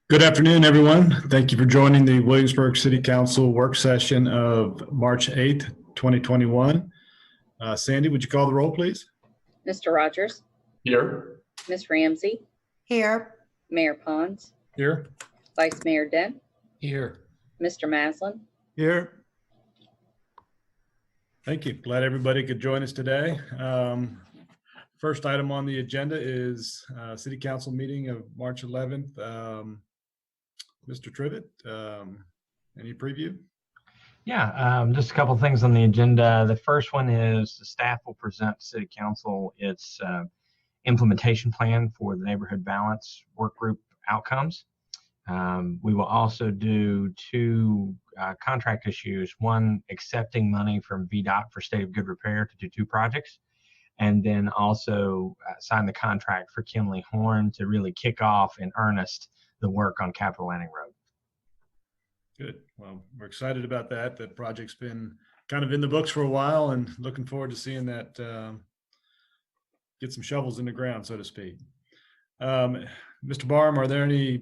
Good afternoon, everyone. Thank you for joining the Williamsburg City Council work session of March 8th, 2021. Sandy, would you call the roll, please? Mr. Rogers. Here. Ms. Ramsey. Here. Mayor Pons. Here. Vice Mayor Dent. Here. Mr. Maslin. Here. Thank you. Glad everybody could join us today. First item on the agenda is City Council meeting of March 11th. Mr. Trivett, any preview? Yeah, just a couple of things on the agenda. The first one is the staff will present to City Council its implementation plan for the neighborhood balance work group outcomes. We will also do two contract issues, one accepting money from VDOT for State of Good Repair to do two projects, and then also sign the contract for Kinley Horn to really kick off in earnest the work on Capitol Landing Road. Good. Well, we're excited about that. That project's been kind of in the books for a while and looking forward to seeing that get some shovels in the ground, so to speak. Mr. Barham, are there any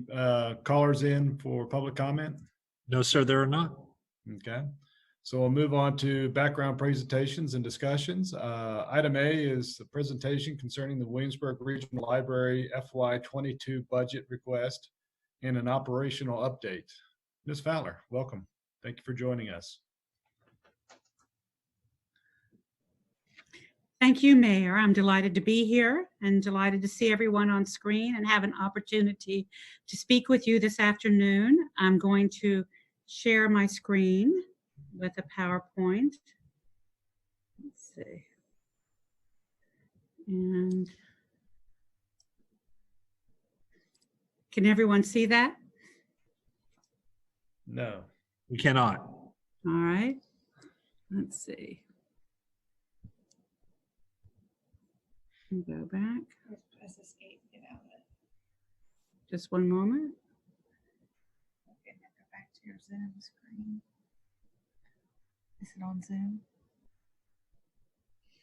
callers in for public comment? No, sir, there are not. Okay. So we'll move on to background presentations and discussions. Item A is the presentation concerning the Williamsburg Regional Library FY22 budget request and an operational update. Ms. Fowler, welcome. Thank you for joining us. Thank you, Mayor. I'm delighted to be here and delighted to see everyone on screen and have an opportunity to speak with you this afternoon. I'm going to share my screen with a PowerPoint. Let's see. And can everyone see that? No. We cannot. All right. Let's see. Go back. Press escape, get out of it. Just one moment. Okay, now go back to your Zoom screen. Is it on Zoom?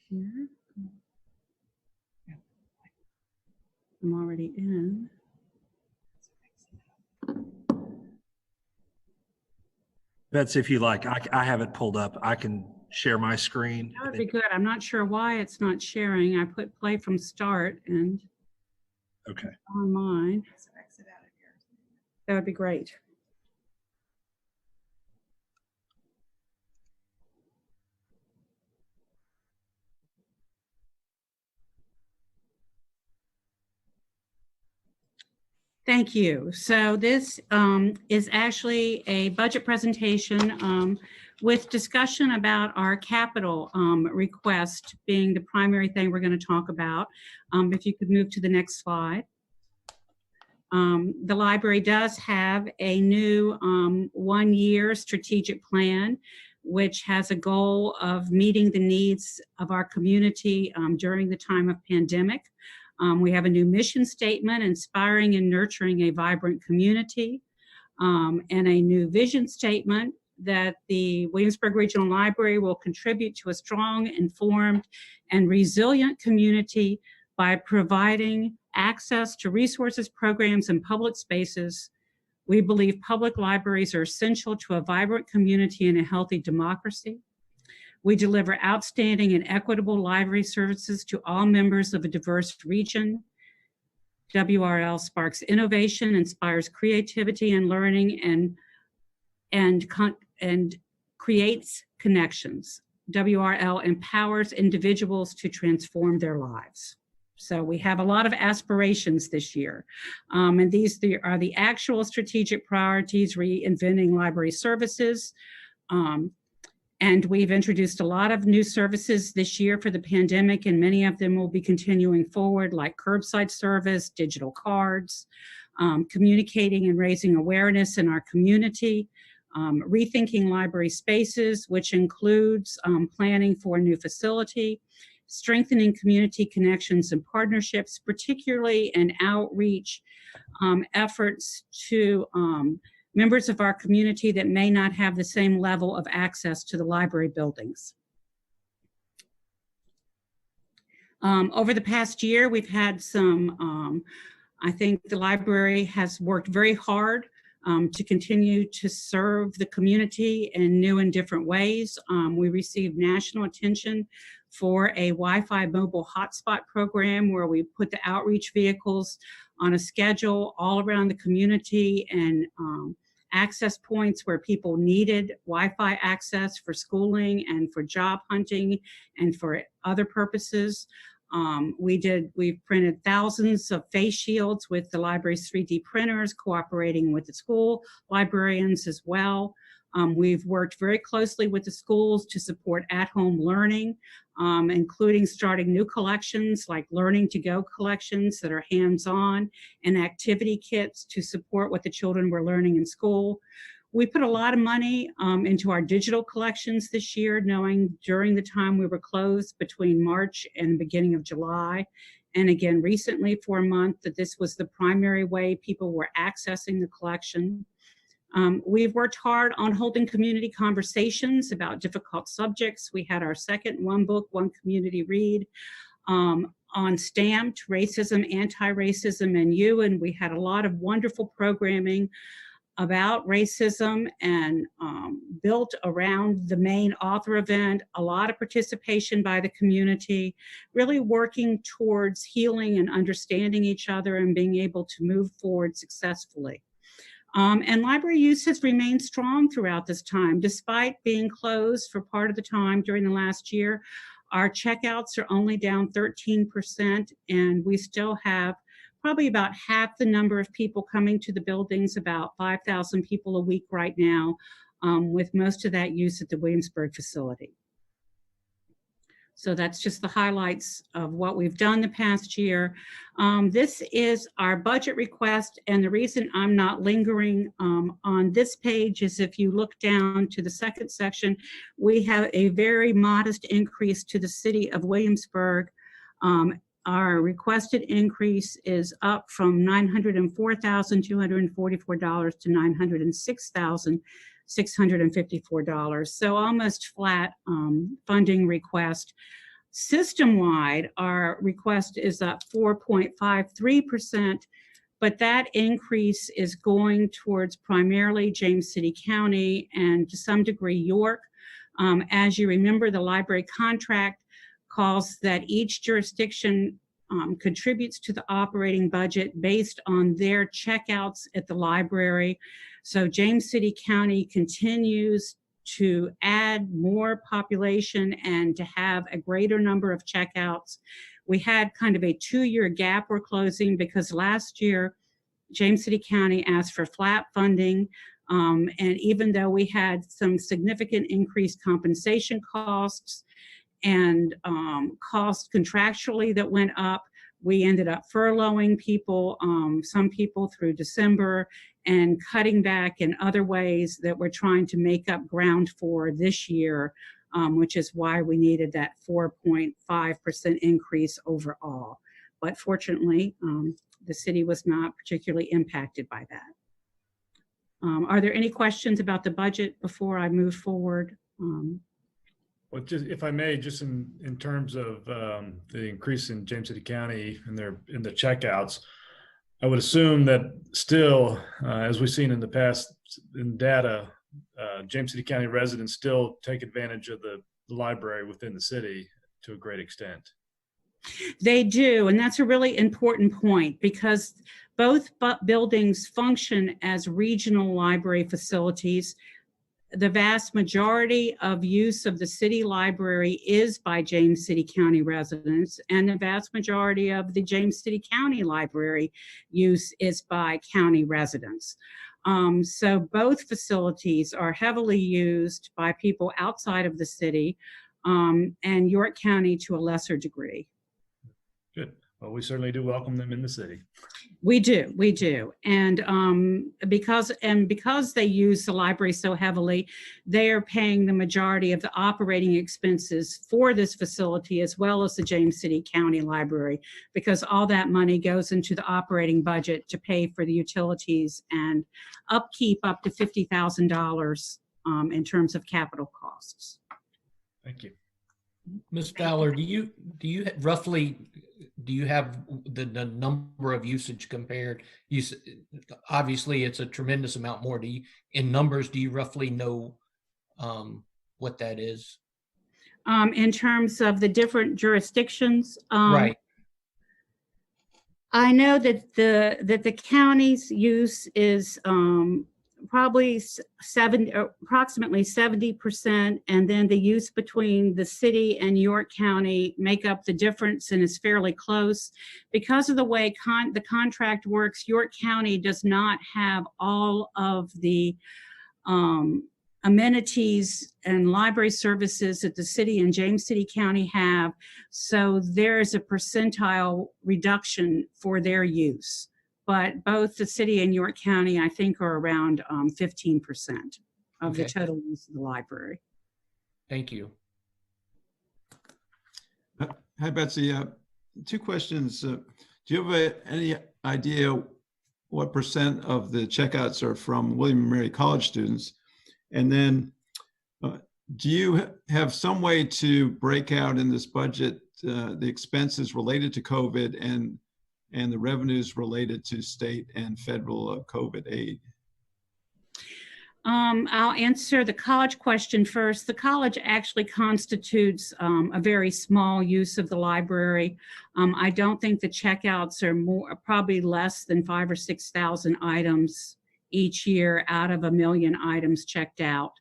Here. I'm already in. Betsy, if you like, I have it pulled up. I can share my screen. That would be good. I'm not sure why it's not sharing. I put play from start and Okay. on mine. So exit out of here. That would be great. Thank you. So this is actually a budget presentation with discussion about our capital request being the primary thing we're going to talk about. If you could move to the next slide. The library does have a new one-year strategic plan, which has a goal of meeting the needs of our community during the time of pandemic. We have a new mission statement, inspiring and nurturing a vibrant community, and a new vision statement that the Williamsburg Regional Library will contribute to a strong, informed, and resilient community by providing access to resources, programs, and public spaces. We believe public libraries are essential to a vibrant community and a healthy democracy. We deliver outstanding and equitable library services to all members of a diverse region. WRL sparks innovation, inspires creativity and learning, and creates connections. WRL empowers individuals to transform their lives. So we have a lot of aspirations this year. And these are the actual strategic priorities: reinventing library services. And we've introduced a lot of new services this year for the pandemic, and many of them will be continuing forward, like curbside service, digital cards, communicating and raising awareness in our community, rethinking library spaces, which includes planning for a new facility, strengthening community connections and partnerships, particularly in outreach efforts to members of our community that may not have the same level of access to the library buildings. Over the past year, we've had some I think the library has worked very hard to continue to serve the community in new and different ways. We received national attention for a Wi-Fi mobile hotspot program where we put the outreach vehicles on a schedule all around the community and access points where people needed Wi-Fi access for schooling and for job hunting and for other purposes. We've printed thousands of face shields with the library's 3D printers, cooperating with the school librarians as well. We've worked very closely with the schools to support at-home learning, including starting new collections like Learning to Go collections that are hands-on and activity kits to support what the children were learning in school. We put a lot of money into our digital collections this year, knowing during the time we were closed between March and the beginning of July, and again recently for a month, that this was the primary way people were accessing the collection. We've worked hard on holding community conversations about difficult subjects. We had our second One Book, One Community read on Stamped, Racism, Anti-Racism, and You, and we had a lot of wonderful programming about racism and built around the main author event, a lot of participation by the community, really working towards healing and understanding each other and being able to move forward successfully. And library use has remained strong throughout this time. Despite being closed for part of the time during the last year, our checkouts are only down 13%, and we still have probably about half the number of people coming to the buildings, about 5,000 people a week right now, with most of that use at the Williamsburg facility. So that's just the highlights of what we've done the past year. This is our budget request, and the reason I'm not lingering on this page is if you look down to the second section, we have a very modest increase to the city of Williamsburg. Our requested increase is up from $904,244 to $906,654. So almost flat funding request. System-wide, our request is up 4.53%, but that increase is going towards primarily James City County and to some degree York. As you remember, the library contract calls that each jurisdiction contributes to the operating budget based on their checkouts at the library. So James City County continues to add more population and to have a greater number of checkouts. We had kind of a 2-year gap we're closing because last year James City County asked for flat funding. And even though we had some significant increased compensation costs and costs contractually that went up, we ended up furloughing people, some people through December, and cutting back in other ways that we're trying to make up ground for this year, which is why we needed that 4.5% increase overall. But fortunately, the city was not particularly impacted by that. Are there any questions about the budget before I move forward? Well, just if I may, just in terms of the increase in James City County and in the checkouts, I would assume that still, as we've seen in the past in data, James City County residents still take advantage of the library within the city to a great extent. They do, and that's a really important point because both buildings function as regional library facilities. The vast majority of use of the city library is by James City County residents, and the vast majority of the James City County Library use is by county residents. So both facilities are heavily used by people outside of the city, and York County to a lesser degree. Good. Well, we certainly do welcome them in the city. We do. And because they use the library so heavily, they are paying the majority of the operating expenses for this facility as well as the James City County Library, because all that money goes into the operating budget to pay for the utilities and upkeep up to $50,000 in terms of capital costs. Thank you. Ms. Fowler, do you do you have the number of usage compared? Obviously, it's a tremendous amount more. In numbers, do you roughly know what that is? In terms of the different jurisdictions, Right. I know that the county's use is probably approximately 70%, and then the use between the city and York County make up the difference and is fairly close. Because of the way the contract works, York County does not have all of the amenities and library services that the city and James City County have. So there is a percentile reduction for their use. But both the city and York County, I think, are around 15% of the total use of the library. Thank you. Hi, Betsy. 2 questions. Do you have any idea what % of the checkouts are from William and Mary College students? And then do you have some way to break out in this budget the expenses related to COVID and the revenues related to state and federal COVID aid? I'll answer the college question first. The college actually constitutes a very small use of the library. I don't think the checkouts are probably less than 5,000 or 6,000 items each year out of 1 million items checked out.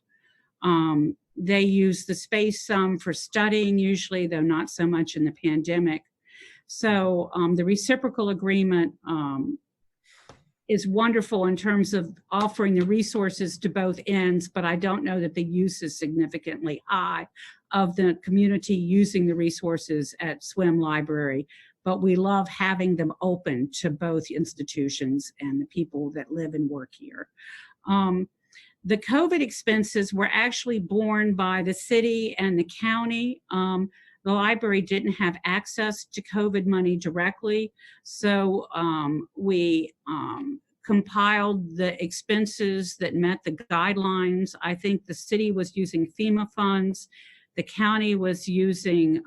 They use the space for studying usually, though not so much in the pandemic. So the reciprocal agreement is wonderful in terms of offering the resources to both ends, but I don't know that the use is significantly high of the community using the resources at Swim Library. But we love having them open to both institutions and the people that live and work here. The COVID expenses were actually borne by the city and the county. The library didn't have access to COVID money directly, so we compiled the expenses that met the guidelines. I think the city was using FEMA funds. The county was using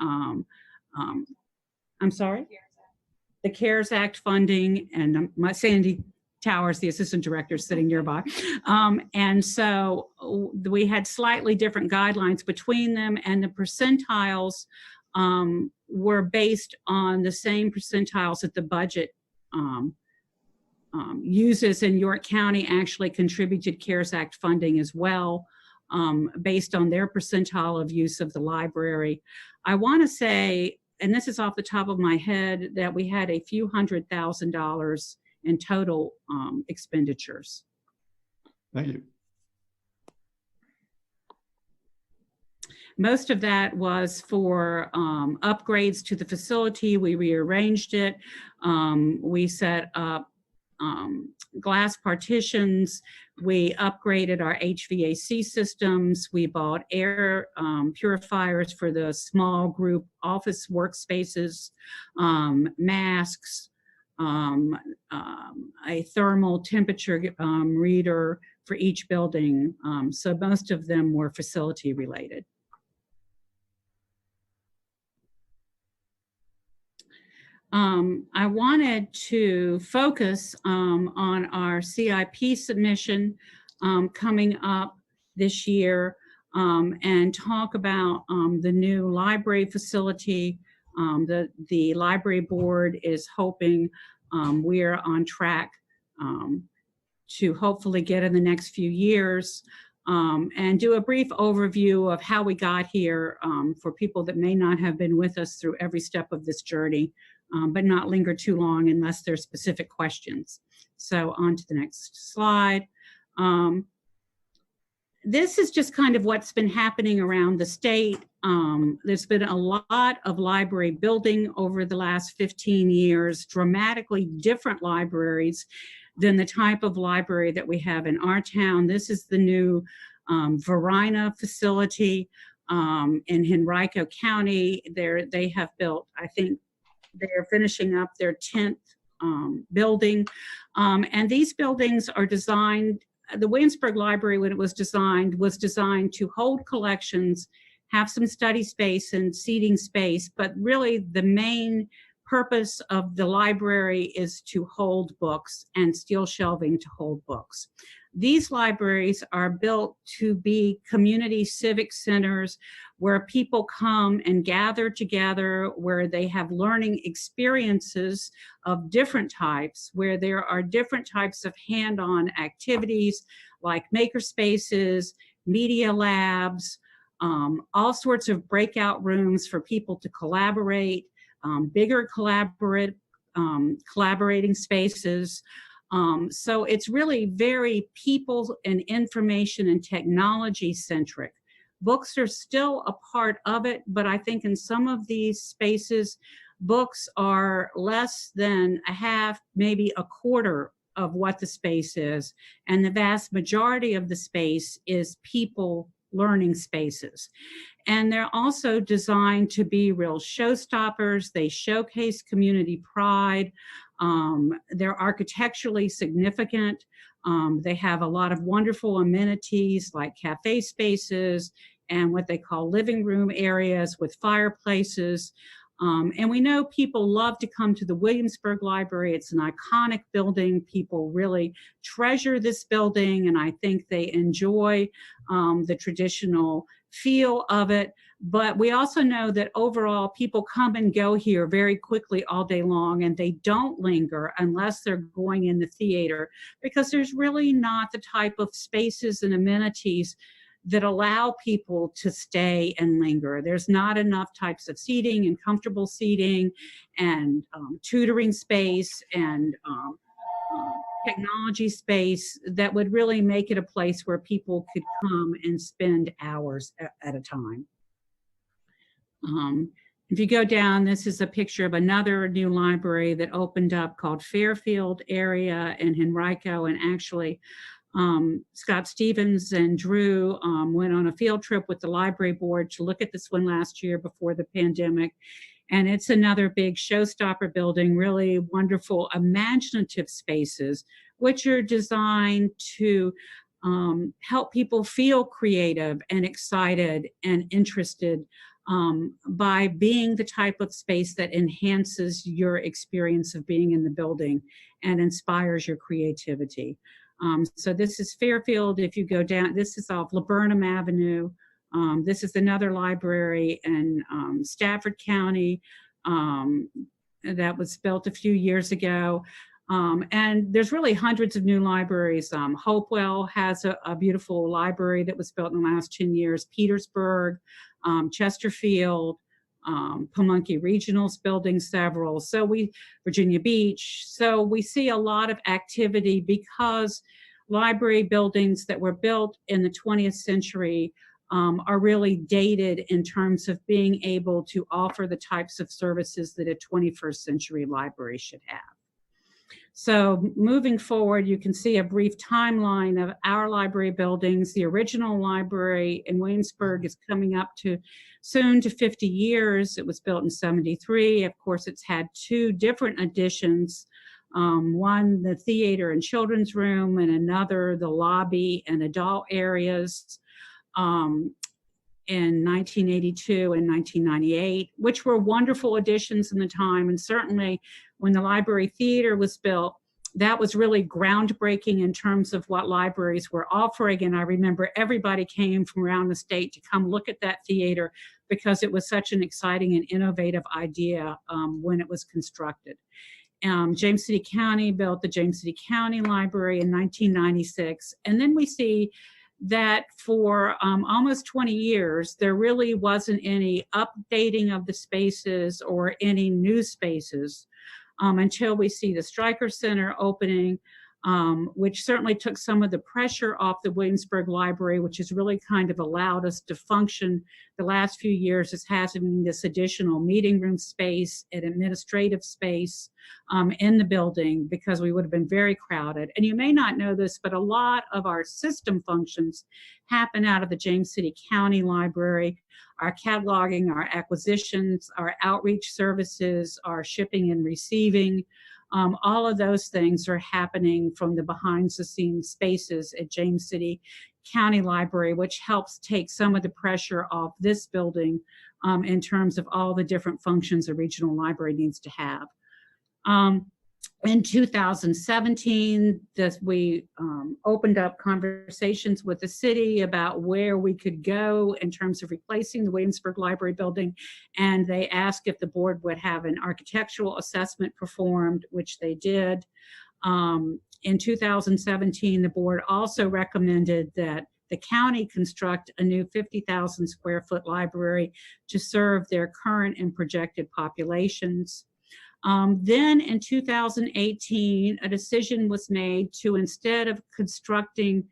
I'm sorry? The CARES Act funding, and my Sandy Towers, the assistant director, sitting nearby. And so we had slightly different guidelines between them, and the percentiles were based on the same percentiles that the budget uses, and York County actually contributed CARES Act funding as well, based on their percentile of use of the library. I want to say, and this is off the top of my head, that we had a few $100,000 in total expenditures. Thank you. Most of that was for upgrades to the facility. We rearranged it. We set up glass partitions. We upgraded our HVAC systems. We bought air purifiers for the small group office workspaces, masks, a thermal temperature reader for each building. So most of them were facility related. I wanted to focus on our CIP submission coming up this year and talk about the new library facility. The library board is hoping we're on track to hopefully get in the next few years, and do a brief overview of how we got here for people that may not have been with us through every step of this journey. But not linger too long unless there's specific questions. So on to the next slide. This is just kind of what's been happening around the state. There's been a lot of library building over the last 15 years, dramatically different libraries than the type of library that we have in our town. This is the new Varina facility in Henrico County. They have built, I think, they're finishing up their 10th building. And these buildings are designed, the Williamsburg Library, when it was designed to hold collections, have some study space and seating space, but really the main purpose of the library is to hold books and steel shelving to hold books. These libraries are built to be community civic centers where people come and gather together, where they have learning experiences of different types, where there are different types of hand-on activities like maker spaces, media labs, all sorts of breakout rooms for people to collaborate, bigger collaborating spaces. So it's really very people and information and technology centric. Books are still a part of it, but I think in some of these spaces, books are less than a half, maybe a quarter of what the space is. And the vast majority of the space is people learning spaces. And they're also designed to be real showstoppers. They showcase community pride. They're architecturally significant. They have a lot of wonderful amenities like cafe spaces and what they call living room areas with fireplaces. And we know people love to come to the Williamsburg Library. It's an iconic building. People really treasure this building, and I think they enjoy the traditional feel of it. But we also know that overall people come and go here very quickly all day long, and they don't linger unless they're going in the theater, because there's really not the type of spaces and amenities that allow people to stay and linger. There's not enough types of seating and comfortable seating and tutoring space and technology space that would really make it a place where people could come and spend hours at a time. If you go down, this is a picture of another new library that opened up called Fairfield area in Henrico, and actually Scott Stevens and Drew went on a field trip with the library board to look at this one last year before the pandemic. And it's another big showstopper building, really wonderful, imaginative spaces, which are designed to help people feel creative and excited and interested by being the type of space that enhances your experience of being in the building and inspires your creativity. So this is Fairfield. If you go down, this is off Laburnum Avenue. This is another library in Stafford County that was built a few years ago. And there's really hundreds of new libraries. Hopewell has a beautiful library that was built in the last 10 years. Petersburg, Chesterfield, Pamunkey Regional's building several. So Virginia Beach. So we see a lot of activity because library buildings that were built in the 20th century are really dated in terms of being able to offer the types of services that a 21st century library should have. So moving forward, you can see a brief timeline of our library buildings. The original library in Williamsburg is coming up to soon to 50 years. It was built in '73. Of course, it's had two different additions. One, the theater and children's room, and another, the lobby and adult areas in 1982 and 1998, which were wonderful additions in the time. And certainly when the library theater was built, that was really groundbreaking in terms of what libraries were offering. And I remember everybody came from around the state to come look at that theater because it was such an exciting and innovative idea when it was constructed. James City County built the James City County Library in 1996. And then we see that for almost 20 years, there really wasn't any updating of the spaces or any new spaces until we see the Stryker Center opening, which certainly took some of the pressure off the Williamsburg Library, which has really kind of allowed us to function the last few years as having this additional meeting room space and administrative space in the building, because we would have been very crowded. And you may not know this, but a lot of our system functions happen out of the James City County Library. Our cataloging, our acquisitions, our outreach services, our shipping and receiving, all of those things are happening from the behind-the-scenes spaces at James City County Library, which helps take some of the pressure off this building in terms of all the different functions a regional library needs to have. In 2017, we opened up conversations with the city about where we could go in terms of replacing the Williamsburg Library building, and they asked if the board would have an architectural assessment performed, which they did. In 2017, the board also recommended that the county construct a new 50,000 square foot library to serve their current and projected populations. Then in 2018, a decision was made to, instead of constructing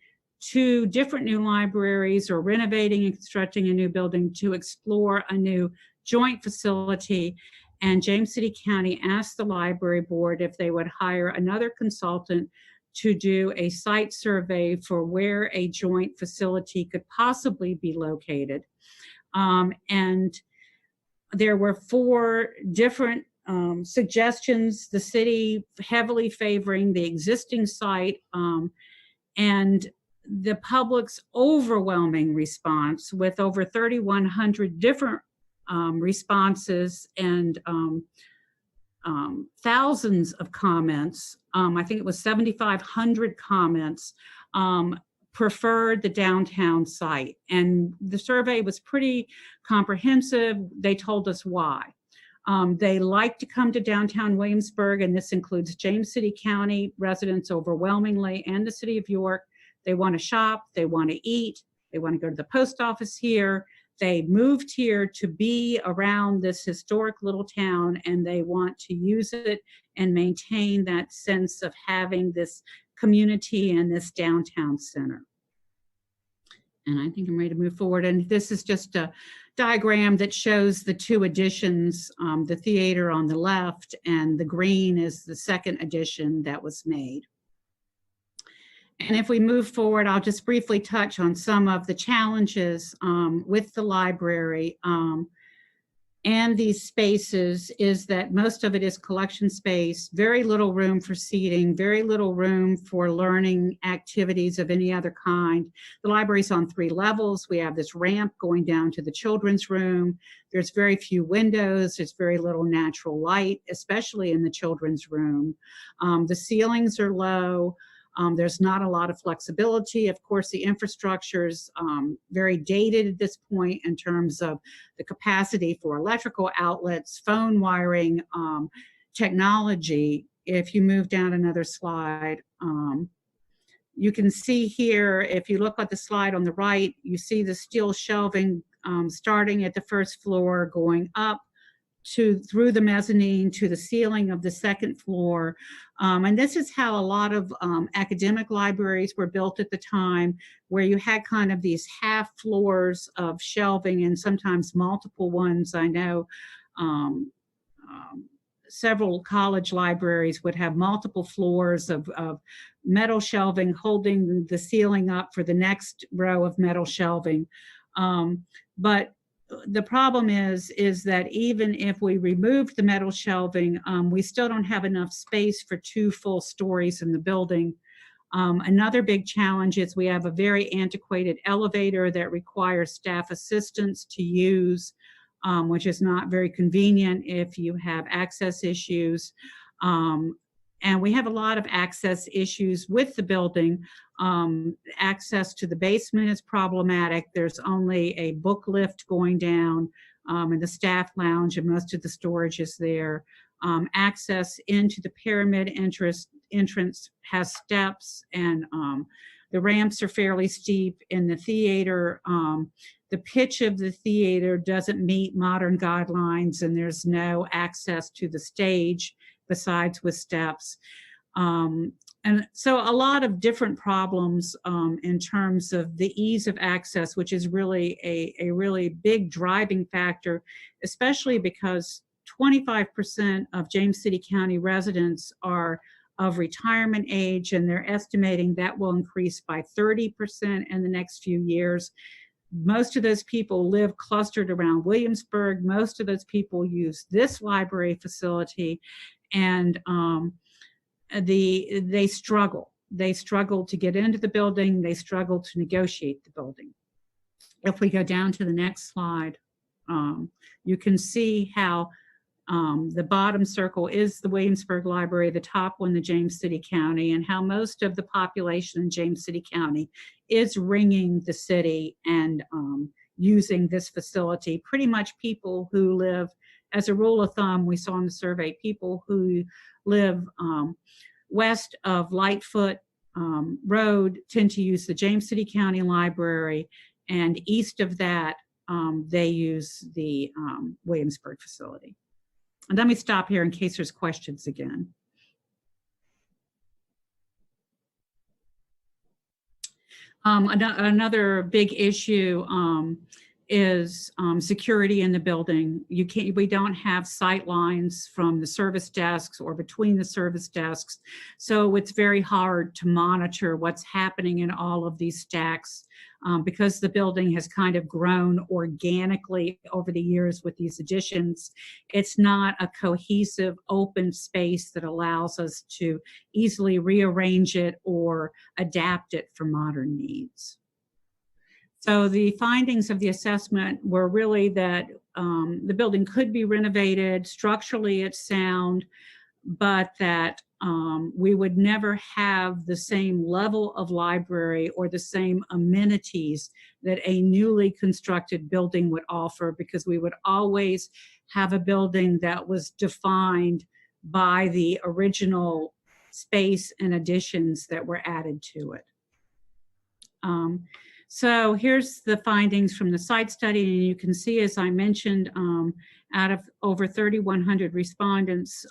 2 different new libraries or renovating and constructing a new building, to explore a new joint facility. And James City County asked the library board if they would hire another consultant to do a site survey for where a joint facility could possibly be located. And there were 4 different suggestions, the city heavily favoring the existing site, and the public's overwhelming response, with over 3,100 different responses and thousands of comments. I think it was 7,500 comments, preferred the downtown site. And the survey was pretty comprehensive. They told us why. They like to come to downtown Williamsburg, and this includes James City County residents overwhelmingly, and the city of York. They want to shop, they want to eat, they want to go to the post office here. They moved here to be around this historic little town, and they want to use it and maintain that sense of having this community and this downtown center. And I think I'm ready to move forward. And this is just a diagram that shows the 2 additions, the theater on the left, and the green is the second addition that was made. And if we move forward, I'll just briefly touch on some of the challenges with the library and these spaces. Is that most of it is collection space, very little room for seating, very little room for learning activities of any other kind. The library's on 3 levels. We have this ramp going down to the children's room. There's very few windows. There's very little natural light, especially in the children's room. The ceilings are low. There's not a lot of flexibility. Of course, the infrastructure is very dated at this point in terms of the capacity for electrical outlets, phone wiring, technology. If you move down another slide, you can see here, if you look at the slide on the right, you see the steel shelving starting at the first floor, going up through the mezzanine to the ceiling of the second floor. And this is how a lot of academic libraries were built at the time, where you had kind of these half floors of shelving and sometimes multiple ones. I know several college libraries would have multiple floors of metal shelving holding the ceiling up for the next row of metal shelving. But the problem is that even if we removed the metal shelving, we still don't have enough space for 2 full stories in the building. Another big challenge is we have a very antiquated elevator that requires staff assistance to use, which is not very convenient if you have access issues. And we have a lot of access issues with the building. Access to the basement is problematic. There's only a book lift going down in the staff lounge, and most of the storage is there. Access into the pyramid entrance has steps, and the ramps are fairly steep. In the theater, the pitch of the theater doesn't meet modern guidelines, and there's no access to the stage besides with steps. And so a lot of different problems in terms of the ease of access, which is really a really big driving factor, especially because 25% of James City County residents are of retirement age, and they're estimating that will increase by 30% in the next few years. Most of those people live clustered around Williamsburg. Most of those people use this library facility, and they struggle. They struggle to get into the building. They struggle to negotiate the building. If we go down to the next slide, You can see how the bottom circle is the Williamsburg Library, the top one, the James City County, and how most of the population in James City County is ringing the city and using this facility. Pretty much people who live, as a rule of thumb, we saw in the survey, people who live west of Lightfoot Road tend to use the James City County Library, and east of that, they use the Williamsburg facility. And let me stop here in case there's questions again. Another big issue is security in the building. We don't have sight lines from the service desks or between the service desks. So it's very hard to monitor what's happening in all of these stacks because the building has kind of grown organically over the years with these additions. It's not a cohesive open space that allows us to easily rearrange it or adapt it for modern needs. So the findings of the assessment were really that the building could be renovated, structurally it's sound, but that we would never have the same level of library or the same amenities that a newly constructed building would offer, because we would always have a building that was defined by the original space and additions that were added to it. So here's the findings from the site study, and you can see, as I mentioned, out of over 3,100 respondents,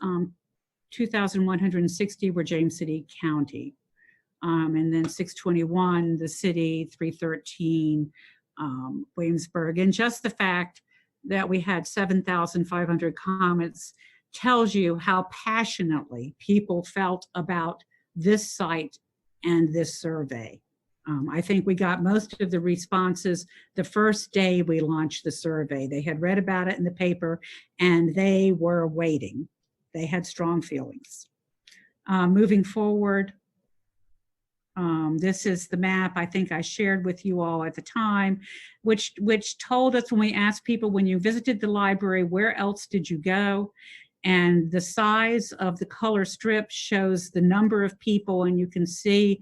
2,160 were James City County, and then 621 the city, 313 Williamsburg. And just the fact that we had 7,500 comments tells you how passionately people felt about this site and this survey. I think we got most of the responses the first day we launched the survey. They had read about it in the paper and they were waiting. They had strong feelings. Moving forward, this is the map I think I shared with you all at the time, which told us when we asked people, when you visited the library, where else did you go? And the size of the color strip shows the number of people, and you can see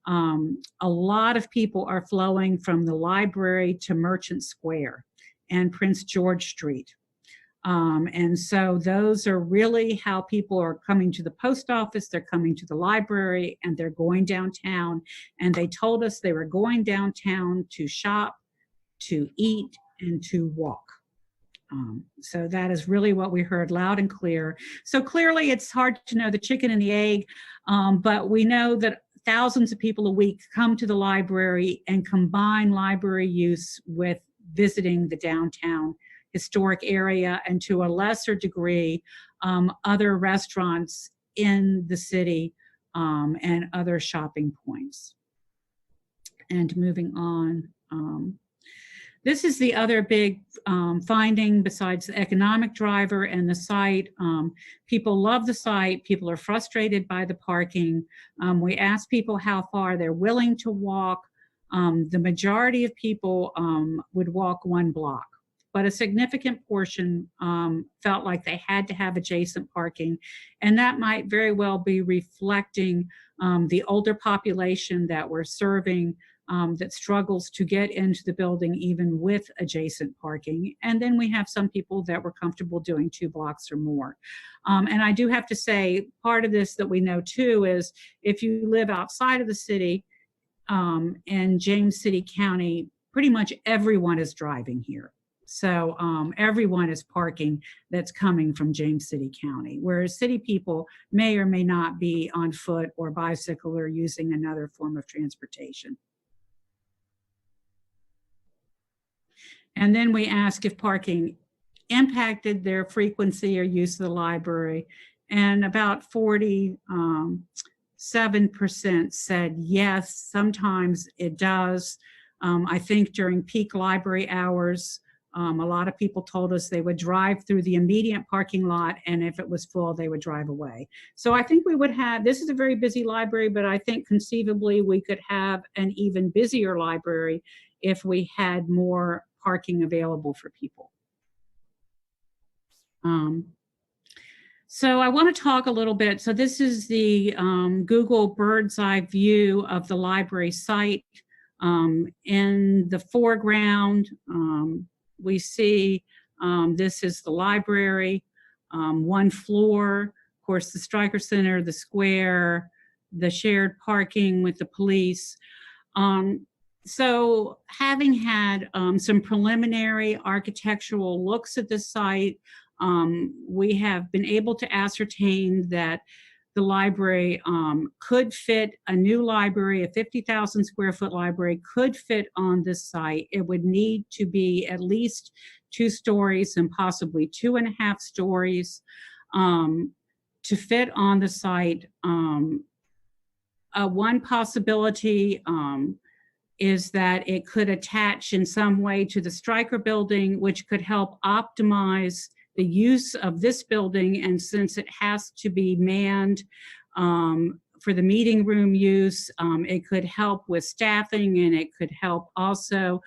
a lot of people are flowing from the library to Merchant Square and Prince George Street. And so those are really how people are coming to the post office, they're coming to the library, and they're going downtown. And they told us they were going downtown to shop, to eat, and to walk. So that is really what we heard loud and clear. So clearly it's hard to know the chicken and the egg, but we know that thousands of people a week come to the library and combine library use with visiting the downtown historic area, and to a lesser degree, other restaurants in the city and other shopping points. And moving on, this is the other big finding besides the economic driver and the site. People love the site. People are frustrated by the parking. We asked people how far they're willing to walk. The majority of people would walk 1 block, but a significant portion felt like they had to have adjacent parking. And that might very well be reflecting the older population that we're serving, that struggles to get into the building even with adjacent parking. And then we have some people that were comfortable doing 2 blocks or more. And I do have to say, part of this that we know too is if you live outside of the city in James City County, pretty much everyone is driving here. So everyone is parking that's coming from James City County, whereas city people may or may not be on foot or bicycle or using another form of transportation. And then we ask if parking impacted their frequency or use of the library. And about 47% said yes, sometimes it does. I think during peak library hours, a lot of people told us they would drive through the immediate parking lot, and if it was full, they would drive away. So I think we would have, this is a very busy library, but I think conceivably we could have an even busier library if we had more parking available for people. So I want to talk a little bit. So this is the Google bird's eye view of the library site. In the foreground, we see this is the library, one floor, of course, the Stryker Center, the square, the shared parking with the police. So having had some preliminary architectural looks at the site, we have been able to ascertain that the library could fit, a new library, a 50,000 square foot library could fit on this site. It would need to be at least 2 stories and possibly 2.5 stories to fit on the site. One possibility is that it could attach in some way to the Stryker building, which could help optimize the use of this building. And since it has to be manned for the meeting room use, it could help with staffing, and it could help also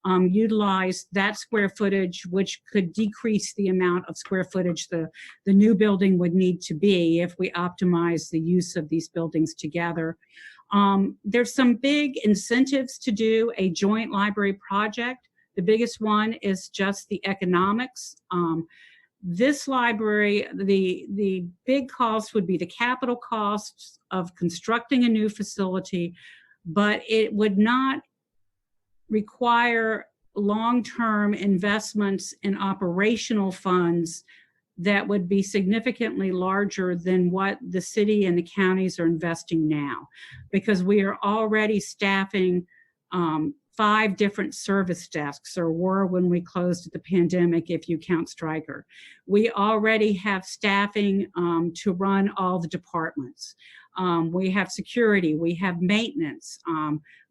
utilize that square footage, which could decrease the amount of square footage the new building would need to be if we optimize the use of these buildings together. There's some big incentives to do a joint library project. The biggest one is just the economics. This library, the big cost would be the capital costs of constructing a new facility, but it would not require long-term investments in operational funds that would be significantly larger than what the city and the counties are investing now, because we are already staffing 5 different service desks, or were when we closed at the pandemic, if you count Stryker. We already have staffing to run all the departments. We have security, we have maintenance,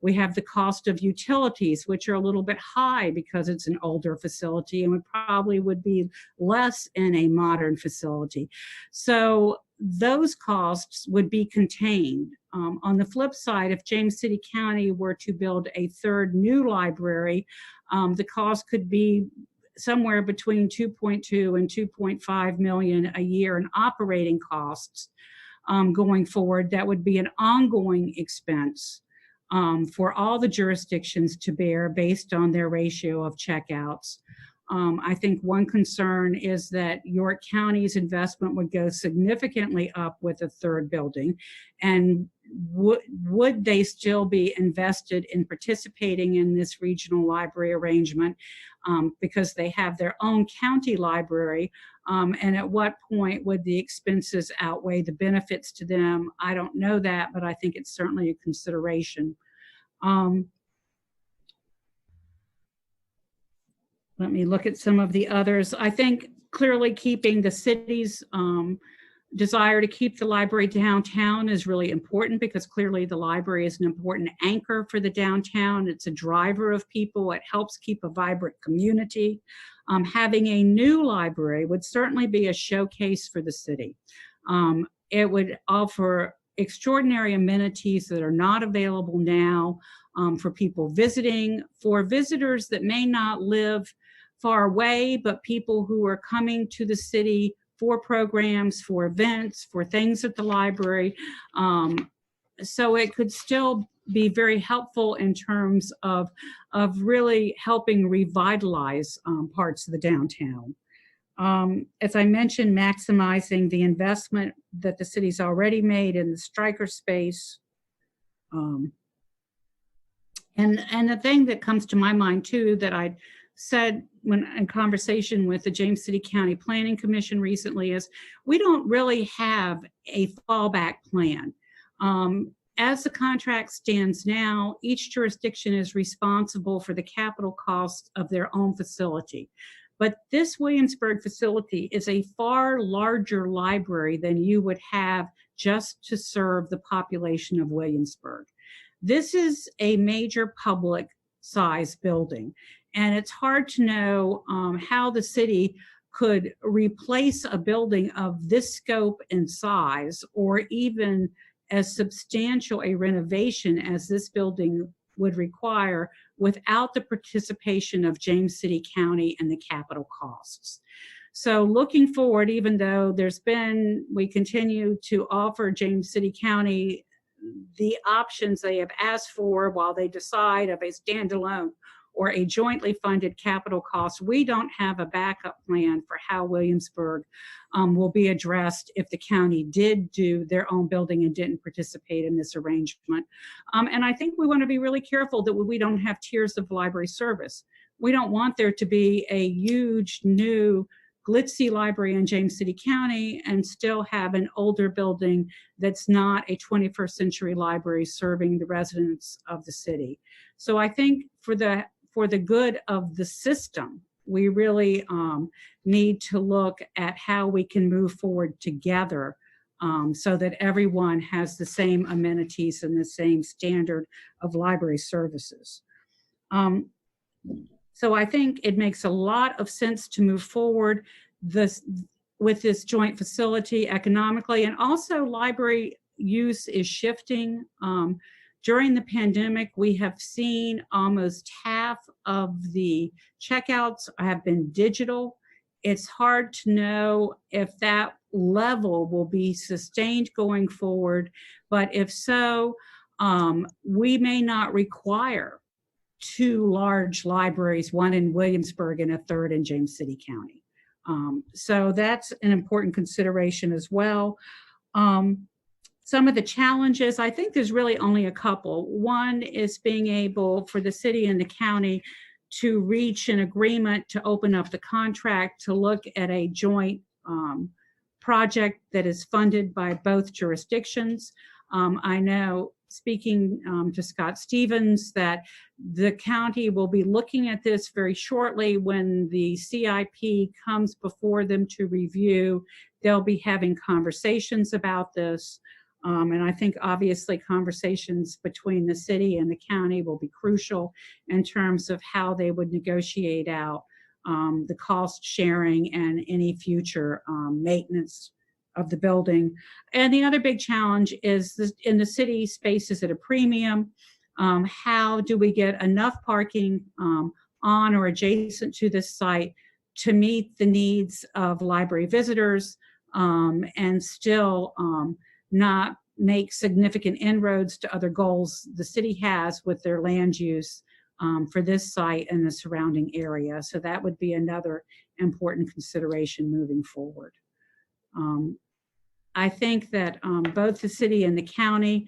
we have the cost of utilities, which are a little bit high because it's an older facility and would probably be less in a modern facility. So those costs would be contained. On the flip side, if James City County were to build a 3rd new library, the cost could be somewhere between 2.2 and 2.5 million a year in operating costs. Going forward, that would be an ongoing expense for all the jurisdictions to bear based on their ratio of checkouts. I think one concern is that York County's investment would go significantly up with a 3rd building, and would they still be invested in participating in this regional library arrangement because they have their own county library, and at what point would the expenses outweigh the benefits to them? I don't know that, but I think it's certainly a consideration. Let me look at some of the others. I think clearly keeping the city's desire to keep the library downtown is really important, because clearly the library is an important anchor for the downtown. It's a driver of people. It helps keep a vibrant community. Having a new library would certainly be a showcase for the city. It would offer extraordinary amenities that are not available now for people visiting, for visitors that may not live far away, but people who are coming to the city for programs, for events, for things at the library. So it could still be very helpful in terms of really helping revitalize parts of the downtown. As I mentioned, maximizing the investment that the city's already made in the Stryker space. And the thing that comes to my mind too, that I said when in conversation with the James City County Planning Commission recently, is we don't really have a fallback plan. As the contract stands now, each jurisdiction is responsible for the capital costs of their own facility. But this Williamsburg facility is a far larger library than you would have just to serve the population of Williamsburg. This is a major public size building, and it's hard to know how the city could replace a building of this scope and size, or even as substantial a renovation as this building would require, without the participation of James City County and the capital costs. So looking forward, even though we continue to offer James City County the options they have asked for while they decide of a standalone or a jointly funded capital cost, we don't have a backup plan for how Williamsburg will be addressed if the county did do their own building and didn't participate in this arrangement. And I think we want to be really careful that we don't have tiers of library service. We don't want there to be a huge new glitzy library in James City County and still have an older building that's not a 21st century library serving the residents of the city. So I think for the good of the system, we really need to look at how we can move forward together so that everyone has the same amenities and the same standard of library services. So I think it makes a lot of sense to move forward with this joint facility economically, and also library use is shifting. During the pandemic, we have seen almost half of the checkouts have been digital. It's hard to know if that level will be sustained going forward, but if so, we may not require 2 large libraries, one in Williamsburg and a third in James City County. So that's an important consideration as well. Some of the challenges, I think there's really only a couple. One is being able for the city and the county to reach an agreement to open up the contract to look at a joint project that is funded by both jurisdictions. I know, speaking to Scott Stevens, that the county will be looking at this very shortly when the CIP comes before them to review. They'll be having conversations about this. And I think obviously conversations between the city and the county will be crucial in terms of how they would negotiate out the cost sharing and any future maintenance of the building. And the other big challenge is this, in the city, space is at a premium. How do we get enough parking on or adjacent to this site to meet the needs of library visitors and still not make significant inroads to other goals the city has with their land use for this site and the surrounding area. So that would be another important consideration moving forward. I think that both the city and the county,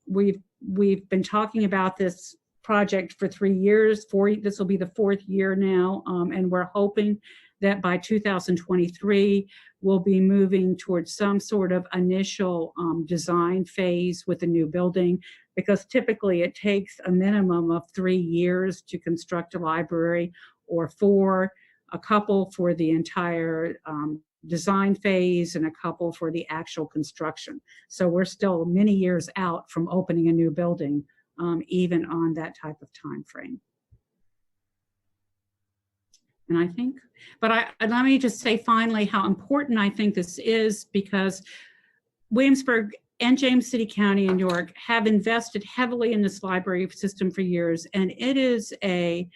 we've been talking about this project for 3 years. This will be the 4th year now, and we're hoping that by 2023, we'll be moving towards some sort of initial design phase with the new building, because typically it takes a minimum of 3 years to construct a library, or 4, a couple for the entire design phase and a couple for the actual construction. So we're still many years out from opening a new building, even on that type of time frame. And I think, but let me just say finally how important I think this is, because Williamsburg and James City County and York have invested heavily in this library system for years, and it is a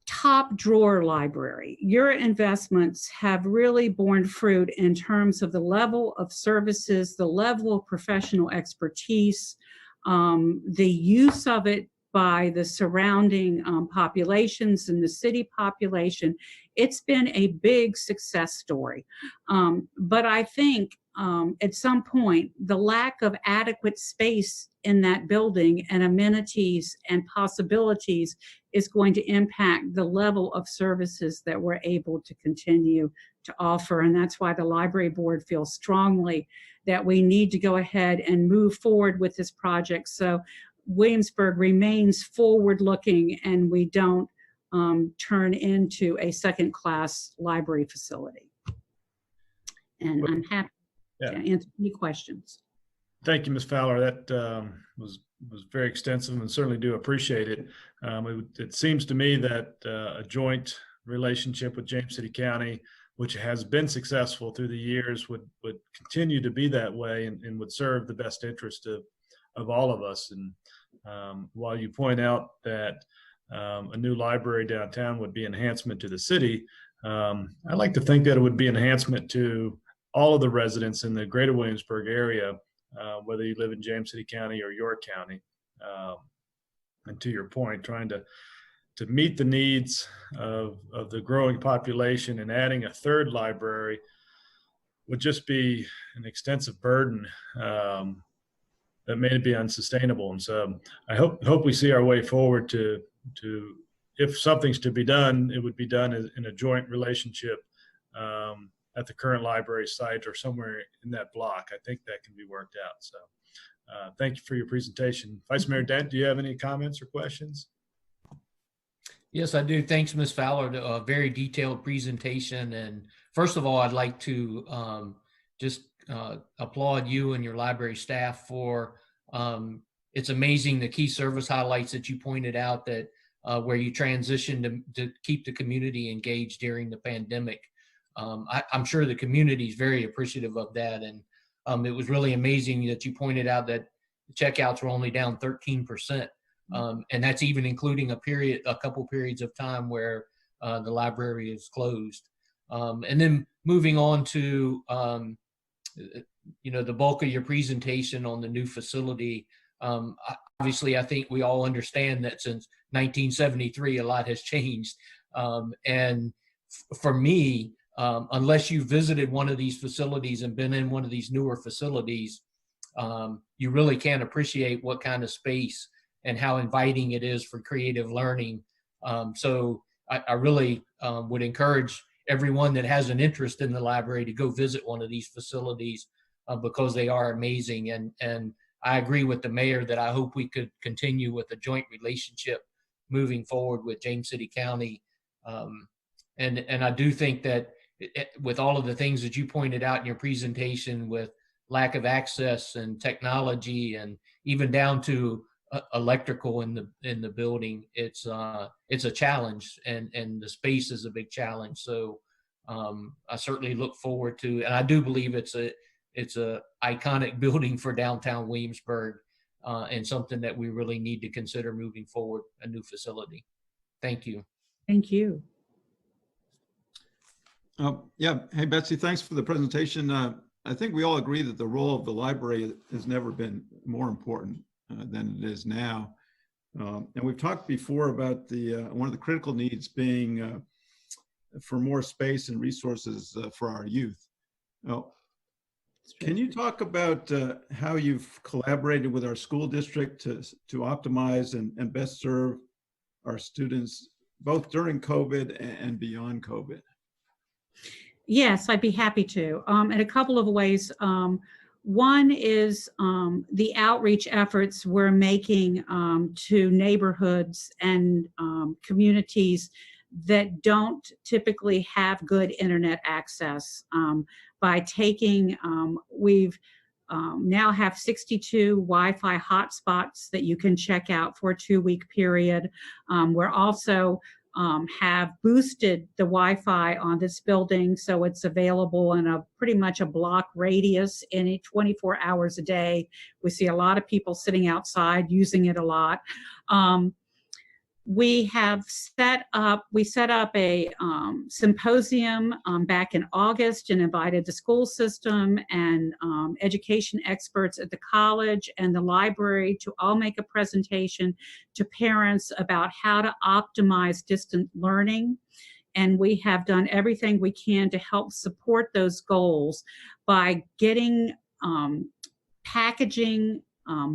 top drawer library. Your investments have really borne fruit in terms of the level of services, the level of professional expertise, the use of it by the surrounding populations and the city population. It's been a big success story. But I think at some point, the lack of adequate space in that building and amenities and possibilities is going to impact the level of services that we're able to continue to offer. And that's why the library board feels strongly that we need to go ahead and move forward with this project so Williamsburg remains forward-looking and we don't turn into a second-class library facility. And I'm happy to answer any questions. Thank you, Ms. Fowler. That was very extensive, and certainly do appreciate it. It seems to me that a joint relationship with James City County, which has been successful through the years, would continue to be that way and would serve the best interest of all of us. And while you point out that a new library downtown would be enhancement to the city, I'd like to think that it would be enhancement to all of the residents in the greater Williamsburg area, whether you live in James City County or York County. And to your point, trying to meet the needs of the growing population, and adding a third library would just be an extensive burden that may be unsustainable. And so I hope we see our way forward to if something's to be done, it would be done in a joint relationship at the current library site or somewhere in that block. I think that can be worked out. So thank you for your presentation. Vice Mayor Dent, do you have any comments or questions? Yes, I do. Thanks, Ms. Fowler. A very detailed presentation. And first of all, I'd like to just applaud you and your library staff for, it's amazing the key service highlights that you pointed out, that where you transitioned to keep the community engaged during the pandemic. I'm sure the community is very appreciative of that. And it was really amazing that you pointed out that checkouts were only down 13%. And that's even including a couple periods of time where the library is closed. And then moving on to, the bulk of your presentation on the new facility. Obviously, I think we all understand that since 1973, a lot has changed. And for me, unless you visited one of these facilities and been in one of these newer facilities, you really can't appreciate what kind of space and how inviting it is for creative learning. So I really would encourage everyone that has an interest in the library to go visit one of these facilities because they are amazing. And I agree with the mayor that I hope we could continue with a joint relationship moving forward with James City County. And I do think that with all of the things that you pointed out in your presentation, with lack of access and technology, and even down to electrical in the building, it's a challenge, and the space is a big challenge. So I certainly look forward to, and I do believe it's a iconic building for downtown Williamsburg, and something that we really need to consider moving forward, a new facility. Thank you. Thank you. Yeah. Hey, Betsy, thanks for the presentation. I think we all agree that the role of the library has never been more important than it is now. And we've talked before about one of the critical needs being for more space and resources for our youth. Can you talk about how you've collaborated with our school district to optimize and best serve our students, both during COVID and beyond COVID? Yes, I'd be happy to. In a couple of ways. One is the outreach efforts we're making to neighborhoods and communities that don't typically have good internet access. By taking, we've now have 62 Wi-Fi hotspots that you can check out for a 2-week period. We're also have boosted the Wi-Fi on this building, so it's available in a pretty much a block radius in 24 hours a day. We see a lot of people sitting outside using it a lot. We set up a symposium back in August and invited the school system and education experts at the college and the library to all make a presentation to parents about how to optimize distant learning. And we have done everything we can to help support those goals by getting packaging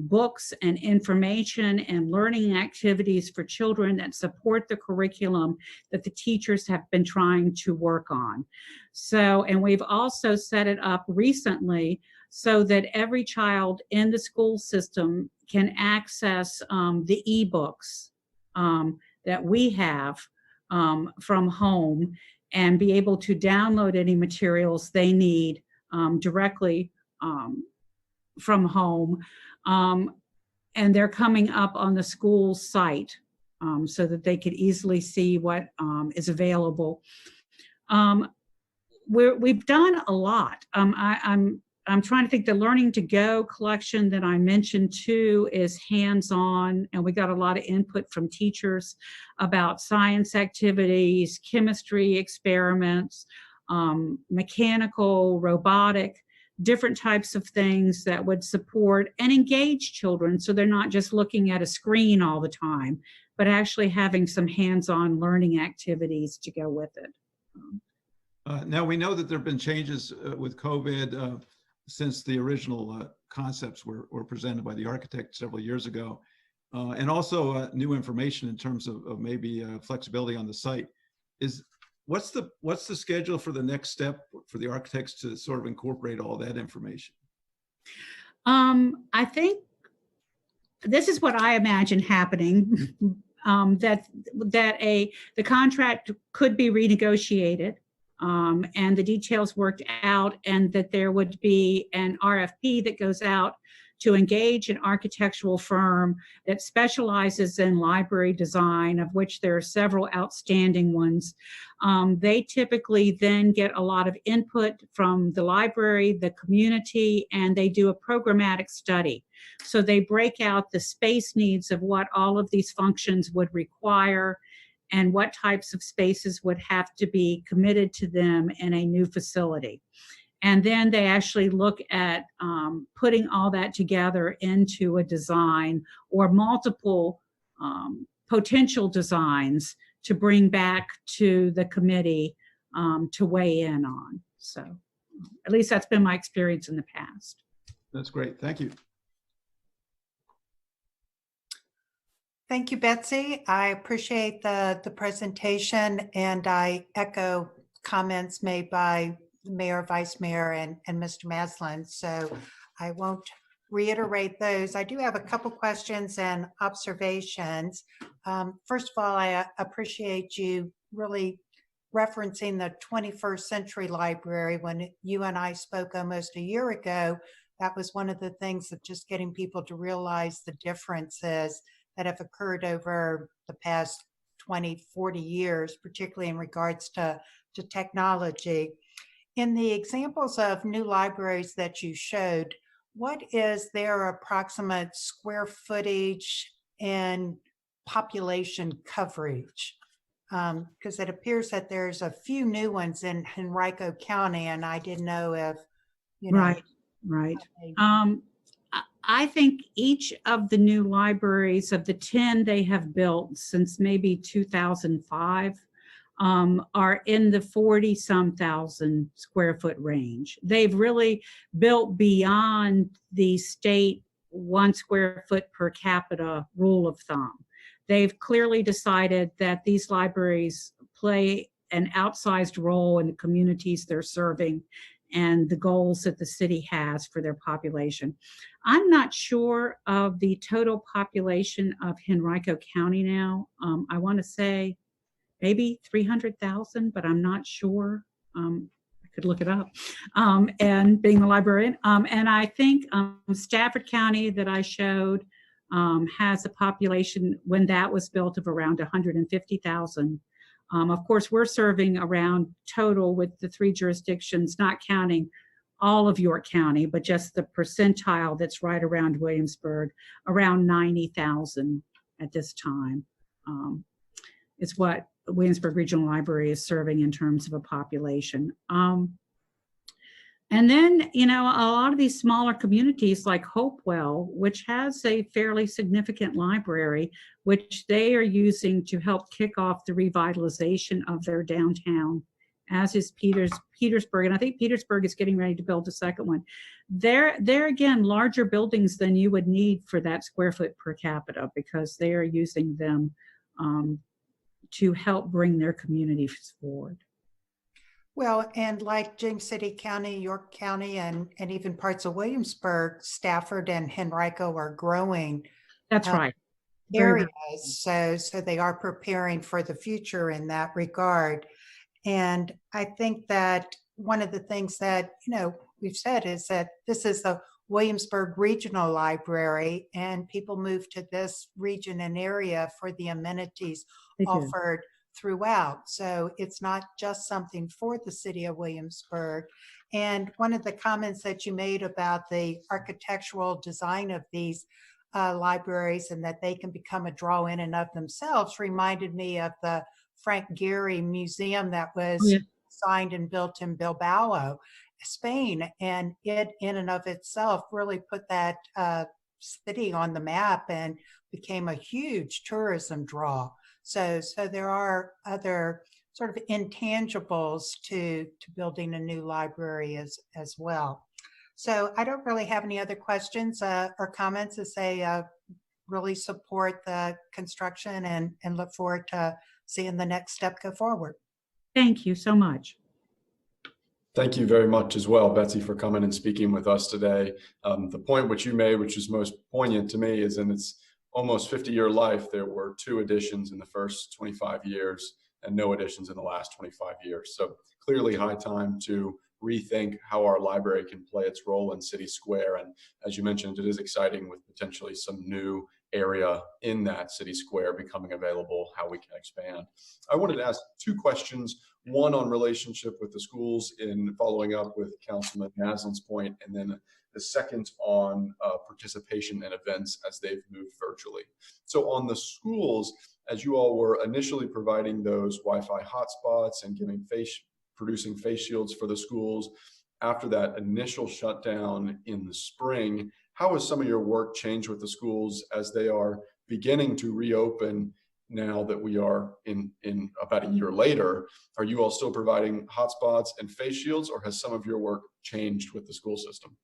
books and information and learning activities for children that support the curriculum that the teachers have been trying to work on. So, and we've also set it up recently so that every child in the school system can access the ebooks that we have from home and be able to download any materials they need directly from home. And they're coming up on the school site so that they could easily see what is available. We've done a lot. I'm I'm trying to think, the Learning to Go collection that I mentioned too is hands-on, and we got a lot of input from teachers about science activities, chemistry experiments, mechanical, robotic, different types of things that would support and engage children so they're not just looking at a screen all the time, but actually having some hands-on learning activities to go with it. Now, we know that there have been changes with COVID since the original concepts were presented by the architect several years ago, and also new information in terms of maybe flexibility on the site. What's the schedule for the next step for the architects to sort of incorporate all that information? I think this is what I imagine happening, that the contract could be renegotiated, and the details worked out, and that there would be an RFP that goes out to engage an architectural firm that specializes in library design, of which there are several outstanding ones. They typically then get a lot of input from the library, the community, and they do a programmatic study. So they break out the space needs of what all of these functions would require and what types of spaces would have to be committed to them in a new facility. And then they actually look at putting all that together into a design or multiple potential designs to bring back to the committee to weigh in on. So at least that's been my experience in the past. That's great. Thank you. Thank you, Betsy. I appreciate the presentation, and I echo comments made by the Mayor, Vice Mayor, and Mr. Maslin. So I won't reiterate those. I do have a couple questions and observations. First of all, I appreciate you really referencing the 21st Century Library. When you and I spoke almost a year ago, that was one of the things of just getting people to realize the differences that have occurred over the past 20, 40 years, particularly in regards to technology. In the examples of new libraries that you showed, what is their approximate square footage and population coverage? Because it appears that there's a few new ones in Henrico County, and I didn't know if, you know. Right. I think each of the new libraries, of the 10 they have built since maybe 2005, are in the 40-some thousand square foot range. They've really built beyond the state 1 square foot per capita rule of thumb. They've clearly decided that these libraries play an outsized role in the communities they're serving and the goals that the city has for their population. I'm not sure of the total population of Henrico County now. I want to say maybe 300,000, but I'm not sure. I could look it up. And being a librarian, and I think Stafford County that I showed has a population when that was built of around 150,000. Of course, we're serving around total with the 3 jurisdictions, not counting all of York County, but just the percentile that's right around Williamsburg, around 90,000 at this time. It's what Williamsburg Regional Library is serving in terms of a population. And then, you know, a lot of these smaller communities like Hopewell, which has a fairly significant library, which they are using to help kick off the revitalization of their downtown, as is Petersburg. And I think Petersburg is getting ready to build a second one. They're again, larger buildings than you would need for that square foot per capita, because they are using them to help bring their communities forward. Well, and like James City County, York County, and even parts of Williamsburg, Stafford and Henrico are growing. That's right. Areas, so they are preparing for the future in that regard. And I think that one of the things that, you know, we've said is that this is the Williamsburg Regional Library, and people move to this region and area for the amenities offered throughout. So it's not just something for the city of Williamsburg. And one of the comments that you made about the architectural design of these libraries and that they can become a draw in and of themselves reminded me of the Frank Gehry Museum that was designed and built in Bilbao, Spain. And it in and of itself really put that city on the map and became a huge tourism draw. So there are other sort of intangibles to building a new library as well. So I don't really have any other questions or comments as they really support the construction and look forward to seeing the next step go forward. Thank you so much. Thank you very much as well, Betsy, for coming and speaking with us today. The point which you made, which is most poignant to me, is in its almost 50-year life, there were 2 additions in the first 25 years and no additions in the last 25 years. So clearly high time to rethink how our library can play its role in City Square. And as you mentioned, it is exciting with potentially some new area in that City Square becoming available, how we can expand. I wanted to ask 2 questions, one on relationship with the schools in following up with Councilman Maslin's point, and then the second on participation in events as they've moved virtually. So on the schools, as you all were initially providing those Wi-Fi hotspots and producing face shields for the schools, after that initial shutdown in the spring, how has some of your work changed with the schools as they are beginning to reopen now that we are in about a year later? Are you all still providing hotspots and face shields, or has some of your work changed with the school system?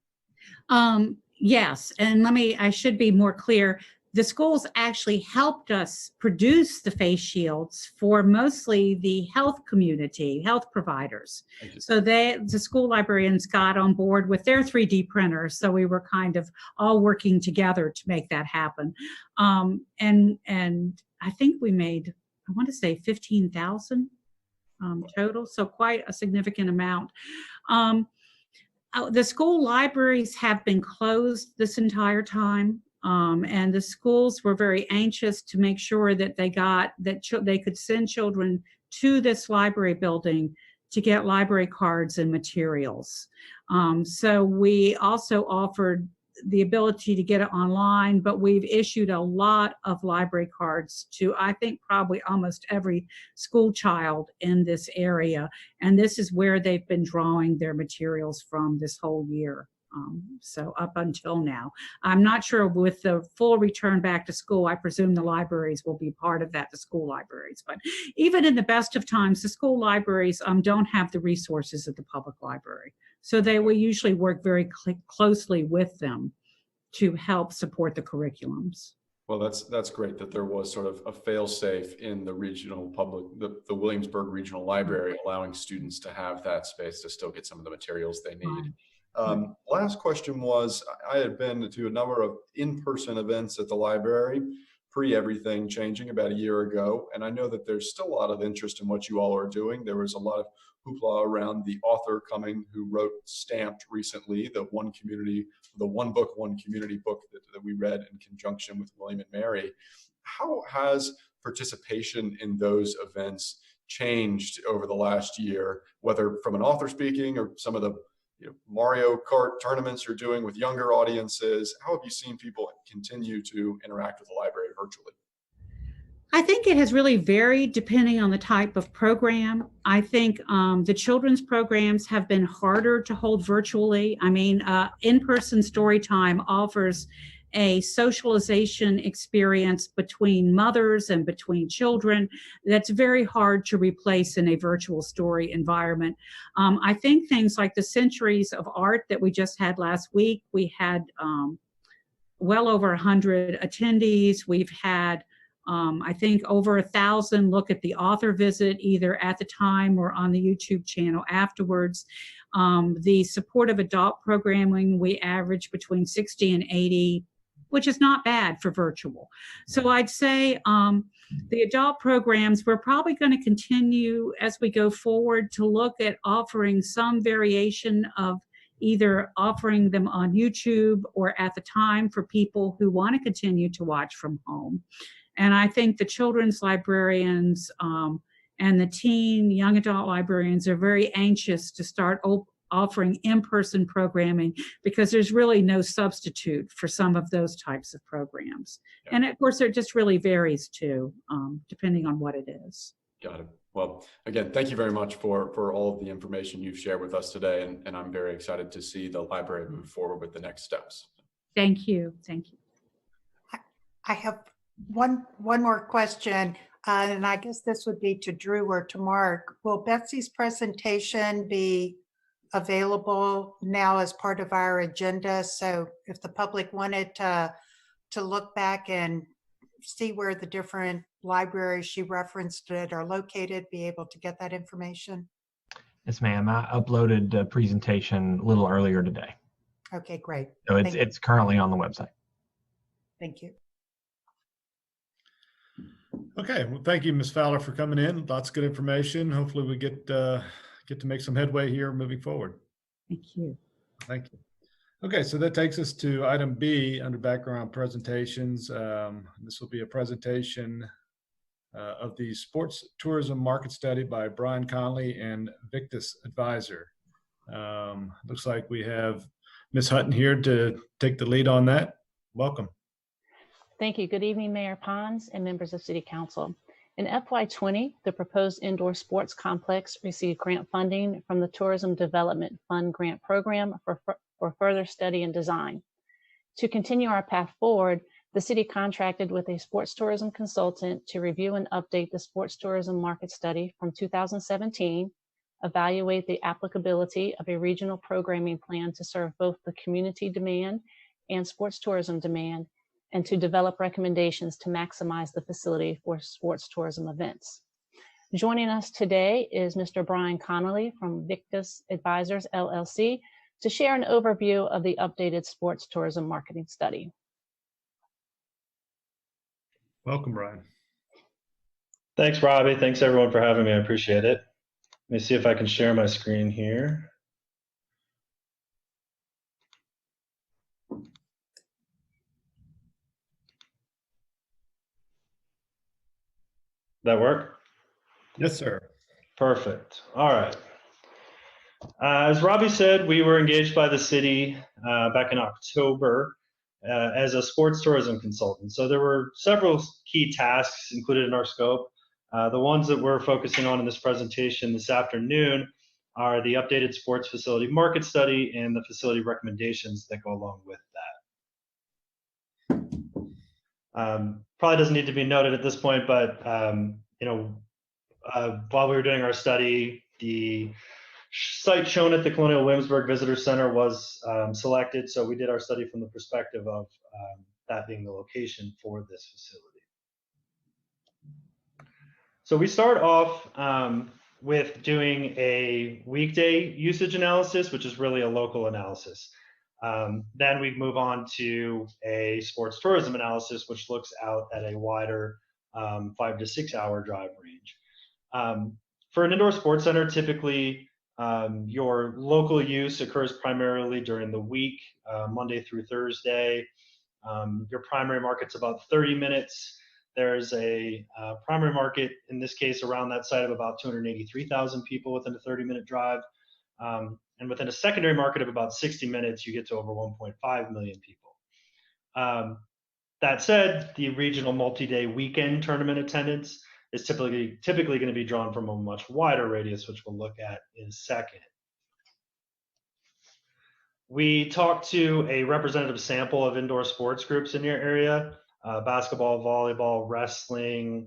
Yes, and I should be more clear. The schools actually helped us produce the face shields for mostly the health community, health providers. So the school librarians got on board with their 3D printers. So we were kind of all working together to make that happen. And I think we made, I want to say 15,000 total. So quite a significant amount. The school libraries have been closed this entire time. And the schools were very anxious to make sure that they could send children to this library building to get library cards and materials. So we also offered the ability to get it online, but we've issued a lot of library cards to, I think, probably almost every school child in this area. And this is where they've been drawing their materials from this whole year. So up until now, I'm not sure with the full return back to school, I presume the libraries will be part of that, the school libraries. But even in the best of times, the school libraries don't have the resources of the public library. So they will usually work very closely with them to help support the curriculums. Well, that's great that there was sort of a fail-safe in the regional the Williamsburg Regional Library, allowing students to have that space to still get some of the materials they need. Last question was, I had been to a number of in-person events at the library pre-everything changing about a year ago, and I know that there's still a lot of interest in what you all are doing. There was a lot of hoopla around the author coming who wrote Stamped recently, the One Book, One Community book that we read in conjunction with William and Mary. How has participation in those events changed over the last year, whether from an author speaking or some of the Mario Kart tournaments you're doing with younger audiences? How have you seen people continue to interact with the library virtually? I think it has really varied depending on the type of program. I think the children's programs have been harder to hold virtually. I mean, in-person story time offers a socialization experience between mothers and between children that's very hard to replace in a virtual story environment. I think things like the Centuries of Art that we just had last week, we had well over 100 attendees. We've had I think over 1,000 look at the author visit either at the time or on the YouTube channel afterwards. The supportive adult programming, we average between 60 and 80, which is not bad for virtual. So I'd say the adult programs, we're probably going to continue as we go forward to look at offering some variation of either offering them on YouTube or at the time for people who want to continue to watch from home. And I think the children's librarians And the teen, young adult librarians are very anxious to start offering in-person programming because there's really no substitute for some of those types of programs. Yeah. And of course, it just really varies too, depending on what it is. Got it. Well, again, thank you very much for all of the information you've shared with us today. And I'm very excited to see the library move forward with the next steps. Thank you. Thank you. I have one more question, and I guess this would be to Drew or to Mark. Will Betsy's presentation be available now as part of our agenda? So if the public wanted to look back and see where the different libraries she referenced it are located, be able to get that information? Yes, ma'am. I uploaded the presentation a little earlier today. Okay, great. So it's currently on the website. Thank you. Okay, well, thank you, Ms. Fowler, for coming in. Lots of good information. Hopefully we get to make some headway here moving forward. Thank you. Thank you. Okay, so that takes us to item B under background presentations. This will be a presentation of the Sports Tourism Market Study by Brian Connolly and Victus Advisor. Looks like we have Ms. Hutton here to take the lead on that. Welcome. Thank you. Good evening, Mayor Pons and members of City Council. In FY20, the proposed indoor sports complex received grant funding from the Tourism Development Fund Grant Program for further study and design. To continue our path forward, the city contracted with a sports tourism consultant to review and update the sports tourism market study from 2017, evaluate the applicability of a regional programming plan to serve both the community demand and sports tourism demand, and to develop recommendations to maximize the facility for sports tourism events. Joining us today is Mr. Brian Connolly from Victus Advisors, LLC, to share an overview of the updated sports tourism marketing study. Welcome, Brian. Thanks, Robbie. Thanks, everyone, for having me. I appreciate it. Let me see if I can share my screen here. That work? Yes, sir. Perfect. All right. As Robbie said, we were engaged by the city back in October as a sports tourism consultant. So there were several key tasks included in our scope. The ones that we're focusing on in this presentation this afternoon are the updated sports facility market study and the facility recommendations that go along with that. Probably doesn't need to be noted at this point, but while we were doing our study, the site shown at the Colonial Williamsburg Visitor Center was selected. So we did our study from the perspective of that being the location for this facility. So we start off with doing a weekday usage analysis, which is really a local analysis. Then we move on to a sports tourism analysis, which looks out at a wider 5 to 6 hour drive range. For an indoor sports center, typically your local use occurs primarily during the week, Monday through Thursday. Your primary market's about 30 minutes. There's a primary market, in this case, around that site of about 283,000 people within a 30-minute drive. And within a secondary market of about 60 minutes, you get to over 1.5 million people. That said, the regional multi-day weekend tournament attendance is typically going to be drawn from a much wider radius, which we'll look at in a second. We talked to a representative sample of indoor sports groups in your area, basketball, volleyball, wrestling,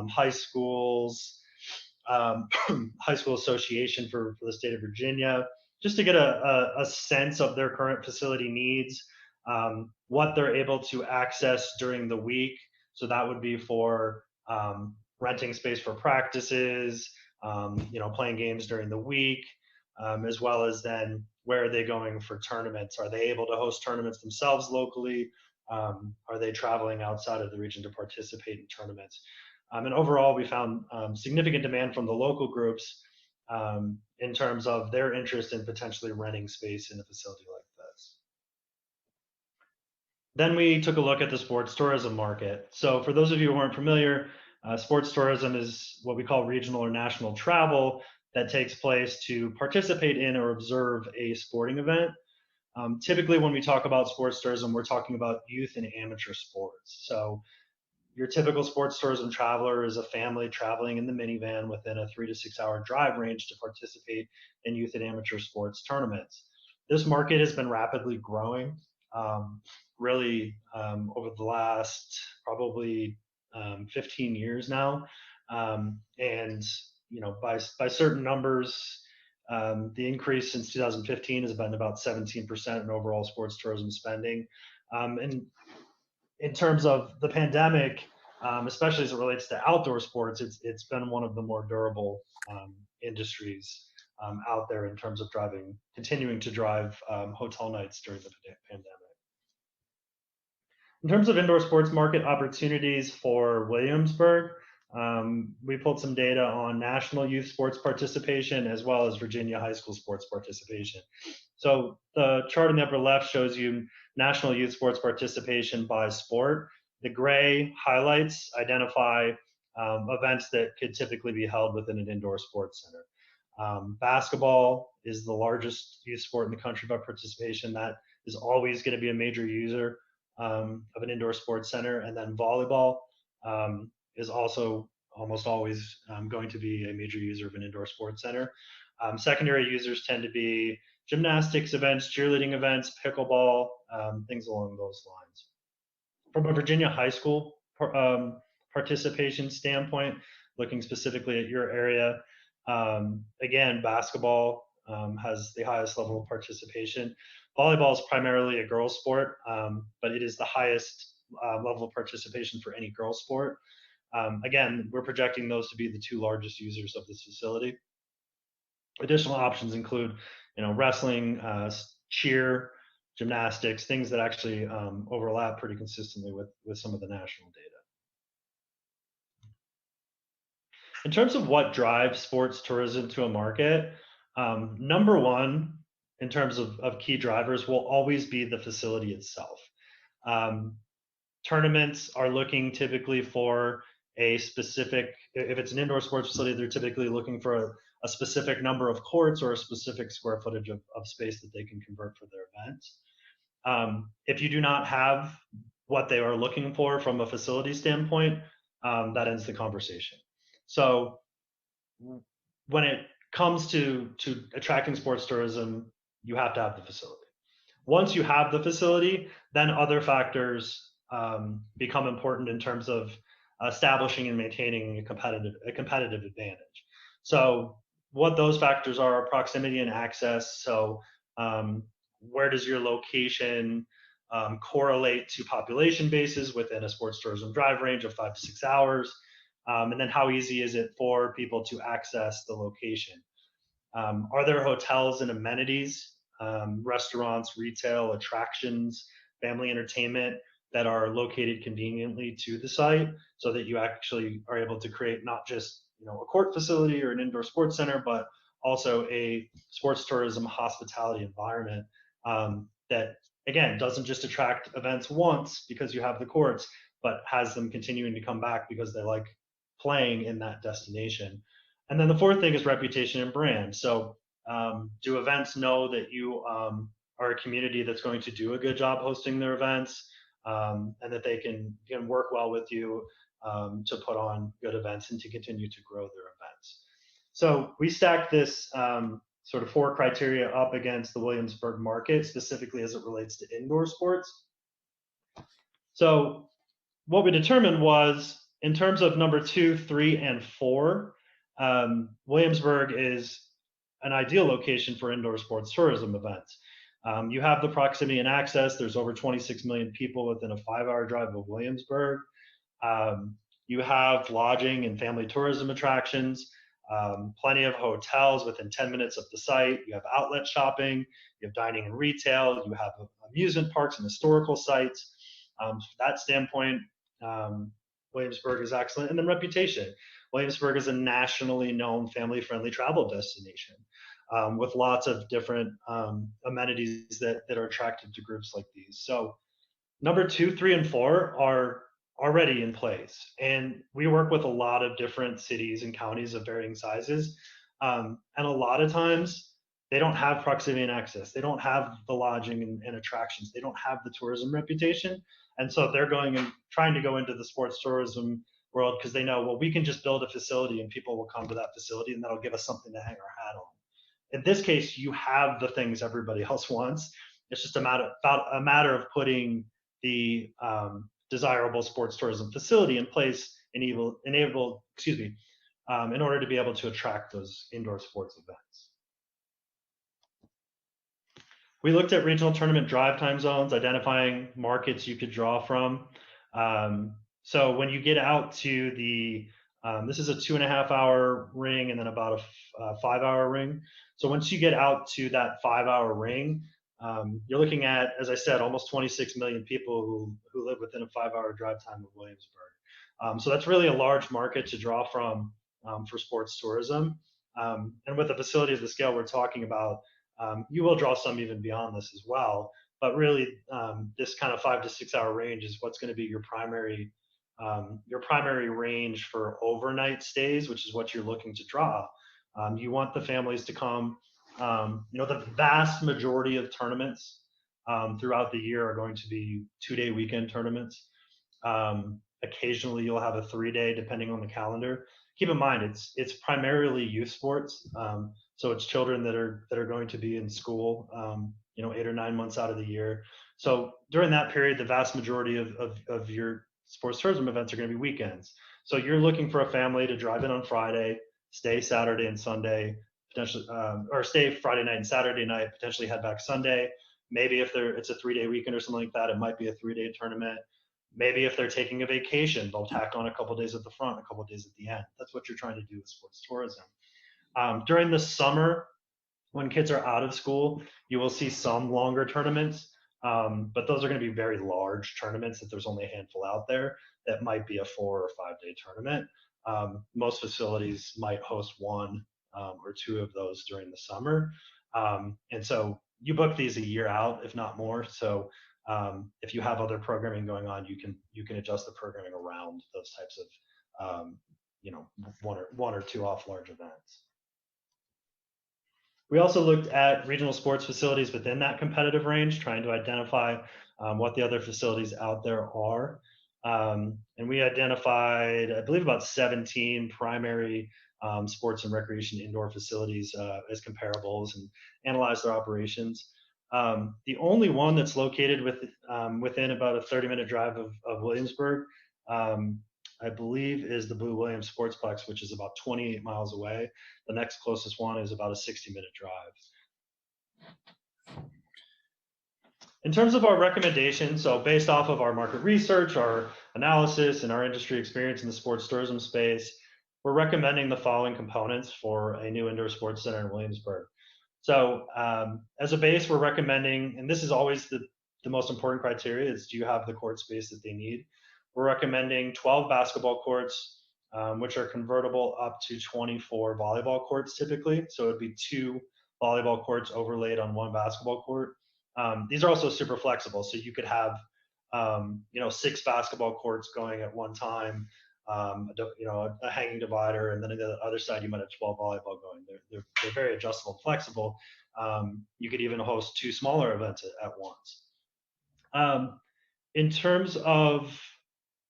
high schools, high school association for the state of Virginia, just to get a sense of their current facility needs, what they're able to access during the week. So that would be for renting space for practices, playing games during the week, as well as then where are they going for tournaments? Are they able to host tournaments themselves locally? Are they traveling outside of the region to participate in tournaments? And overall, we found significant demand from the local groups in terms of their interest in potentially renting space in a facility like this. Then we took a look at the sports tourism market. So for those of you who aren't familiar, Sports tourism is what we call regional or national travel that takes place to participate in or observe a sporting event. Typically, when we talk about sports tourism, we're talking about youth and amateur sports. So your typical sports tourism traveler is a family traveling in the minivan within a 3 to 6 hour drive range to participate in youth and amateur sports tournaments. This market has been rapidly growing, really over the last probably 15 years now. And by certain numbers, the increase since 2015 has been about 17% in overall sports tourism spending. And in terms of the pandemic, especially as it relates to outdoor sports, it's been one of the more durable industries out there in terms of continuing to drive hotel nights during the pandemic. In terms of indoor sports market opportunities for Williamsburg, we pulled some data on national youth sports participation as well as Virginia high school sports participation. So the chart in the upper left shows you national youth sports participation by sport. The gray highlights identify events that could typically be held within an indoor sports center. Basketball is the largest youth sport in the country by participation. That is always going to be a major user of an indoor sports center. And then volleyball is also almost always going to be a major user of an indoor sports center. Secondary users tend to be gymnastics events, cheerleading events, pickleball, things along those lines. From a Virginia high school participation standpoint, looking specifically at your area, again, basketball has the highest level of participation. Volleyball is primarily a girls' sport, but it is the highest level of participation for any girls' sport. Again, we're projecting those to be the two largest users of this facility. Additional options include, wrestling, cheer, gymnastics, things that actually overlap pretty consistently with some of the national data. In terms of what drives sports tourism to a market, number one, in terms of key drivers, will always be the facility itself. Tournaments are looking typically for a specific, if it's an indoor sports facility, they're typically looking for a specific number of courts or a specific square footage of space that they can convert for their events. If you do not have what they are looking for from a facility standpoint, that ends the conversation. So when it comes to attracting sports tourism, you have to have the facility. Once you have the facility, then other factors become important in terms of establishing and maintaining a competitive advantage. So what those factors are proximity and access. So where does your location correlate to population bases within a sports tourism drive range of 5 to 6 hours? And then how easy is it for people to access the location? Are there hotels and amenities, restaurants, retail, attractions, family entertainment that are located conveniently to the site so that you actually are able to create not just a court facility or an indoor sports center, but also a sports tourism hospitality environment that, again, doesn't just attract events once because you have the courts, but has them continuing to come back because they like playing in that destination. And then the fourth thing is reputation and brand. So do events know that you are a community that's going to do a good job hosting their events, and that they can work well with you to put on good events and to continue to grow their events. So we stacked this sort of 4 criteria up against the Williamsburg market, specifically as it relates to indoor sports. So what we determined was, in terms of number 2, 3, and 4, Williamsburg is an ideal location for indoor sports tourism events. You have the proximity and access. There's over 26 million people within a 5-hour drive of Williamsburg. You have lodging and family tourism attractions, plenty of hotels within 10 minutes of the site. You have outlet shopping, you have dining and retail, you have amusement parks and historical sites. From that standpoint, Williamsburg is excellent. And then reputation. Williamsburg is a nationally known family-friendly travel destination with lots of different amenities that are attractive to groups like these. So number 2, 3, and 4 are already in place. And we work with a lot of different cities and counties of varying sizes. And a lot of times they don't have proximity and access. They don't have the lodging and attractions. They don't have the tourism reputation. And so they're going and trying to go into the sports tourism world because they know, well, we can just build a facility and people will come to that facility and that'll give us something to hang our hat on. In this case, you have the things everybody else wants. It's just a matter of putting the desirable sports tourism facility in place in order to be able to attract those indoor sports events. We looked at regional tournament drive time zones, identifying markets you could draw from. So when you get out to the, this is a 2.5 hour ring and then about a 5 hour ring. So once you get out to that 5 hour ring, you're looking at, as I said, almost 26 million people who live within a 5 hour drive time of Williamsburg. So that's really a large market to draw from for sports tourism. And with a facility of the scale we're talking about, you will draw some even beyond this as well. But really, this kind of 5 to 6 hour range is what's going to be your primary range for overnight stays, which is what you're looking to draw. You want the families to come. The vast majority of tournaments throughout the year are going to be 2-day weekend tournaments. Occasionally, you'll have a 3-day, depending on the calendar. Keep in mind, it's primarily youth sports, so it's children that are going to be in school, 8 or 9 months out of the year. So during that period, the vast majority of your sports tourism events are going to be weekends. So you're looking for a family to drive in on Friday, stay Saturday and Sunday, potentially, or stay Friday night and Saturday night, potentially head back Sunday. Maybe if it's a 3-day weekend or something like that, it might be a 3-day tournament. Maybe if they're taking a vacation, they'll tack on a couple days at the front, a couple days at the end. That's what you're trying to do with sports tourism. During the summer, when kids are out of school, you will see some longer tournaments, but those are going to be very large tournaments that there's only a handful out there. That might be a 4 or 5-day tournament. Most facilities might host 1 or 2 of those during the summer. And so you book these a year out, if not more. So if you have other programming going on, you can adjust the programming around those types of, 1 or 2 off large events. We also looked at regional sports facilities within that competitive range, trying to identify what the other facilities out there are. And we identified, I believe, about 17 primary sports and recreation indoor facilities as comparables and analyzed their operations. The only one that's located within about a 30-minute drive of Williamsburg, I believe, is the Blue Williams Sportsplex, which is about 28 miles away. The next closest one is about a 60-minute drive. In terms of our recommendations, so based off of our market research, our analysis, and our industry experience in the sports tourism space, we're recommending the following components for a new indoor sports center in Williamsburg. So as a base, we're recommending, and this is always the most important criteria, is do you have the court space that they need? We're recommending 12 basketball courts, which are convertible up to 24 volleyball courts typically. So it'd be 2 volleyball courts overlaid on 1 basketball court. These are also super flexible. So you could have, 6 basketball courts going at one time, a hanging divider, and then on the other side, you might have 12 volleyball going. They're very adjustable and flexible. You could even host 2 smaller events at once. In terms of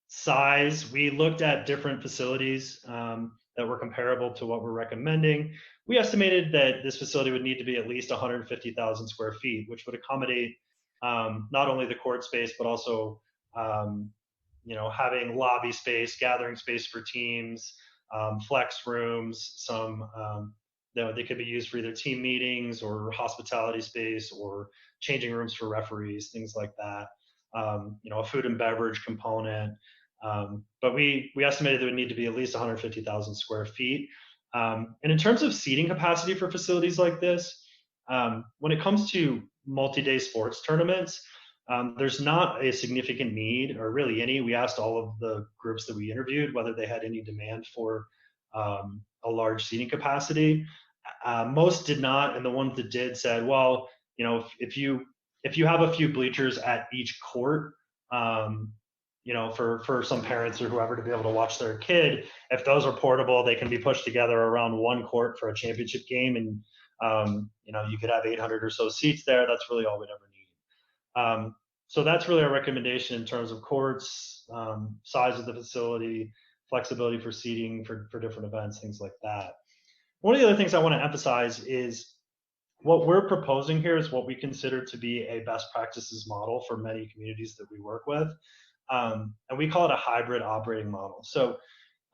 size, we looked at different facilities that were comparable to what we're recommending. We estimated that this facility would need to be at least 150,000 square feet, which would accommodate not only the court space, but also having lobby space, gathering space for teams, flex rooms, some they could be used for either team meetings or hospitality space or changing rooms for referees, things like that. A food and beverage component. But we estimated there would need to be at least 150,000 square feet. And in terms of seating capacity for facilities like this, when it comes to multi-day sports tournaments, there's not a significant need, or really any. We asked all of the groups that we interviewed whether they had any demand for a large seating capacity. Most did not, and the ones that did said, well, if you have a few bleachers at each court, for some parents or whoever to be able to watch their kid. If those are portable, they can be pushed together around one court for a championship game, and you could have 800 or so seats there. That's really all we'd ever need. So that's really our recommendation in terms of courts, size of the facility, flexibility for seating for different events, things like that. One of the other things I want to emphasize is what we're proposing here is what we consider to be a best practices model for many communities that we work with. And we call it a hybrid operating model. So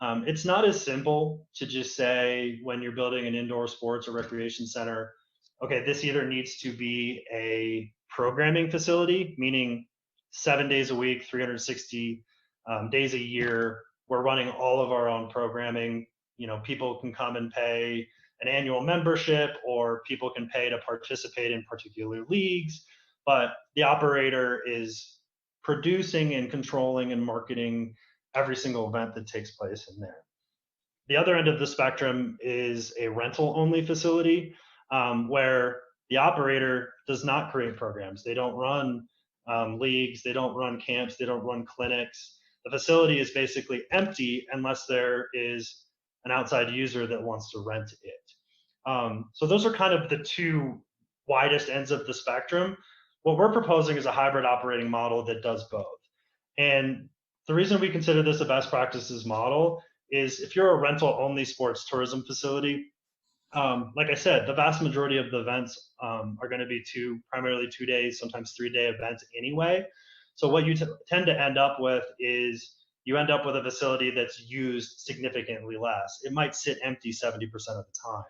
it's not as simple to just say when you're building an indoor sports or recreation center, okay, this either needs to be a programming facility, meaning 7 days a week, 360 days a year, we're running all of our own programming. People can come and pay an annual membership, or people can pay to participate in particular leagues, but the operator is producing and controlling and marketing every single event that takes place in there. The other end of the spectrum is a rental only facility, where the operator does not create programs. They don't run leagues, they don't run camps, they don't run clinics. The facility is basically empty unless there is an outside user that wants to rent it. So those are kind of the two widest ends of the spectrum. What we're proposing is a hybrid operating model that does both. And the reason we consider this a best practices model is if you're a rental only sports tourism facility, like I said, the vast majority of the events are going to be primarily 2 days, sometimes 3-day events anyway. So what you tend to end up with is you end up with a facility that's used significantly less. It might sit empty 70% of the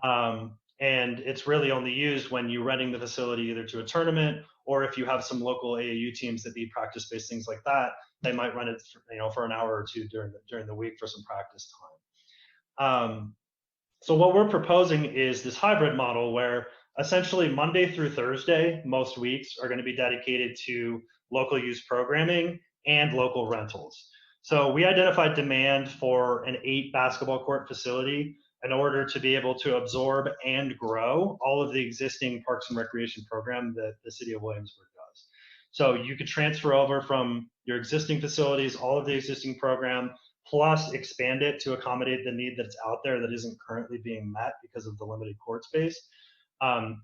time. And it's really only used when you're renting the facility either to a tournament, or if you have some local AAU teams that need practice-based things like that, they might rent it for an hour or two during the week for some practice time. So what we're proposing is this hybrid model where essentially Monday through Thursday, most weeks are going to be dedicated to local use programming and local rentals. So we identified demand for an 8 basketball court facility in order to be able to absorb and grow all of the existing parks and recreation program that the city of Williamsburg does. So you could transfer over from your existing facilities, all of the existing program, plus expand it to accommodate the need that's out there that isn't currently being met because of the limited court space.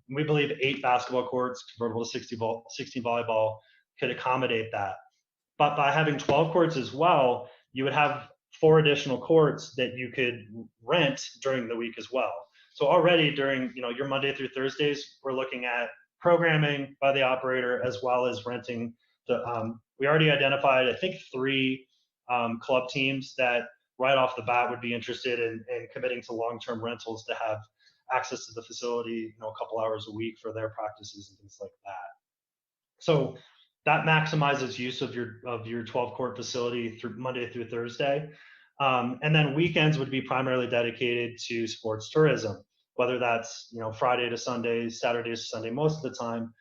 We believe 8 basketball courts convertible to 16 volleyball could accommodate that. But by having 12 courts as well, you would have 4 additional courts that you could rent during the week as well. So already during your Monday through Thursdays, we're looking at programming by the operator as well as renting. We already identified, I think, 3 club teams that right off the bat would be interested in committing to long-term rentals to have access to the facility, a couple hours a week for their practices and things like that. So that maximizes use of your 12-court facility through Monday through Thursday. And then weekends would be primarily dedicated to sports tourism, whether that's Friday to Sunday, Saturday to Sunday most of the time.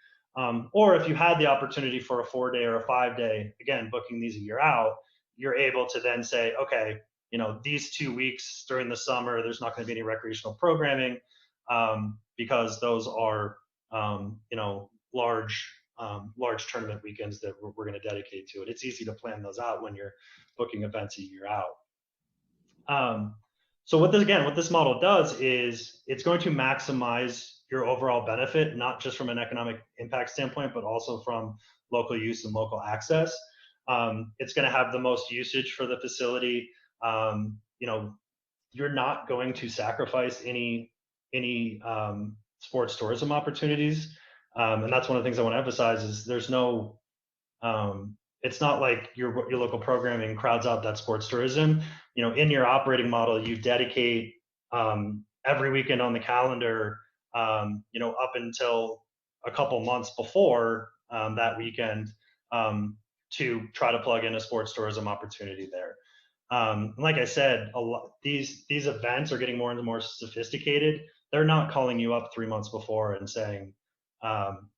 Or if you had the opportunity for a 4-day or a 5-day, again, booking these a year out, you're able to then say, okay, these 2 weeks during the summer, there's not going to be any recreational programming because those are, large tournament weekends that we're going to dedicate to it. It's easy to plan those out when you're booking events a year out. So what this model does is it's going to maximize your overall benefit, not just from an economic impact standpoint, but also from local use and local access. It's going to have the most usage for the facility. You're not going to sacrifice any sports tourism opportunities. And that's one of the things I want to emphasize is there's no, it's not like your local programming crowds out that sports tourism. In your operating model, you dedicate every weekend on the calendar, up until a couple months before that weekend to try to plug in a sports tourism opportunity there. Like I said, these events are getting more and more sophisticated. They're not calling you up 3 months before and saying,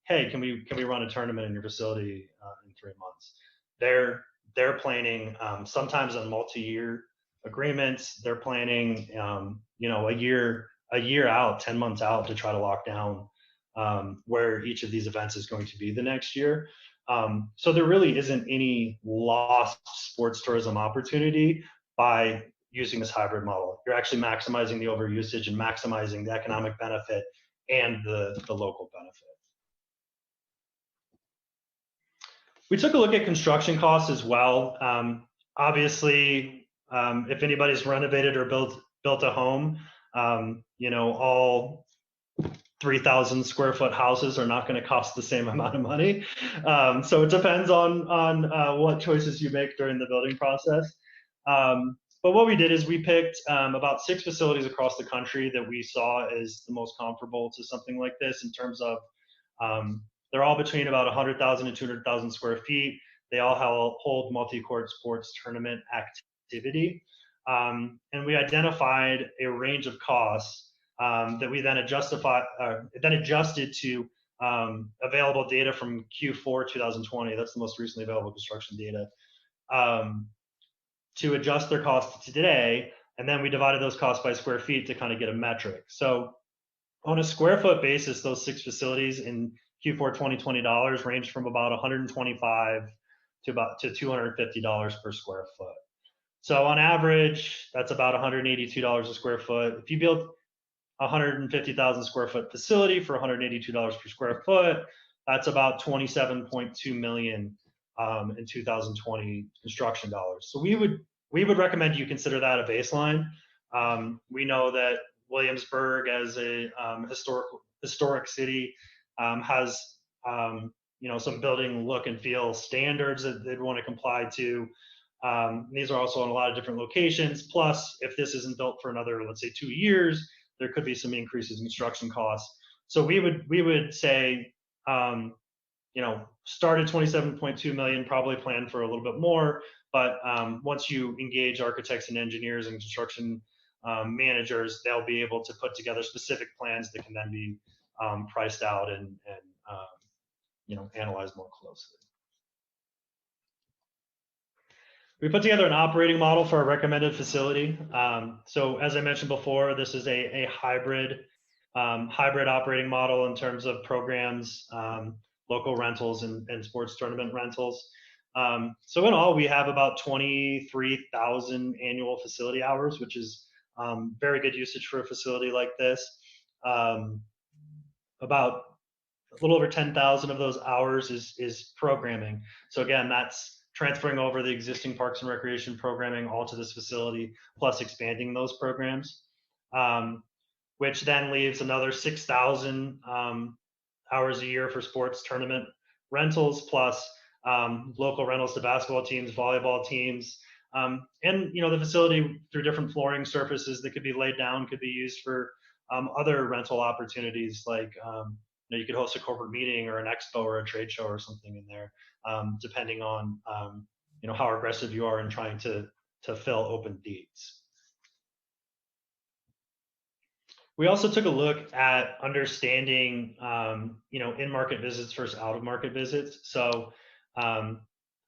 hey, can we run a tournament in your facility in 3 months? They're planning sometimes on multi-year agreements. They're planning a year out, 10 months out to try to lock down where each of these events is going to be the next year. So there really isn't any lost sports tourism opportunity by using this hybrid model. You're actually maximizing the overusage and maximizing the economic benefit and the local benefit. We took a look at construction costs as well. Obviously, if anybody's renovated or built a home, all 3,000 square foot houses are not going to cost the same amount of money. So it depends on what choices you make during the building process. But what we did is we picked about 6 facilities across the country that we saw as the most comparable to something like this in terms of they're all between about 100,000 and 200,000 square feet. They all hold multi-court sports tournament activity. And we identified a range of costs that we then adjusted to available data from Q4 2020. That's the most recently available construction data. To adjust their costs to today, and then we divided those costs by square feet to kind of get a metric. So on a square foot basis, those 6 facilities in Q4 2020 dollars ranged from about $125 to $250 per square foot. So on average, that's about $182 a square foot. If you build a 150,000 square foot facility for $182 per square foot, that's about $27.2 million in 2020 construction dollars. So we would recommend you consider that a baseline. We know that Williamsburg, as a historic city, has some building look and feel standards that they'd want to comply to. These are also in a lot of different locations. Plus, if this isn't built for another, let's say, 2 years, there could be some increases in construction costs. So we would say, start at 27.2 million, probably plan for a little bit more. But once you engage architects and engineers and construction managers, they'll be able to put together specific plans that can then be priced out and analyzed more closely. We put together an operating model for a recommended facility. So as I mentioned before, this is a hybrid operating model in terms of programs, local rentals, and sports tournament rentals. So in all, we have about 23,000 annual facility hours, which is very good usage for a facility like this. About a little over 10,000 of those hours is programming. So again, that's transferring over the existing Parks and Recreation programming all to this facility, plus expanding those programs, which then leaves another 6,000 hours a year for sports tournament rentals, plus local rentals to basketball teams, volleyball teams, and the facility through different flooring surfaces that could be laid down could be used for other rental opportunities, like you could host a corporate meeting or an expo or a trade show or something in there, depending on how aggressive you are in trying to fill open deeds. We also took a look at understanding in-market visits versus out-of-market visits. So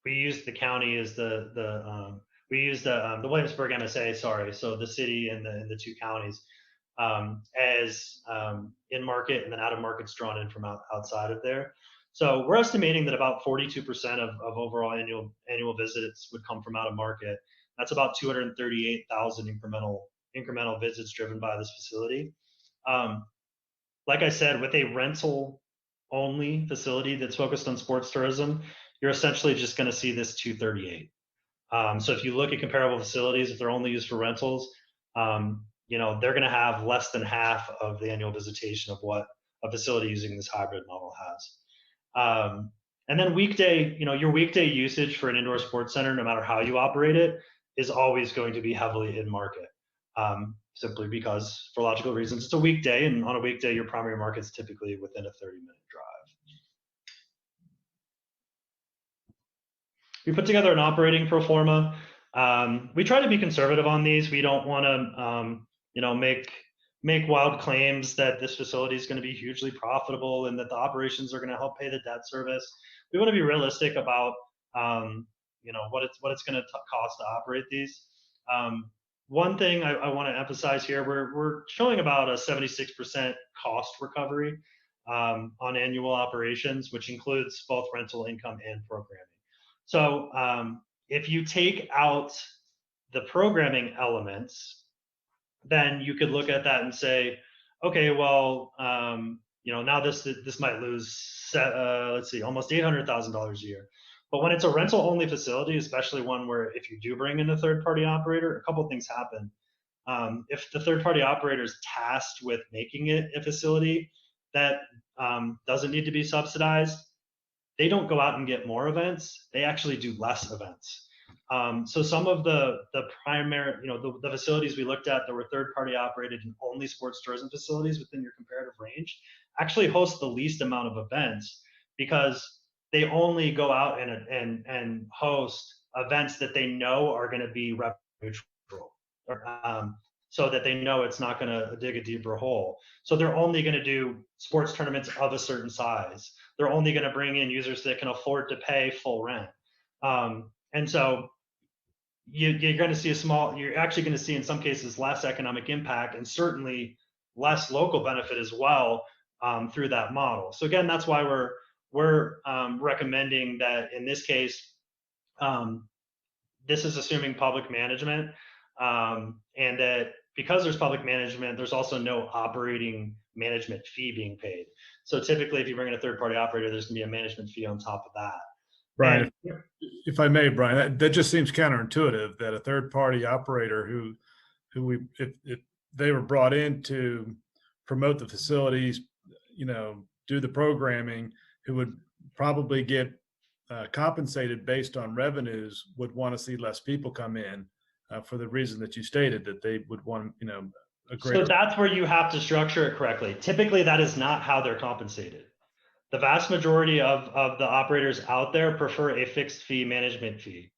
we used the county as the Williamsburg MSA, sorry, so the city and the 2 counties as in-market, and then out-of-market's drawn in from outside of there. So we're estimating that about 42% of overall annual visits would come from out-of-market. That's about 238,000 incremental visits driven by this facility. Like I said, with a rental-only facility that's focused on sports tourism, you're essentially just going to see this 238. So if you look at comparable facilities, if they're only used for rentals, they're going to have less than half of the annual visitation of what a facility using this hybrid model has. And then your weekday usage for an indoor sports center, no matter how you operate it, is always going to be heavily in market, simply because, for logical reasons, it's a weekday, and on a weekday, your primary market's typically within a 30-minute drive. We put together an operating pro forma. We try to be conservative on these. We don't want to make wild claims that this facility is going to be hugely profitable and that the operations are going to help pay the debt service. We want to be realistic about what it's going to cost to operate these. One thing I want to emphasize here, we're showing about a 76% cost recovery. on annual operations, which includes both rental income and programming. So if you take out the programming elements, then you could look at that and say, okay, well, now this might lose, let's see, almost $800,000 a year. But when it's a rental only facility, especially one where if you do bring in a third party operator, a couple of things happen. If the third party operator is tasked with making it a facility that doesn't need to be subsidized, they don't go out and get more events. They actually do less events. So some of the primary, the facilities we looked at that were third party operated and only sports tourism facilities within your comparative range actually host the least amount of events, because they only go out and host events that they know are going to be revenue neutral, so that they know it's not going to dig a deeper hole. So they're only going to do sports tournaments of a certain size. They're only going to bring in users that can afford to pay full rent. And so you're going to see you're actually going to see in some cases less economic impact and certainly less local benefit as well through that model. So again, that's why we're recommending that in this case, this is assuming public management, and that because there's public management, there's also no operating management fee being paid. So typically, if you bring in a third-party operator, there's going to be a management fee on top of that. Brian, if I may, Brian, that just seems counterintuitive that a third-party operator if they were brought in to promote the facilities, do the programming, who would probably get compensated based on revenues, would want to see less people come in for the reason that you stated, that they would want, a greater. So that's where you have to structure it correctly. Typically, that is not how they're compensated. The vast majority of the operators out there prefer a fixed fee management fee.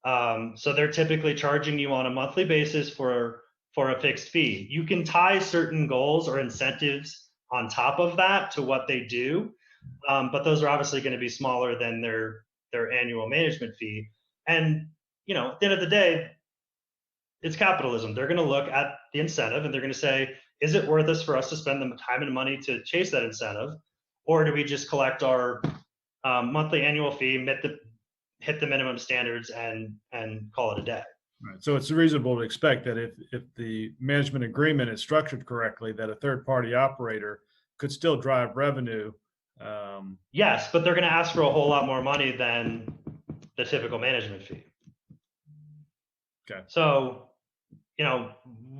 So they're typically charging you on a monthly basis for a fixed fee. You can tie certain goals or incentives on top of that to what they do, but those are obviously going to be smaller than their annual management fee. And at the end of the day, it's capitalism. They're going to look at the incentive and they're going to say, is it worth us for us to spend the time and money to chase that incentive? Or do we just collect our monthly annual fee, hit the minimum standards and call it a day? Right. So it's reasonable to expect that if the management agreement is structured correctly, that a third-party operator could still drive revenue. Yes, but they're going to ask for a whole lot more money than the typical management fee. Okay. So,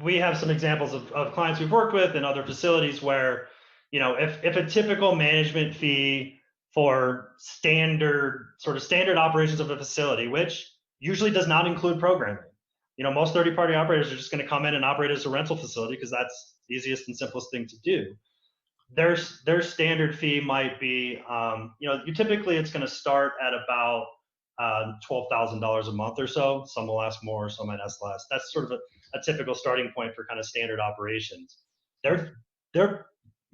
we have some examples of clients we've worked with in other facilities where, if a typical management fee for standard operations of a facility, which usually does not include programming. Most third-party operators are just going to come in and operate as a rental facility because that's the easiest and simplest thing to do. Their standard fee might be, typically it's going to start at about $12,000 a month or so. Some will ask more, some might ask less. That's sort of a typical starting point for kind of standard operations. They're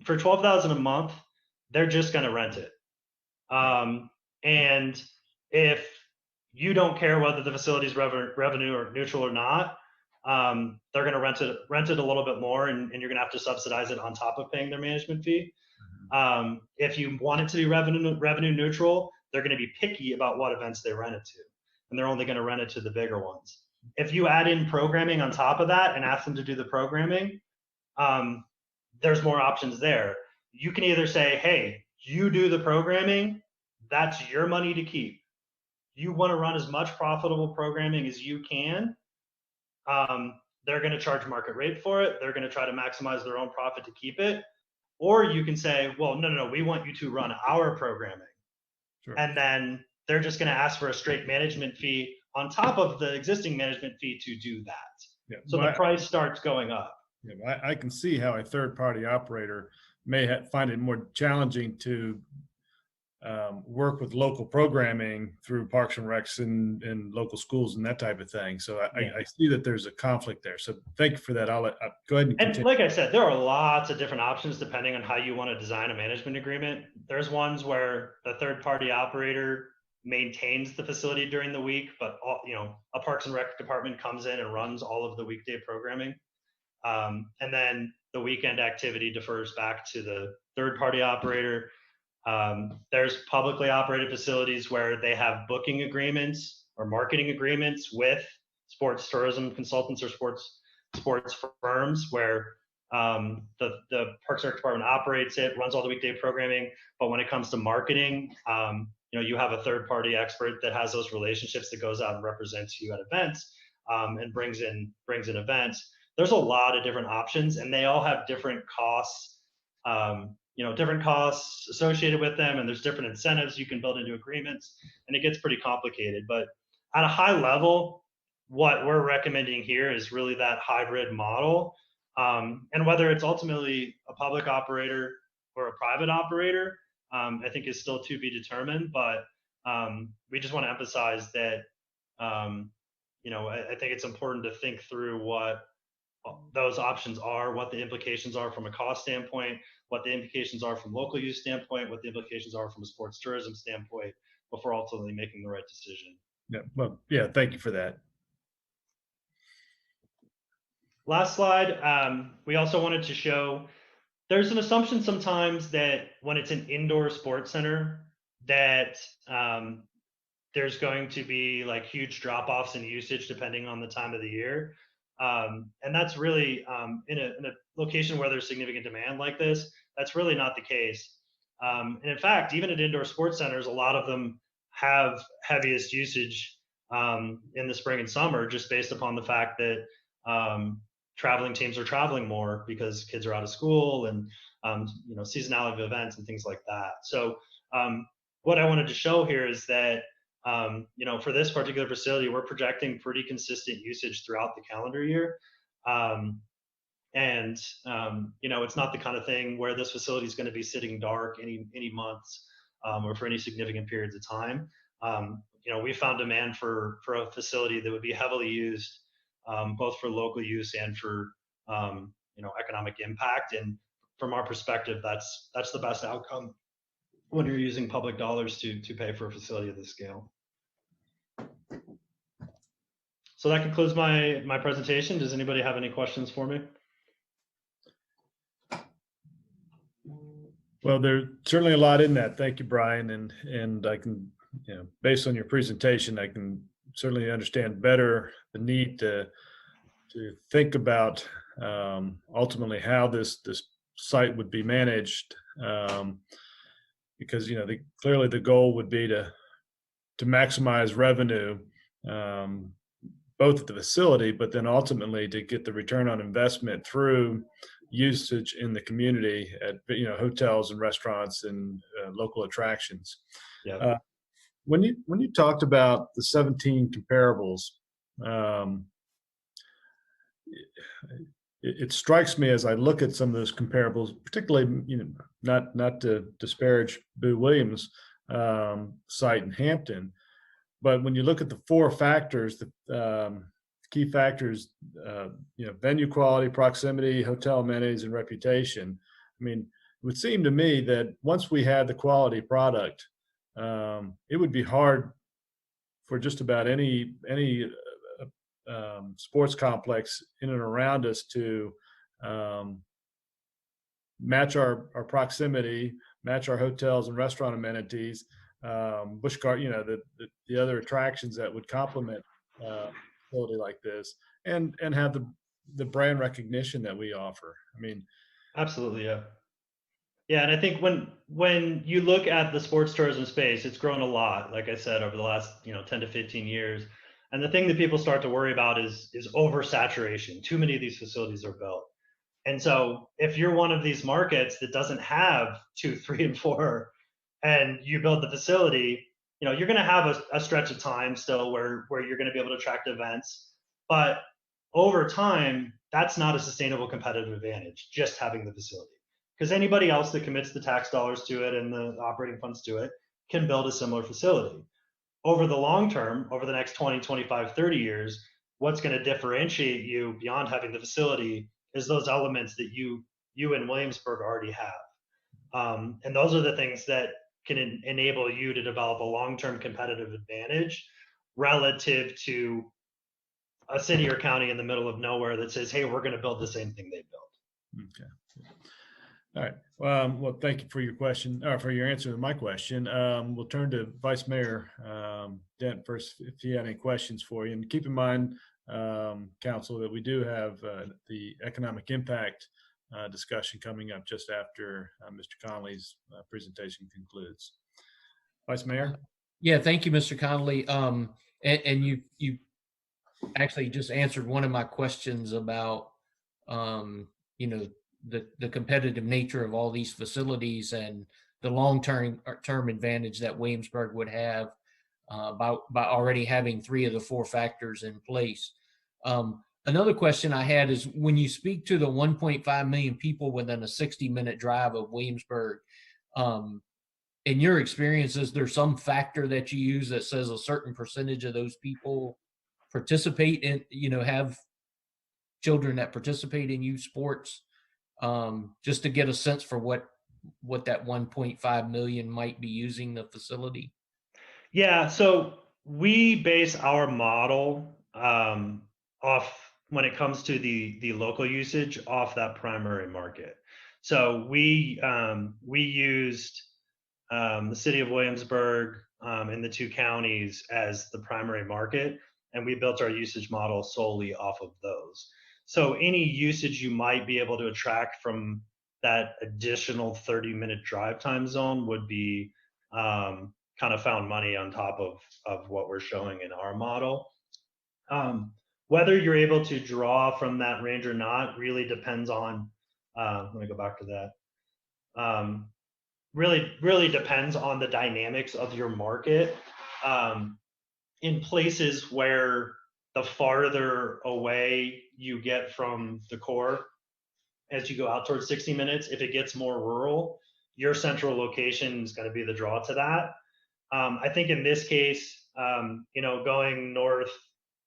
for $12,000 a month, they're just going to rent it. And if you don't care whether the facility's revenue or neutral or not, they're going to rent it a little bit more, and you're going to have to subsidize it on top of paying their management fee. If you want it to be revenue neutral, they're going to be picky about what events they rent it to, and they're only going to rent it to the bigger ones. If you add in programming on top of that and ask them to do the programming, there's more options there. You can either say, hey, you do the programming, that's your money to keep. You want to run as much profitable programming as you can. They're going to charge market rate for it. They're going to try to maximize their own profit to keep it. Or you can say, well, no, we want you to run our programming. Sure. And then they're just going to ask for a straight management fee on top of the existing management fee to do that. Yeah, so the price starts going up. Yeah, I can see how a third-party operator may find it more challenging to work with local programming through Parks and Recs and local schools and that type of thing. So I see that there's a conflict there. So thank you for that. I'll go ahead and continue. And like I said, there are lots of different options depending on how you want to design a management agreement. There's ones where the third-party operator maintains the facility during the week, but a Parks and Rec department comes in and runs all of the weekday programming. And then the weekend activity defers back to the third-party operator. There's publicly operated facilities where they have booking agreements or marketing agreements with sports tourism consultants or sports firms where the Parks and Rec Department operates it, runs all the weekday programming. But when it comes to marketing, you have a third-party expert that has those relationships that goes out and represents you at events and brings in events. There's a lot of different options, and they all have different costs. Different costs associated with them, and there's different incentives you can build into agreements, and it gets pretty complicated. But at a high level, what we're recommending here is really that hybrid model. And whether it's ultimately a public operator or a private operator, I think is still to be determined. But we just want to emphasize that, I think it's important to think through what those options are, what the implications are from a cost standpoint, what the implications are from local use standpoint, what the implications are from a sports tourism standpoint, before ultimately making the right decision. Yeah, well, yeah, thank you for that. Last slide, we also wanted to show there's an assumption sometimes that when it's an indoor sports center that there's going to be like huge drop-offs in usage depending on the time of the year. And that's really in a location where there's significant demand like this, that's really not the case. And in fact, even at indoor sports centers, a lot of them have heaviest usage in the spring and summer, just based upon the fact that traveling teams are traveling more because kids are out of school and seasonality of events and things like that. So what I wanted to show here is that for this particular facility, we're projecting pretty consistent usage throughout the calendar year. It's not the kind of thing where this facility is going to be sitting dark any months or for any significant periods of time. We found demand for a facility that would be heavily used both for local use and for economic impact. And from our perspective, that's the best outcome when you're using public dollars to pay for a facility of this scale. So that concludes my presentation. Does anybody have any questions for me? Well, there's certainly a lot in that. Thank you, Brian. And I can, based on your presentation, I can certainly understand better the need to think about ultimately how this site would be managed, because clearly the goal would be to maximize revenue, both at the facility, but then ultimately to get the return on investment through usage in the community at hotels and restaurants and local attractions. Yeah. When you talked about the 17 comparables, it strikes me as I look at some of those comparables, particularly not to disparage Boo Williams site in Hampton, but when you look at the four factors, the key factors, venue quality, proximity, hotel amenities, and reputation. I mean, it would seem to me that once we had the quality product, it would be hard for just about any sports complex in and around us to match our proximity, match our hotels and restaurant amenities, Busch Gardens, the other attractions that would complement a facility like this, and have the brand recognition that we offer. I mean, absolutely, yeah. Yeah, and I think when you look at the sports tourism space, it's grown a lot, like I said, over the last 10 to 15 years. And the thing that people start to worry about is oversaturation. Too many of these facilities are built. And so if you're one of these markets that doesn't have 2, 3, and 4, and you build the facility, you're going to have a stretch of time still where you're going to be able to attract events. But over time, that's not a sustainable competitive advantage, just having the facility. Because anybody else that commits the tax dollars to it and the operating funds to it can build a similar facility. Over the long term, over the next 20, 25, 30 years, what's going to differentiate you beyond having the facility is those elements that you in Williamsburg already have. And those are the things that can enable you to develop a long-term competitive advantage relative to a city or county in the middle of nowhere that says, hey, we're going to build the same thing they built. Okay. All right. Well, thank you for your question, or for your answer to my question. We'll turn to Vice Mayor Dent first, if he had any questions for you. And keep in mind, Council, that we do have the economic impact discussion coming up just after Mr. Connolly's presentation concludes. Vice Mayor? Yeah, thank you, Mr. Connolly. And you actually just answered one of my questions about, you know, the competitive nature of all these facilities and the long-term advantage that Williamsburg would have by already having 3 of the 4 factors in place. Another question I had is, when you speak to the 1.5 million people within a 60-minute drive of Williamsburg, in your experience, is there some factor that you use that says a certain percentage of those people participate in, you know, have children that participate in youth sports, just to get a sense for what that 1.5 million might be using the facility? Yeah, so we base our model off, when it comes to the local usage, off that primary market. So we used the city of Williamsburg and the 2 counties as the primary market, and we built our usage model solely off of those. So any usage you might be able to attract from that additional 30-minute drive time zone would be kind of found money on top of what we're showing in our model. Whether you're able to draw from that range or not really depends on, let me go back to that. Really depends on the dynamics of your market. In places where the farther away you get from the core, as you go out towards 60 minutes, if it gets more rural, your central location is going to be the draw to that. I think in this case, you know, going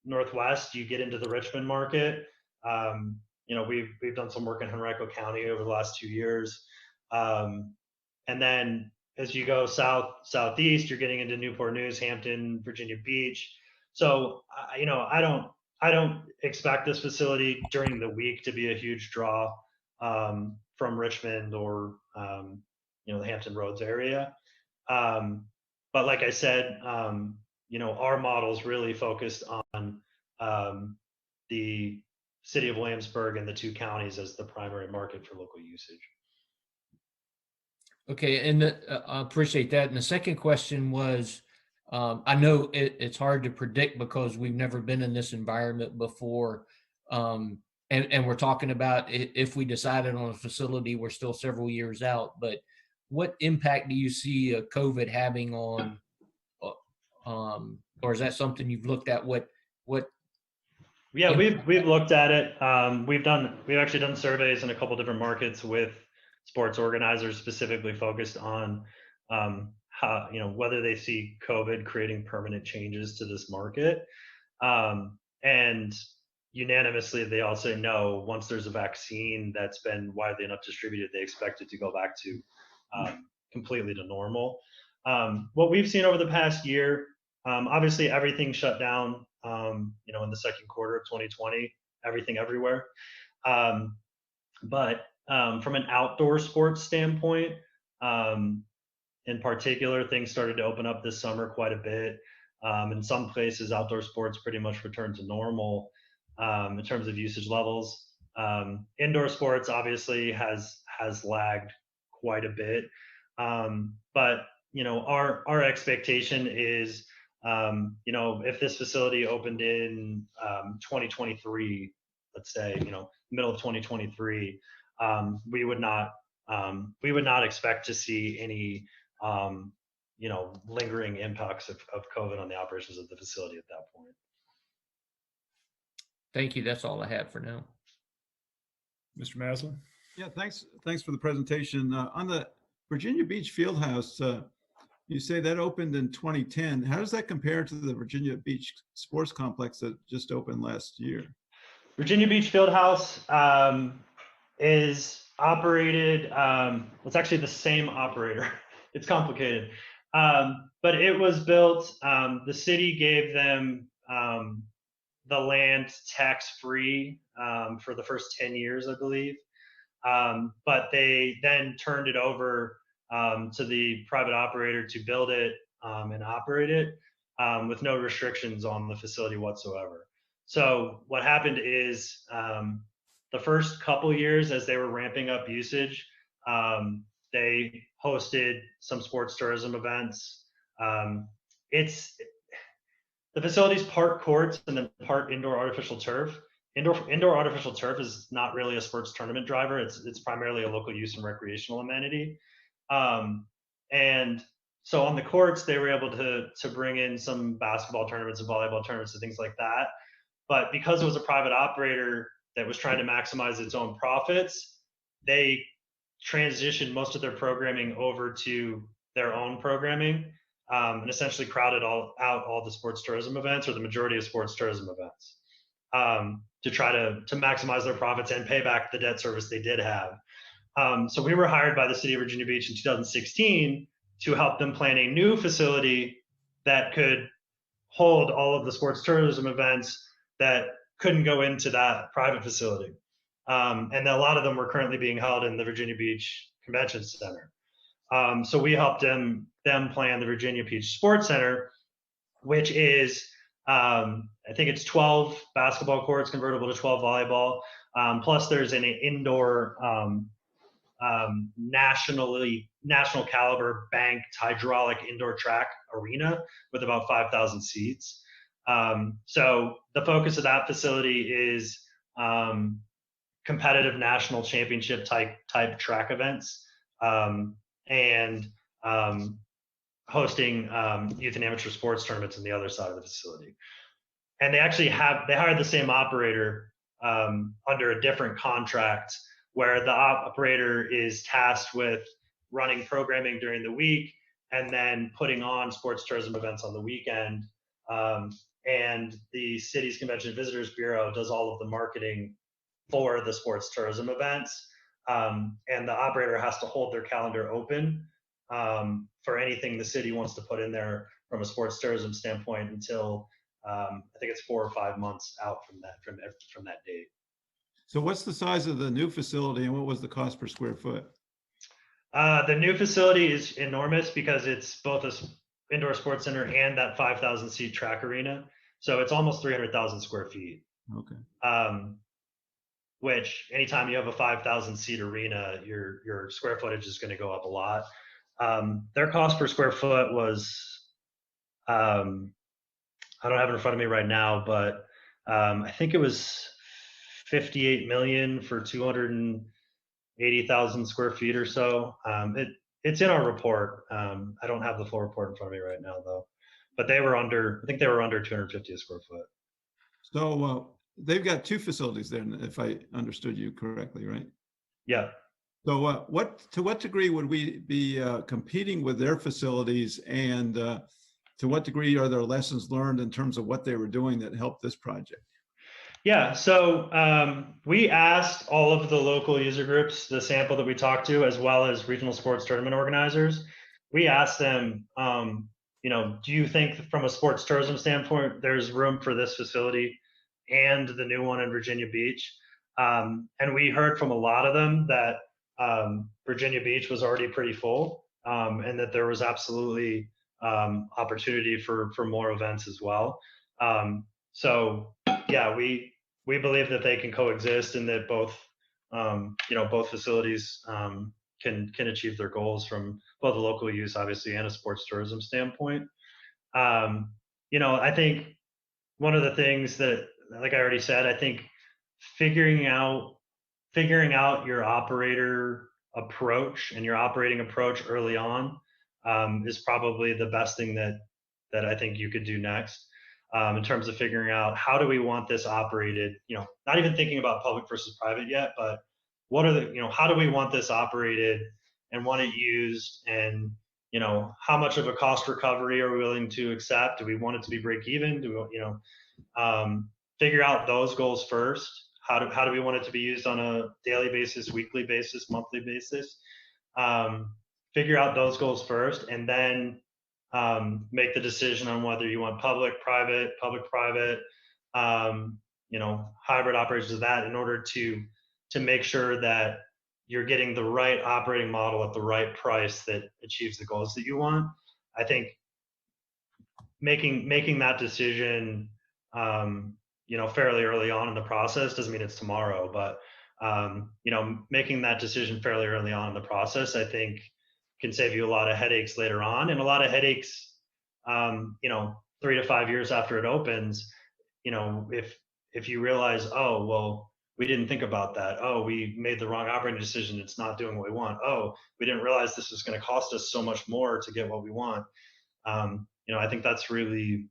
northwest, you get into the Richmond market. You know, we've done some work in Henrico County over the last 2 years. And then as you go southeast, you're getting into Newport News, Hampton, Virginia Beach. So, you know, I don't expect this facility during the week to be a huge draw from Richmond or, you know, the Hampton Roads area. But like I said, you know, our model is really focused on the city of Williamsburg and the 2 counties as the primary market for local usage. Okay, and I appreciate that. And the second question was, I know it's hard to predict because we've never been in this environment before. And we're talking about, if we decided on a facility, we're still several years out, but what impact do you see COVID having on, or is that something you've looked at? What? Yeah, we've looked at it. We've actually done surveys in a couple different markets with sports organizers specifically focused on how, you know, whether they see COVID creating permanent changes to this market. And unanimously, they all say no. Once there's a vaccine that's been widely enough distributed, they expect it to go back to completely to normal. What we've seen over the past year, obviously everything shut down, you know, in the second quarter of 2020, everything everywhere. But from an outdoor sports standpoint, in particular, things started to open up this summer quite a bit. In some places, outdoor sports pretty much returned to normal in terms of usage levels. Indoor sports obviously has lagged quite a bit. But, you know, our expectation is, you know, if this facility opened in 2023, let's say, you know, middle of 2023, we would not expect to see any, you know, lingering impacts of COVID on the operations of the facility at that point. Thank you. That's all I had for now. Mr. Maslin? Yeah, thanks for the presentation. On the Virginia Beach Fieldhouse, you say that opened in 2010. How does that compare to the Virginia Beach Sports Complex that just opened last year? Virginia Beach Fieldhouse is operated, it's actually the same operator. It's complicated. But it was built, the city gave them the land tax-free for the first 10 years, I believe. but they then turned it over to the private operator to build it and operate it with no restrictions on the facility whatsoever. So what happened is the first couple years as they were ramping up usage, they hosted some sports tourism events. The facility's part courts and then part indoor artificial turf. Indoor artificial turf is not really a sports tournament driver. It's primarily a local use and recreational amenity. And so on the courts, they were able to bring in some basketball tournaments and volleyball tournaments and things like that. But because it was a private operator that was trying to maximize its own profits, they transitioned most of their programming over to their own programming and essentially crowded out all the sports tourism events, or the majority of sports tourism events, to try to maximize their profits and pay back the debt service they did have. So we were hired by the city of Virginia Beach in 2016 to help them plan a new facility that could hold all of the sports tourism events that couldn't go into that private facility. And a lot of them were currently being held in the Virginia Beach Convention Center. So we helped them plan the Virginia Beach Sports Center, which is, I think it's 12 basketball courts convertible to 12 volleyball. Plus there's an indoor national caliber banked hydraulic indoor track arena with about 5,000 seats. So the focus of that facility is competitive national championship type track events, and hosting youth and amateur sports tournaments on the other side of the facility. And they hired the same operator under a different contract, where the operator is tasked with running programming during the week and then putting on sports tourism events on the weekend. And the city's Convention and Visitors Bureau does all of the marketing for the sports tourism events. And the operator has to hold their calendar open for anything the city wants to put in there from a sports tourism standpoint until I think it's 4 or 5 months out from that date. So what's the size of the new facility and what was the cost per square foot? The new facility is enormous because it's both an indoor sports center and that 5,000 seat track arena. So it's almost 300,000 square feet. Okay. Which anytime you have a 5,000 seat arena, your square footage is going to go up a lot. Their cost per square foot was, I don't have it in front of me right now, but I think it was 58 million for 280,000 square feet or so. It's in our report. I don't have the full report in front of me right now though, but I think they were under 250 a square foot. So they've got 2 facilities there, if I understood you correctly, right? Yeah. So to what degree would we be competing with their facilities, and to what degree are there lessons learned in terms of what they were doing that helped this project? Yeah, so we asked all of the local user groups, the sample that we talked to, as well as regional sports tournament organizers. We asked them, do you think from a sports tourism standpoint, there's room for this facility and the new one in Virginia Beach? And we heard from a lot of them that Virginia Beach was already pretty full, and that there was absolutely opportunity for more events as well. So yeah, we believe that they can coexist and that both facilities can achieve their goals from both a local use, obviously, and a sports tourism standpoint. I think one of the things that, like I already said, I think figuring out your operator approach and your operating approach early on is probably the best thing that I think you could do next. In terms of figuring out how do we want this operated, not even thinking about public versus private yet, but how do we want this operated and want it used, and how much of a cost recovery are we willing to accept? Do we want it to be break even? Do we, figure out those goals first? How do we want it to be used on a daily basis, weekly basis, monthly basis? Figure out those goals first, and then make the decision on whether you want public, private, hybrid operations of that, in order to make sure that you're getting the right operating model at the right price that achieves the goals that you want. I think making that decision, fairly early on in the process doesn't mean it's tomorrow, but making that decision fairly early on in the process, I think, can save you a lot of headaches later on, and a lot of headaches, 3 to 5 years after it opens. If you realize, oh, well, we didn't think about that. Oh, we made the wrong operating decision. It's not doing what we want. Oh, we didn't realize this was going to cost us so much more to get what we want. I think that's really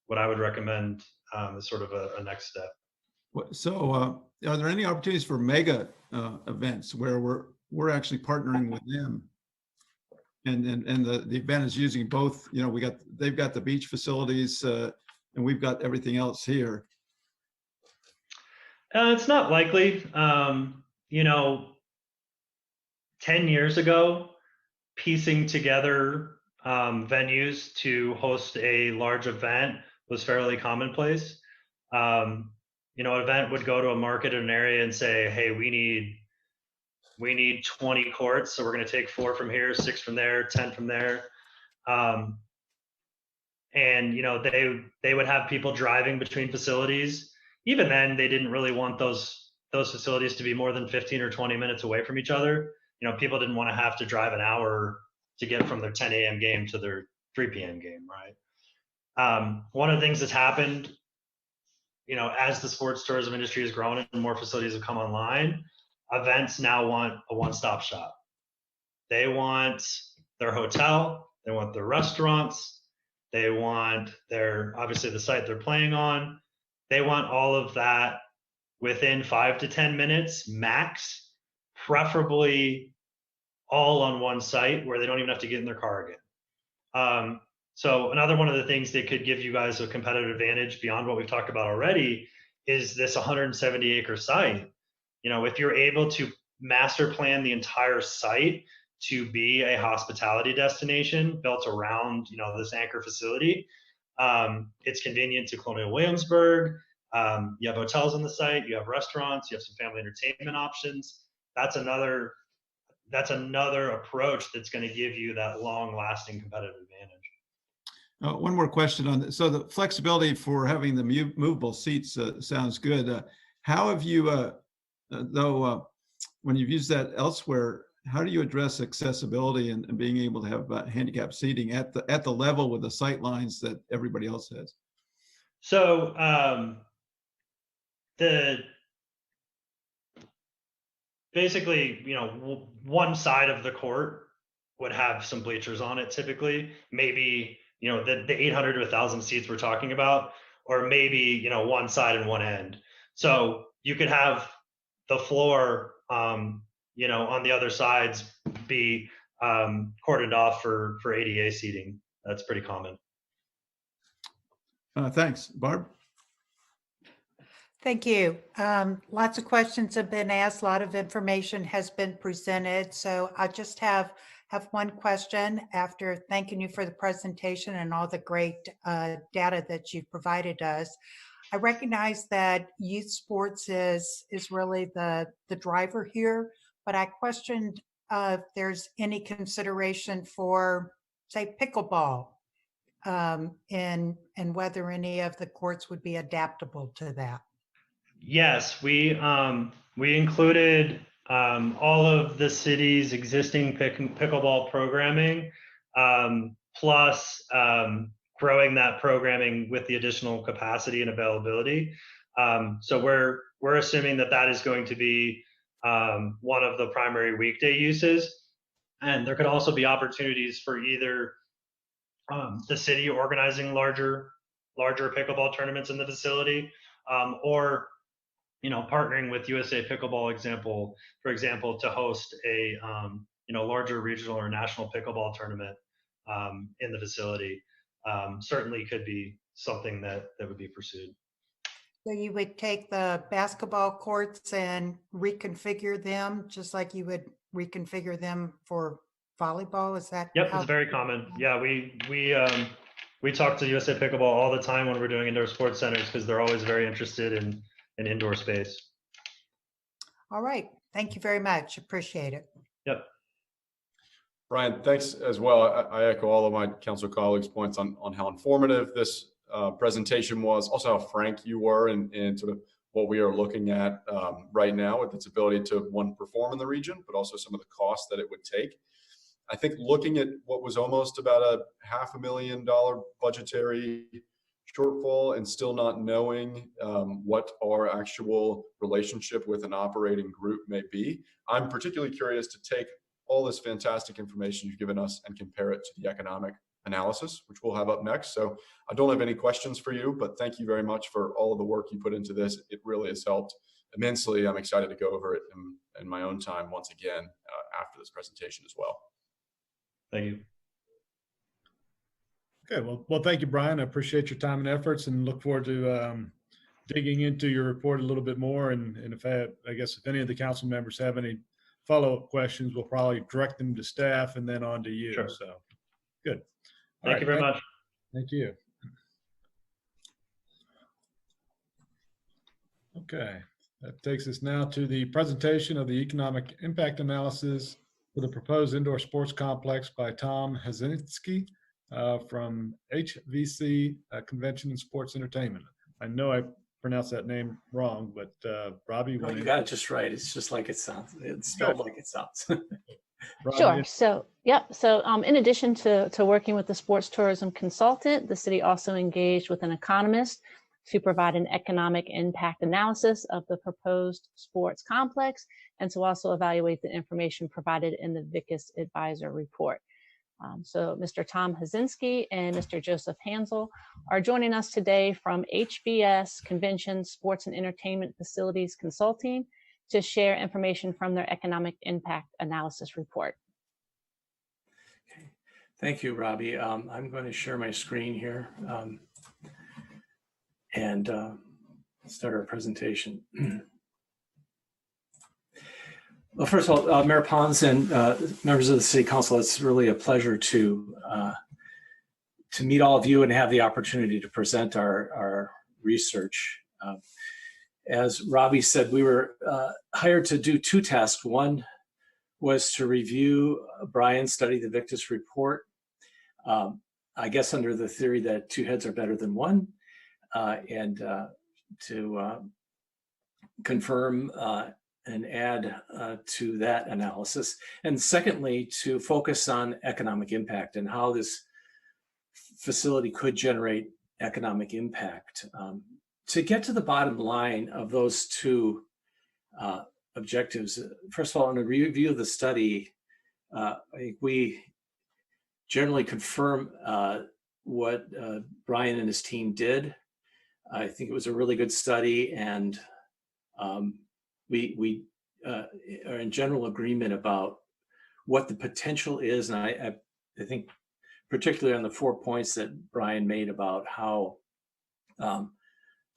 what I would recommend as sort of a next step. So are there any opportunities for mega events where we're actually partnering with them? And the event is using both, they've got the beach facilities and we've got everything else here. It's not likely. 10 years ago, piecing together venues to host a large event was fairly commonplace. An event would go to a market in an area and say, hey, we need 20 courts, so we're going to take 4 from here, 6 from there, 10 from there. They would have people driving between facilities. Even then, they didn't really want those facilities to be more than 15 or 20 minutes away from each other. People didn't want to have to drive an hour to get from their 10 a.m. game to their 3 p.m. game, right? One of the things that's happened, as the sports tourism industry has grown and more facilities have come online, events now want a one-stop shop. They want their hotel, they want their restaurants, they want obviously the site they're playing on. They want all of that within 5 to 10 minutes max, preferably all on one site where they don't even have to get in their car again. So another one of the things that could give you guys a competitive advantage beyond what we've talked about already is this 170-acre site. If you're able to master plan the entire site to be a hospitality destination built around, this anchor facility, it's convenient to Colonial Williamsburg. You have hotels on the site, you have restaurants, you have some family entertainment options. That's another approach that's going to give you that long-lasting competitive advantage. One more question on this. So the flexibility for having the movable seats sounds good. How have you, when you've used that elsewhere, how do you address accessibility and being able to have handicap seating at the level with the sight lines that everybody else has? So basically, one side of the court would have some bleachers on it typically, maybe, the 800 to 1,000 seats we're talking about, or maybe, one side and one end. So you could have the floor, on the other sides be cordoned off for ADA seating. That's pretty common. Thanks. Barb? Thank you. Lots of questions have been asked. A lot of information has been presented. So I just have one question after thanking you for the presentation and all the great data that you've provided us. I recognize that youth sports is really the driver here, but I questioned if there's any consideration for, say, pickleball, and whether any of the courts would be adaptable to that. Yes, we included all of the city's existing pickleball programming, plus growing that programming with the additional capacity and availability. So we're assuming that is going to be one of the primary weekday uses, and there could also be opportunities for either the city organizing larger pickleball tournaments in the facility, or partnering with USA Pickleball, for example, to host a larger regional or national pickleball tournament in the facility. Certainly could be something that would be pursued. So you would take the basketball courts and reconfigure them just like you would reconfigure them for volleyball? Is that? Yep, it's very common. Yeah, we talk to USA Pickleball all the time when we're doing indoor sports centers because they're always very interested in indoor space. All right. Thank you very much. Appreciate it. Yep. Brian, thanks as well. I echo all of my council colleagues' points on how informative this presentation was, also how frank you were in sort of what we are looking at right now with its ability to, one, perform in the region, but also some of the costs that it would take. I think looking at what was almost about a $500,000 budgetary shortfall and still not knowing what our actual relationship with an operating group may be, I'm particularly curious to take all this fantastic information you've given us and compare it to the economic analysis, which we'll have up next. So I don't have any questions for you, but thank you very much for all of the work you put into this. It really has helped immensely. I'm excited to go over it in my own time once again after this presentation as well. Thank you. Okay, well, thank you, Brian. I appreciate your time and efforts and look forward to digging into your report a little bit more. And if I guess if any of the council members have any follow-up questions, we'll probably direct them to staff and then on to you. Sure. So good. Thank you very much. Thank you. Okay, that takes us now to the presentation of the economic impact analysis for the proposed indoor sports complex by Tom Hazinski from HVC Convention and Sports Entertainment. I know I pronounced that name wrong, but Robbie, No, you got it just right. It's just like it sounds. It's spelled like it sounds. Sure. So, yep. So in addition to working with the sports tourism consultant, the city also engaged with an economist to provide an economic impact analysis of the proposed sports complex and to also evaluate the information provided in the Victus advisor report. So Mr. Tom Hazinski and Mr. Joseph Hansel are joining us today from HBS Convention, Sports and Entertainment Facilities Consulting to share information from their economic impact analysis report. Okay. Thank you, Robbie. I'm going to share my screen here and start our presentation. Well, first of all, Mayor Pons and members of the City Council, it's really a pleasure to meet all of you and have the opportunity to present our research. As Robbie said, we were hired to do two tasks. One was to review Brian's study, the Victus report, I guess under the theory that two heads are better than one, and to confirm and add to that analysis. And secondly, to focus on economic impact and how this facility could generate economic impact. To get to the bottom line of those two objectives, first of all, in a review of the study, I think we generally confirm what Brian and his team did. I think it was a really good study, and we are in general agreement about what the potential is. And I think particularly on the 4 points that Brian made about how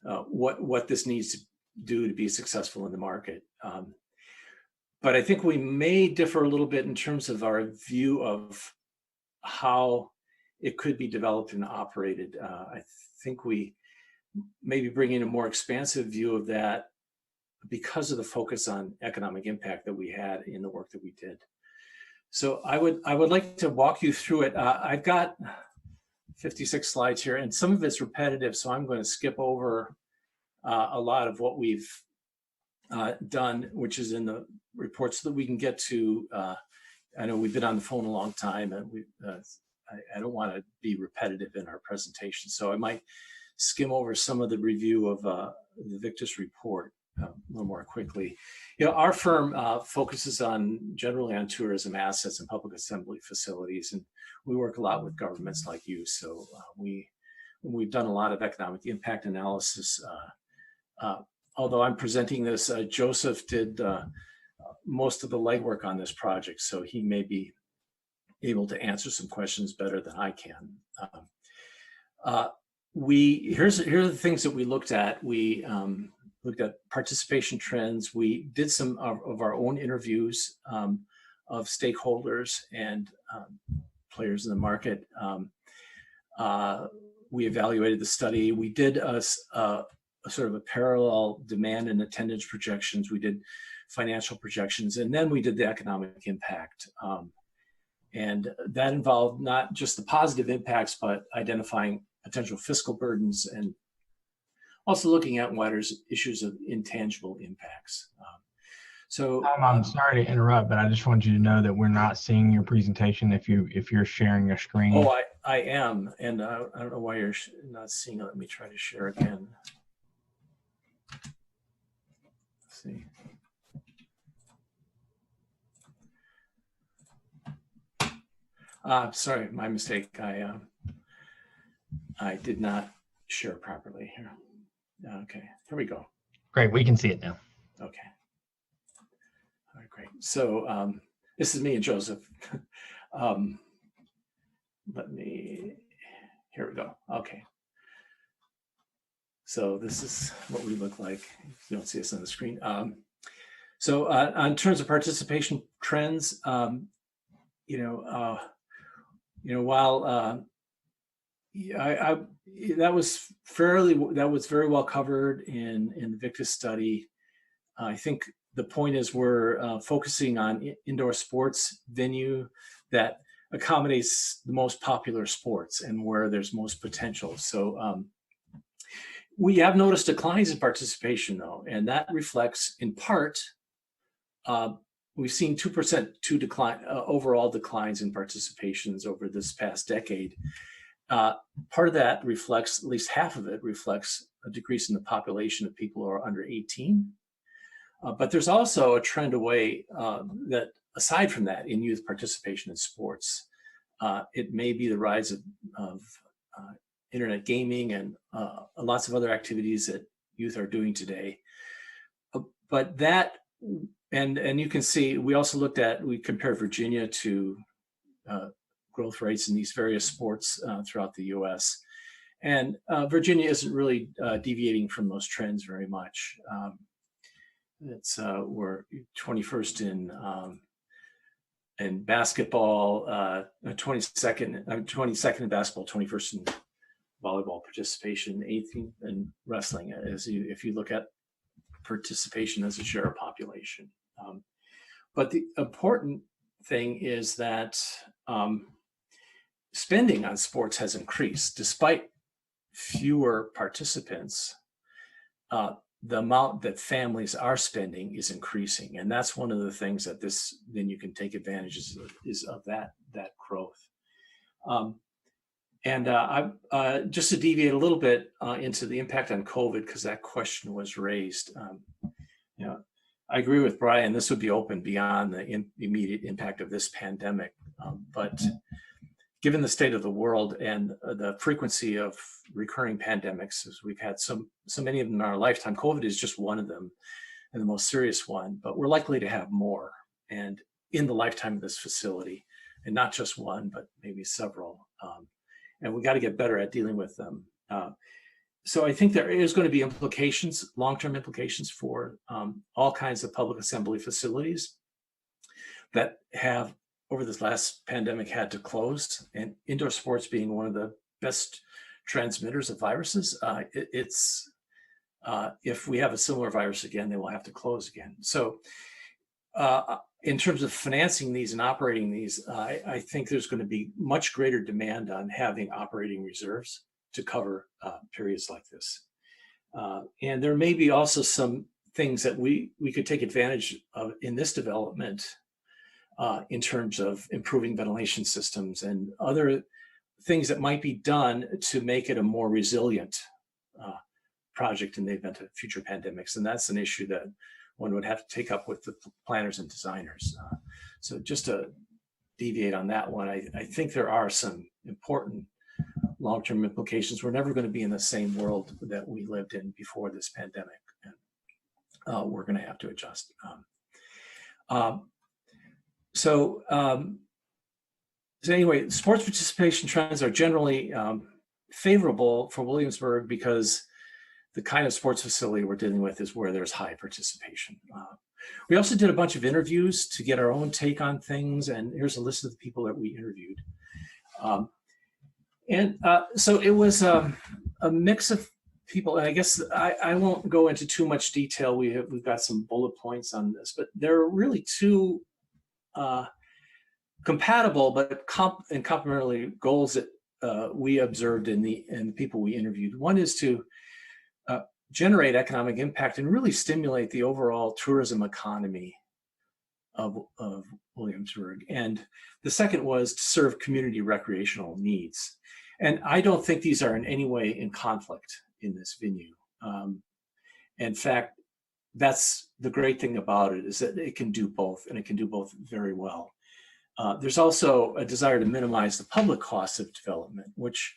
what this needs to do to be successful in the market. But I think we may differ a little bit in terms of our view of how it could be developed and operated. I think we maybe bring in a more expansive view of that because of the focus on economic impact that we had in the work that we did. So I would like to walk you through it. I've got 56 slides here, and some of it's repetitive, so I'm going to skip over a lot of what we've done, which is in the report, so that we can get to. I know we've been on the phone a long time, and I don't want to be repetitive in our presentation, so I might skim over some of the review of the Victus report a little more quickly. You know, our firm focuses generally on tourism assets and public assembly facilities, and we work a lot with governments like you. So we've done a lot of economic impact analysis. Although I'm presenting this, Joseph did most of the legwork on this project, so he may be able to answer some questions better than I can. Here are the things that we looked at. We looked at participation trends. We did some of our own interviews of stakeholders and players in the market. We evaluated the study. We did a sort of a parallel demand and attendance projections. We did financial projections. And then we did the economic impact. And that involved not just the positive impacts, but identifying potential fiscal burdens and also looking at wider issues of intangible impacts. I'm sorry to interrupt, but I just want you to know that we're not seeing your presentation if you're sharing a screen. Oh, I am, and I don't know why you're not seeing it. Let me try to share again. Let's see. Sorry, my mistake. I did not share properly here. Okay, here we go. Great, we can see it now. Okay. All right, great. So this is me and Joseph. Here we go. Okay. So this is what we look like. You don't see us on the screen. So in terms of participation trends, while that was very well covered in the Victus study. I think the point is we're focusing on indoor sports venue that accommodates the most popular sports and where there's most potential. So we have noticed declines in participation though, and that reflects in part, we've seen 2% overall declines in participations over this past decade. Part of that reflects, at least half of it reflects a decrease in the population of people who are under 18. But there's also a trend away that, aside from that, in youth participation in sports. It may be the rise of internet gaming and lots of other activities that youth are doing today. But that, and you can see, we also we compared Virginia to growth rates in these various sports throughout the US. And Virginia isn't really deviating from those trends very much. We're 21st in basketball, 22nd in basketball, 21st in volleyball participation, 18th in wrestling. If you look at participation as a share of population. But the important thing is that spending on sports has increased despite fewer participants. The amount that families are spending is increasing, and that's one of the things that then you can take advantage of that growth. Just to deviate a little bit into the impact on COVID, because that question was raised. I agree with Brian. This would be open beyond the immediate impact of this pandemic, but given the state of the world and the frequency of recurring pandemics, as we've had so many of them in our lifetime, COVID is just one of them and the most serious one, but we're likely to have more and in the lifetime of this facility, and not just one, but maybe several. And we got to get better at dealing with them. So I think there is going to be implications, long-term implications for all kinds of public assembly facilities that have, over this last pandemic, had to close, and indoor sports being one of the best transmitters of viruses. If we have a similar virus again, they will have to close again. So in terms of financing these and operating these, I think there's going to be much greater demand on having operating reserves to cover periods like this. And there may be also some things that we could take advantage of in this development in terms of improving ventilation systems and other things that might be done to make it a more resilient project in the event of future pandemics. And that's an issue that one would have to take up with the planners and designers. So just to deviate on that one, I think there are some important long-term implications. We're never going to be in the same world that we lived in before this pandemic. And we're going to have to adjust. So anyway, sports participation trends are generally favorable for Williamsburg because the kind of sports facility we're dealing with is where there's high participation. We also did a bunch of interviews to get our own take on things, and here's a list of the people that we interviewed. So it was a mix of people, and I guess I won't go into too much detail. We've got some bullet points on this, but there are really two compatible but complementary goals that we observed in the people we interviewed. One is to generate economic impact and really stimulate the overall tourism economy of Williamsburg. And the second was to serve community recreational needs. And I don't think these are in any way in conflict in this venue. In fact, that's the great thing about it, is that it can do both, and it can do both very well. There's also a desire to minimize the public costs of development, which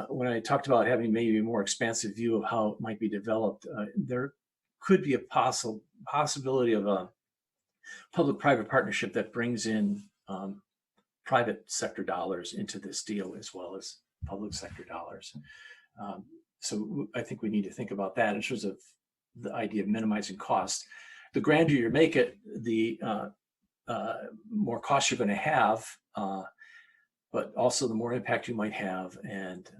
when I talked about having maybe a more expansive view of how it might be developed, there could be a possibility of a public-private partnership that brings in private sector dollars into this deal as well as public sector dollars. So I think we need to think about that in terms of the idea of minimizing cost. The grander you make it, the more costs you're going to have, but also the more impact you might have, and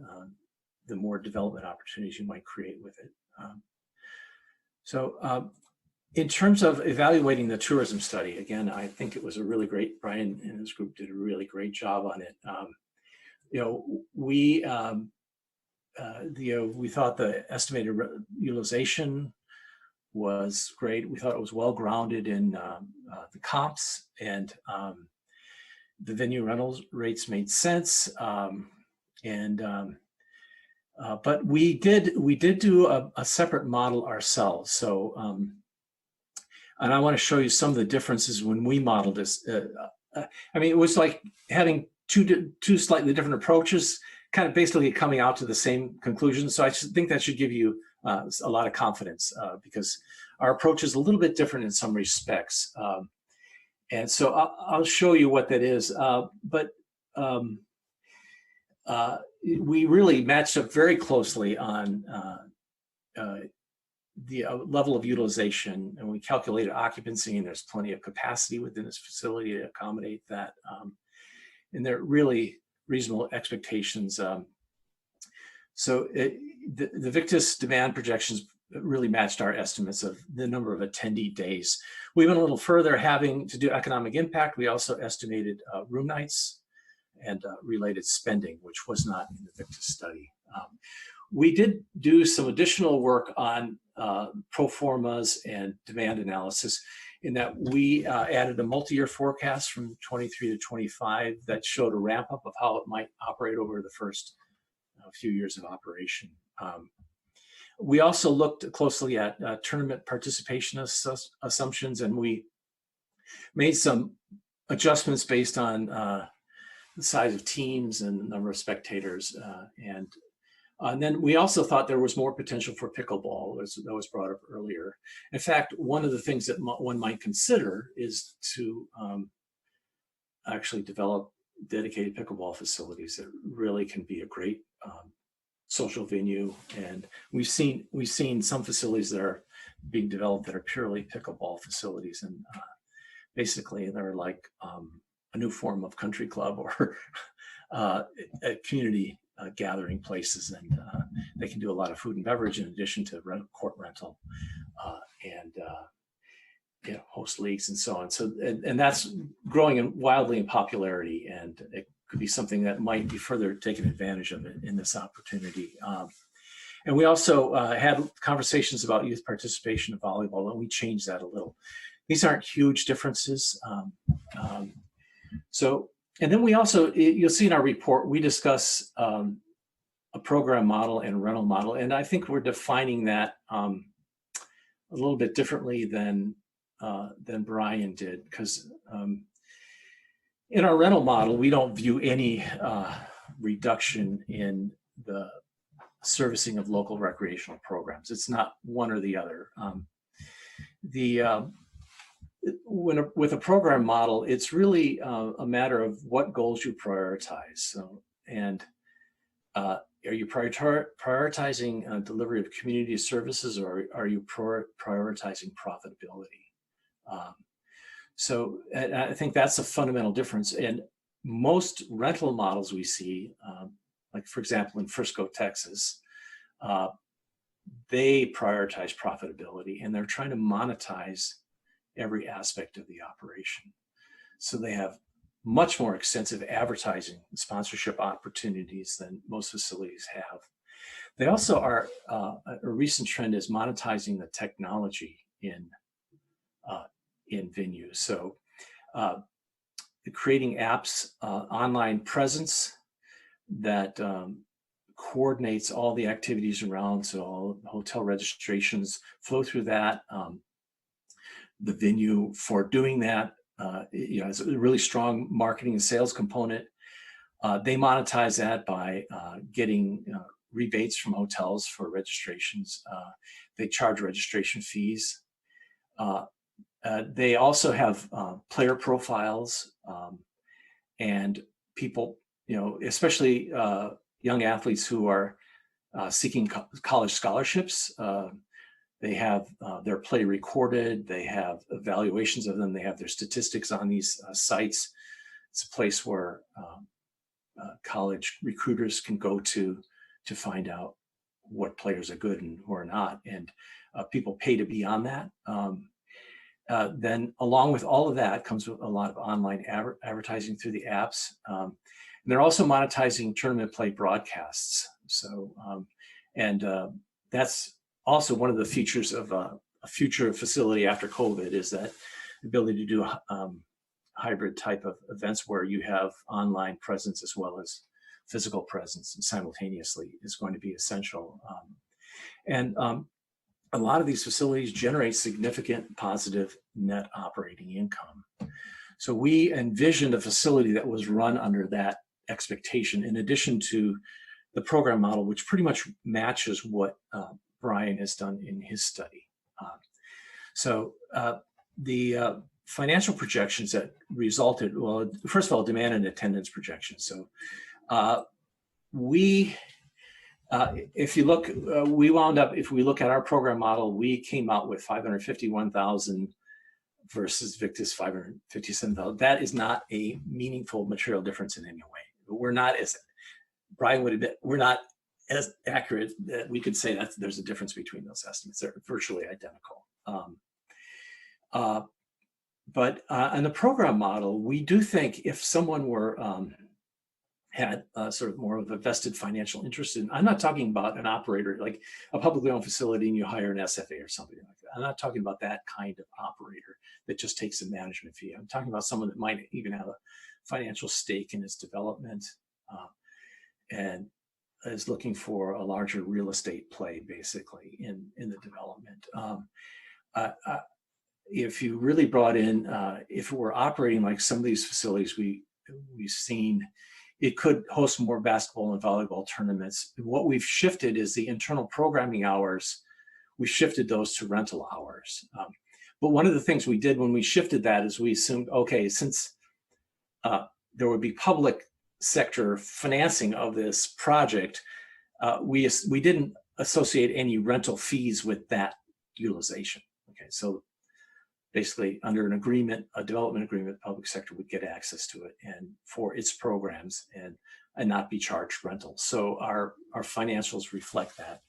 the more development opportunities you might create with it. In terms of evaluating the tourism study, again, I think it was a really great, Brian and his group did a really great job on it. We thought the estimated utilization was great. We thought it was well grounded in the comps, and the venue rentals rates made sense. But we did do a separate model ourselves. So, and I want to show you some of the differences when we modeled this. I mean, it was like having two slightly different approaches, kind of basically coming out to the same conclusion. So I think that should give you a lot of confidence, because our approach is a little bit different in some respects. And so I'll show you what that is. We really matched up very closely on the level of utilization, and we calculated occupancy, and there's plenty of capacity within this facility to accommodate that. And they're really reasonable expectations. The Victus demand projections really matched our estimates of the number of attendee days. We went a little further, having to do economic impact. We also estimated room nights and related spending, which was not in the Victus study. We did do some additional work on pro formas and demand analysis, in that we added a multi-year forecast from 23 to 25 that showed a ramp up of how it might operate over the first few years of operation. We also looked closely at tournament participation assumptions, and we made some adjustments based on the size of teams and the number of spectators. And then we also thought there was more potential for pickleball, that was brought up earlier. In fact, one of the things that one might consider is to actually develop dedicated pickleball facilities that really can be a great social venue. And we've seen some facilities that are being developed that are purely pickleball facilities, and basically they're like a new form of country club or a community gathering places, and they can do a lot of food and beverage in addition to court rental and host leagues and so on. So and that's growing wildly in popularity, and it could be something that might be further taken advantage of in this opportunity. And we also had conversations about youth participation in volleyball, and we changed that a little. These aren't huge differences. And then we also, you'll see in our report, we discuss a program model and a rental model. And I think we're defining that a little bit differently than Brian did, because in our rental model, we don't view any reduction in the servicing of local recreational programs. It's not one or the other. With a program model, it's really a matter of what goals you prioritize. So, and are you prioritizing delivery of community services, or are you prioritizing profitability? So I think that's a fundamental difference. And most rental models we see, like for example in Frisco, Texas, they prioritize profitability, and they're trying to monetize every aspect of the operation. So they have much more extensive advertising and sponsorship opportunities than most facilities have. They also are, a recent trend is monetizing the technology in venues. So creating apps, online presence that coordinates all the activities around, so all hotel registrations flow through that. The venue for doing that, has a really strong marketing and sales component. They monetize that by getting rebates from hotels for registrations. They charge registration fees. They also have player profiles and people, especially young athletes who are seeking college scholarships. They have their play recorded. They have evaluations of them. They have their statistics on these sites. It's a place where college recruiters can go to find out what players are good and who are not. And people pay to be on that. Then along with all of that comes with a lot of online advertising through the apps. And they're also monetizing tournament play broadcasts. So, that's also one of the features of a future facility after COVID, is that ability to do hybrid type of events where you have online presence as well as physical presence and simultaneously is going to be essential. A lot of these facilities generate significant positive net operating income. So we envisioned a facility that was run under that expectation, in addition to the program model, which pretty much matches what Brian has done in his study. The financial projections that resulted, well, first of all, demand and attendance projections. So if you look, we wound up, if we look at our program model, we came out with 551,000 versus Victus 557,000. That is not a meaningful material difference in any way. We're not, as Brian would admit, we're not as accurate that we could say that there's a difference between those estimates. They're virtually identical. But in the program model, we do think if someone were had sort of more of a vested financial interest in, I'm not talking about an operator, like a publicly owned facility and you hire an SFA or something like that. I'm not talking about that kind of operator that just takes a management fee. I'm talking about someone that might even have a financial stake in its development and is looking for a larger real estate play, basically, in the development. If you really brought in, if we're operating like some of these facilities we've seen, it could host more basketball and volleyball tournaments. What we've shifted is the internal programming hours. We shifted those to rental hours. But one of the things we did when we shifted that is we assumed, okay, since there would be public sector financing of this project, we didn't associate any rental fees with that utilization. Okay, so basically under an agreement, a development agreement, the public sector would get access to it and for its programs and not be charged rentals. So our financials reflect that.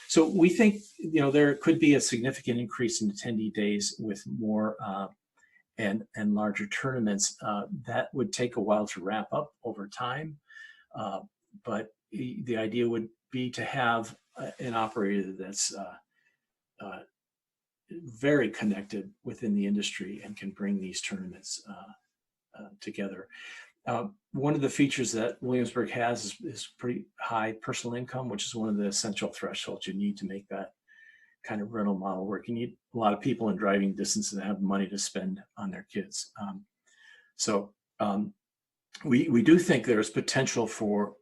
So we think, there could be a significant increase in attendee days with more and larger tournaments. That would take a while to wrap up over time. But the idea would be to have an operator that's very connected within the industry and can bring these tournaments together. One of the features that Williamsburg has is pretty high personal income, which is one of the essential thresholds you need to make that kind of rental model work. You need a lot of people in driving distance that have money to spend on their kids. We do think there's potential for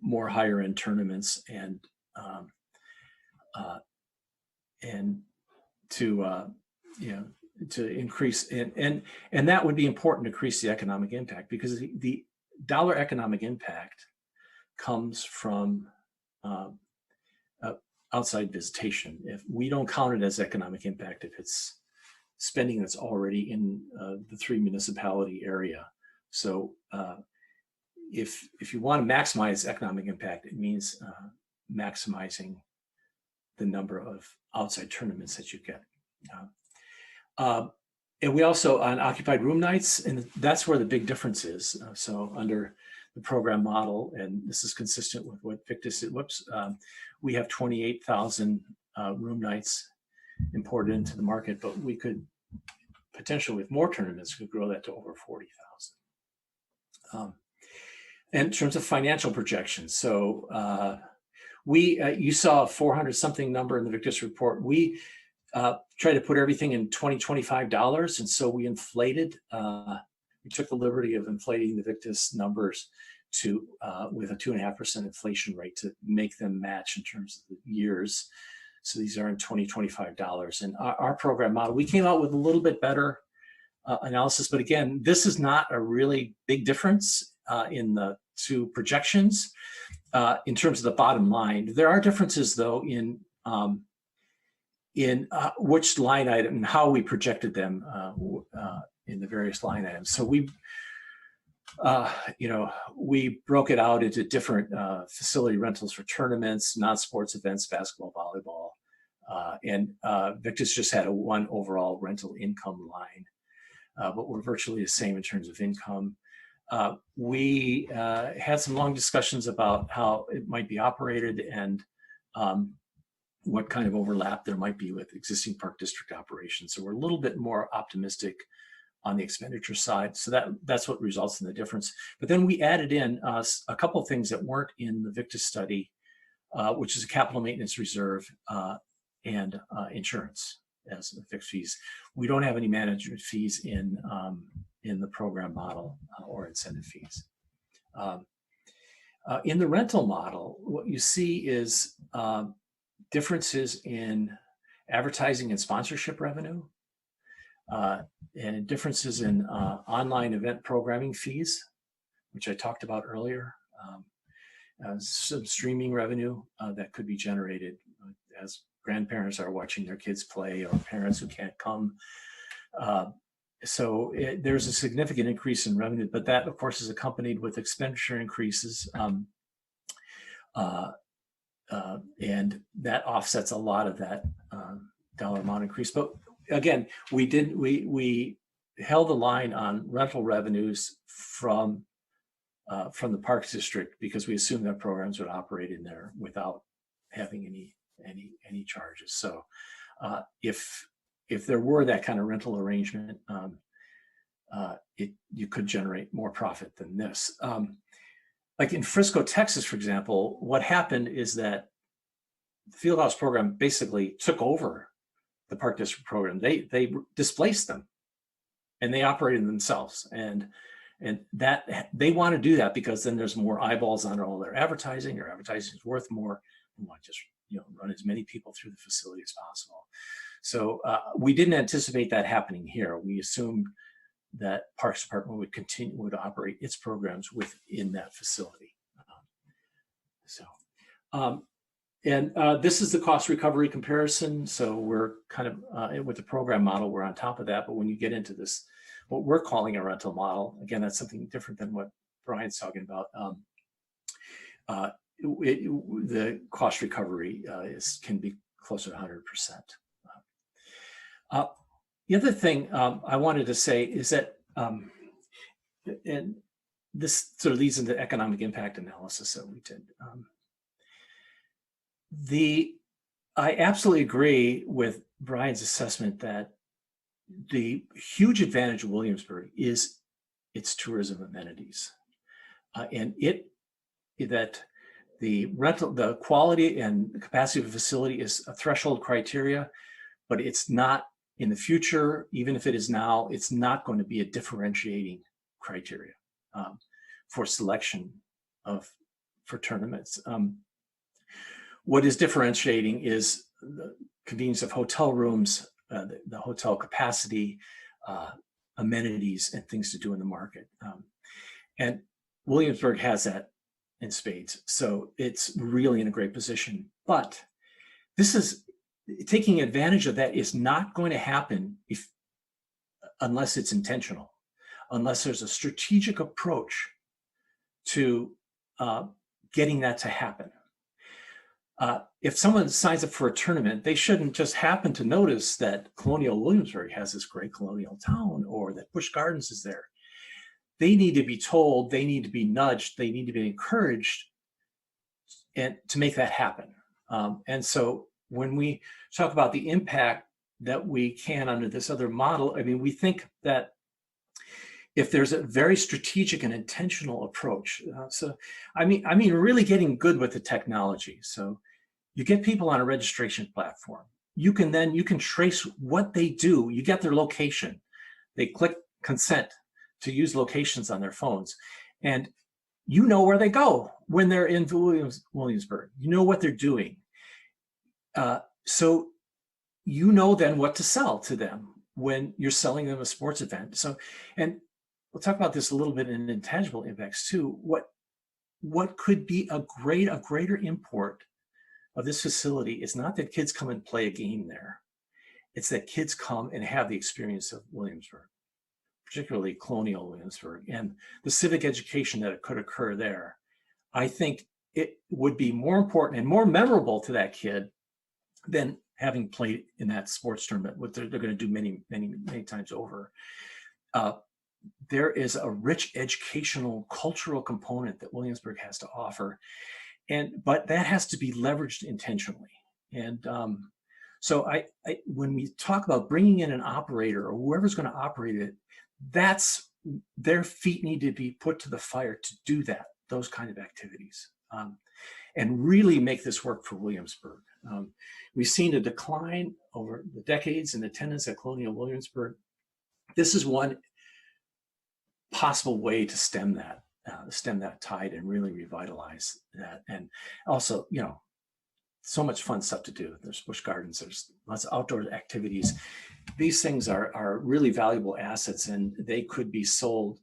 more higher end tournaments and to increase and that would be important to increase the economic impact, because the dollar economic impact comes from outside visitation. If we don't count it as economic impact, if it's spending that's already in the 3 municipality area. So if you want to maximize economic impact, it means maximizing the number of outside tournaments that you get. And we also on occupied room nights, and that's where the big difference is. So under the program model, and this is consistent with what Victus did, we have 28,000 room nights imported into the market, but we could potentially, with more tournaments, could grow that to over 40,000. And in terms of financial projections, so you saw a 400 something number in the Victus report. We try to put everything in $20-25, and so we inflated. We took the liberty of inflating the Victus numbers to with a 2.5% inflation rate to make them match in terms of the years. So these are in $20-25. And our program model, we came out with a little bit better analysis, but again, this is not a really big difference in the two projections in terms of the bottom line. There are differences though in which line item and how we projected them in the various line items. So we broke it out into different facility rentals for tournaments, non-sports events, basketball, volleyball, and Victus just had one overall rental income line, but we're virtually the same in terms of income. We had some long discussions about how it might be operated and what kind of overlap there might be with existing park district operations. So we're a little bit more optimistic on the expenditure side. So that's what results in the difference. But then we added in a couple of things that weren't in the Victus study, which is a capital maintenance reserve and insurance as the fixed fees. We don't have any management fees in the program model or incentive fees. In the rental model, what you see is differences in advertising and sponsorship revenue, and differences in online event programming fees, which I talked about earlier, some streaming revenue that could be generated as grandparents are watching their kids play or parents who can't come. So there's a significant increase in revenue, but that of course is accompanied with expenditure increases, and that offsets a lot of that dollar amount increase. But again, we held the line on rental revenues from the Parks District because we assumed that programs would operate in there without having any charges. So if there were that kind of rental arrangement, you could generate more profit than this. Like in Frisco, Texas, for example, what happened is that the Fieldhouse program basically took over the Park District program. They displaced them and they operated themselves. And that they want to do that because then there's more eyeballs on all their advertising. Their advertising is worth more. They want to just run as many people through the facility as possible. So we didn't anticipate that happening here. We assumed that Parks Department would operate its programs within that facility. This is the cost recovery comparison. So we're kind of with the program model, we're on top of that. But when you get into this, what we're calling a rental model, again, that's something different than what Brian's talking about. The cost recovery can be closer to 100%. The other thing I wanted to say is that, and this sort of leads into economic impact analysis that we did. I absolutely agree with Brian's assessment that the huge advantage of Williamsburg is its tourism amenities, and that the quality and the capacity of a facility is a threshold criteria, but it's not in the future. Even if it is now, it's not going to be a differentiating criteria for selection for tournaments. What is differentiating is the convenience of hotel rooms, the hotel capacity, amenities, and things to do in the market. And Williamsburg has that in spades. So it's really in a great position. But this is taking advantage of that is not going to happen unless it's intentional, unless there's a strategic approach to getting that to happen. if someone signs up for a tournament, they shouldn't just happen to notice that Colonial Williamsburg has this great colonial town, or that Busch Gardens is there. They need to be told, they need to be nudged, they need to be encouraged and to make that happen. And so when we talk about the impact that we can under this other model, I mean, we think that if there's a very strategic and intentional approach, I mean, really getting good with the technology. So you get people on a registration platform. You can trace what they do. You get their location. They click consent to use locations on their phones, and you know where they go when they're in Williamsburg. You know what they're doing. So you know then what to sell to them when you're selling them a sports event. So, and we'll talk about this a little bit in intangible impacts too. What could be a greater import of this facility is not that kids come and play a game there. It's that kids come and have the experience of Williamsburg, particularly Colonial Williamsburg, and the civic education that could occur there. I think it would be more important and more memorable to that kid than having played in that sports tournament, what they're going to do many times over. There is a rich educational, cultural component that Williamsburg has to offer, but that has to be leveraged intentionally. And so when we talk about bringing in an operator or whoever's going to operate it, that's their feet need to be put to the fire to do those kind of activities, and really make this work for Williamsburg. We've seen a decline over the decades in attendance at Colonial Williamsburg. This is one possible way to stem that tide and really revitalize that. And also, so much fun stuff to do. There's Busch Gardens, there's lots of outdoor activities. These things are really valuable assets, and they could be sold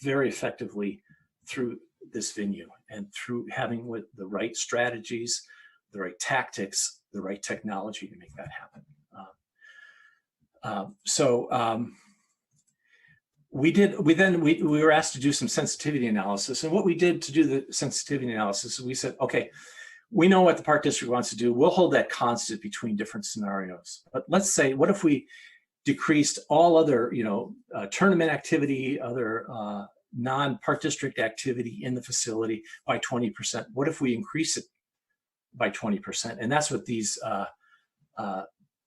very effectively through this venue and through having with the right strategies, the right tactics, the right technology to make that happen. We were asked to do some sensitivity analysis, and what we did to do the sensitivity analysis is we said, okay, we know what the Park District wants to do. We'll hold that constant between different scenarios. But let's say, what if we decreased all other, tournament activity, other non-Park District activity in the facility by 20%? What if we increase it by 20%? And that's what these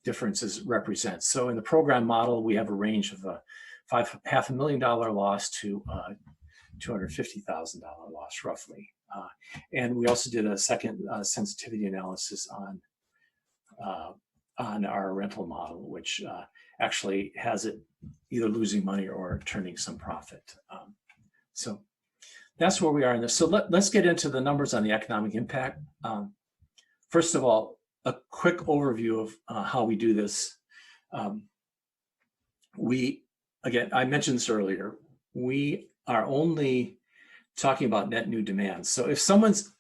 differences represent. So in the program model, we have a range of $500,000 loss to $250,000 loss, roughly. And we also did a second sensitivity analysis on our rental model, which actually has it either losing money or turning some profit. So that's where we are in this. So let's get into the numbers on the economic impact. First of all, a quick overview of how we do this. Again, I mentioned this earlier, we are only talking about net new demand. So if someone's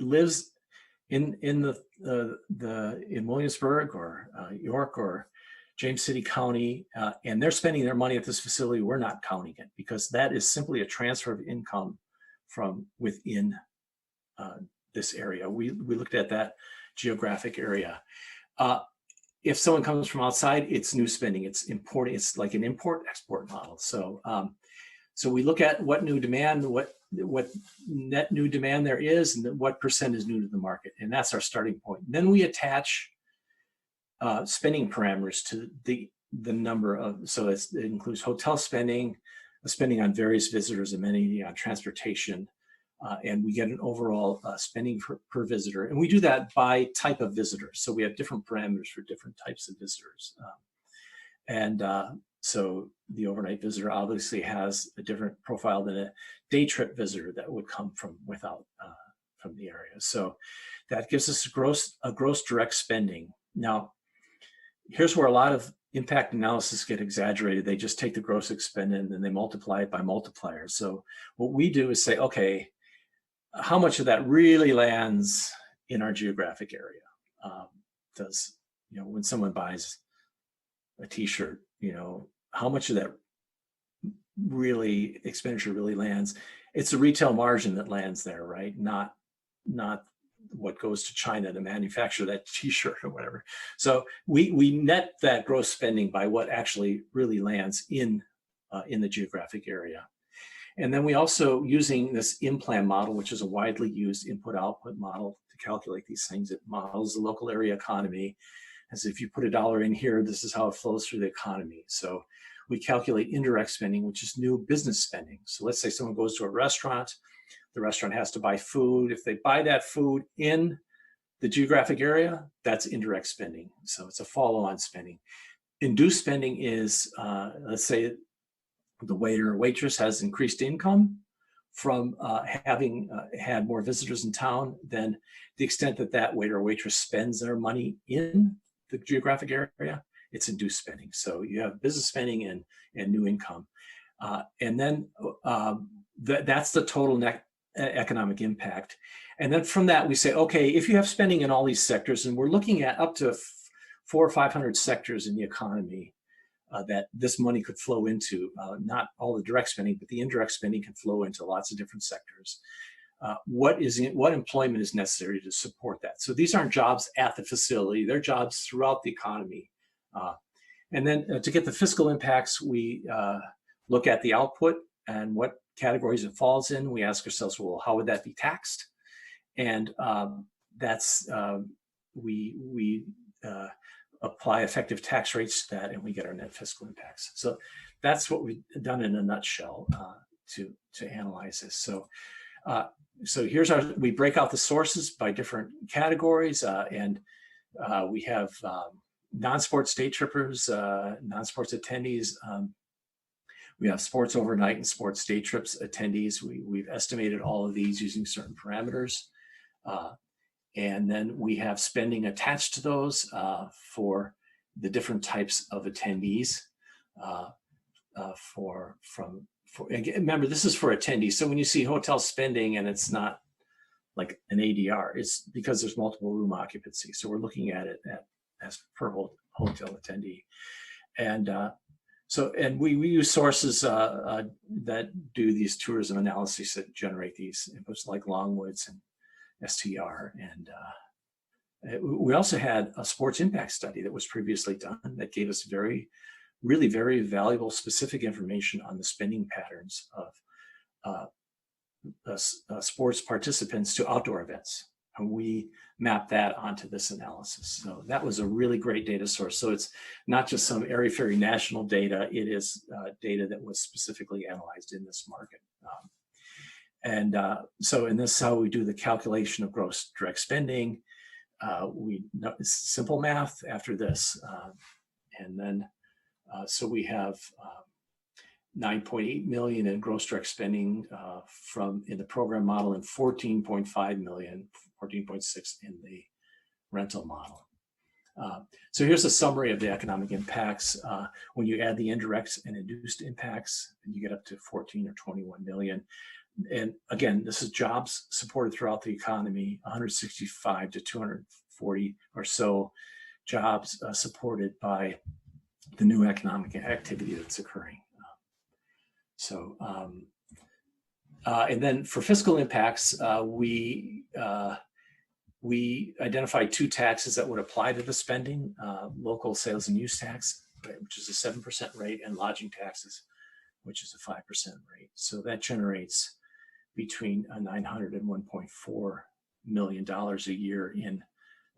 lives in Williamsburg or York or James City County, and they're spending their money at this facility, we're not counting it, because that is simply a transfer of income from within this area. We looked at that geographic area. If someone comes from outside, it's new spending, it's importing, it's like an import-export model. So we look at what new demand, what net new demand there is, and what percent is new to the market. And that's our starting point. And then we attach spending parameters to the number of, so it includes hotel spending, spending on various visitors, amenity, on transportation, and we get an overall spending per visitor. And we do that by type of visitor. So we have different parameters for different types of visitors. So the overnight visitor obviously has a different profile than a day trip visitor that would come from the area. So that gives us a gross direct spending. Now, here's where a lot of impact analysis get exaggerated. They just take the gross expended and then they multiply it by multipliers. So what we do is say, okay, how much of that really lands in our geographic area? Does, when someone buys a t-shirt, how much of that expenditure really lands? It's the retail margin that lands there, right? Not what goes to China to manufacture that T-shirt or whatever. So we net that gross spending by what actually really lands in the geographic area. And then we also, using this in-plan model, which is a widely used input-output model to calculate these things, it models the local area economy. As if you put $1 in here, this is how it flows through the economy. So we calculate indirect spending, which is new business spending. So let's say someone goes to a restaurant, the restaurant has to buy food. If they buy that food in the geographic area, that's indirect spending. So it's a follow-on spending. Induced spending is, let's say the waiter or waitress has increased income from having had more visitors in town, then the extent that that waiter or waitress spends their money in the geographic area, it's induced spending. So you have business spending and new income. And then that's the total net economic impact. And then from that, we say, okay, if you have spending in all these sectors, and we're looking at up to 400 or 500 sectors in the economy that this money could flow into, not all the direct spending, but the indirect spending can flow into lots of different sectors. What employment is necessary to support that? So these aren't jobs at the facility, they're jobs throughout the economy. And then to get the fiscal impacts, we look at the output and what categories it falls in. We ask ourselves, well, how would that be taxed? And we apply effective tax rates to that, and we get our net fiscal impacts. So that's what we've done in a nutshell to analyze this. So here's we break out the sources by different categories, and we have non-sports day trippers, non-sports attendees. We have sports overnight and sports day trips attendees. We've estimated all of these using certain parameters. And then we have spending attached to those for the different types of attendees. Again, remember, this is for attendees. So when you see hotel spending and it's not like an ADR, it's because there's multiple room occupancy. So we're looking at it as per hotel attendee. And we use sources that do these tourism analyses that generate these inputs, like Longwoods and STR. And we also had a sports impact study that was previously done that gave us really very valuable specific information on the spending patterns of sports participants to outdoor events. And we mapped that onto this analysis. So that was a really great data source. So it's not just some airy-fairy national data, it is data that was specifically analyzed in this market. So in this is how we do the calculation of gross direct spending. It's simple math after this. And then, so we have 9.8 million in gross direct spending in the program model, and 14.5 million, 14.6 in the rental model. So here's a summary of the economic impacts. When you add the indirects and induced impacts, you get up to 14 or 21 million. And again, this is jobs supported throughout the economy, 165 to 240 or so jobs supported by the new economic activity that's occurring. And then for fiscal impacts, we identified two taxes that would apply to the spending, local sales and use tax, which is a 7% rate, and lodging taxes, which is a 5% rate. So that generates between $900 and $1.4 million a year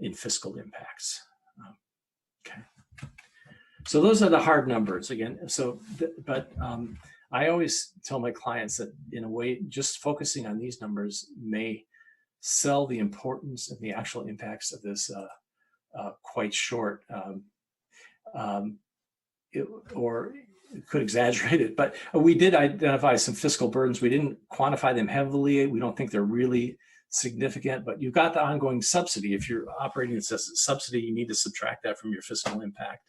in fiscal impacts. Okay. So those are the hard numbers again. I always tell my clients that in a way, just focusing on these numbers may sell the importance and the actual impacts of this quite short, or it could exaggerate it. But we did identify some fiscal burdens. We didn't quantify them heavily. We don't think they're really significant, but you've got the ongoing subsidy. If you're operating as a subsidy, you need to subtract that from your fiscal impact.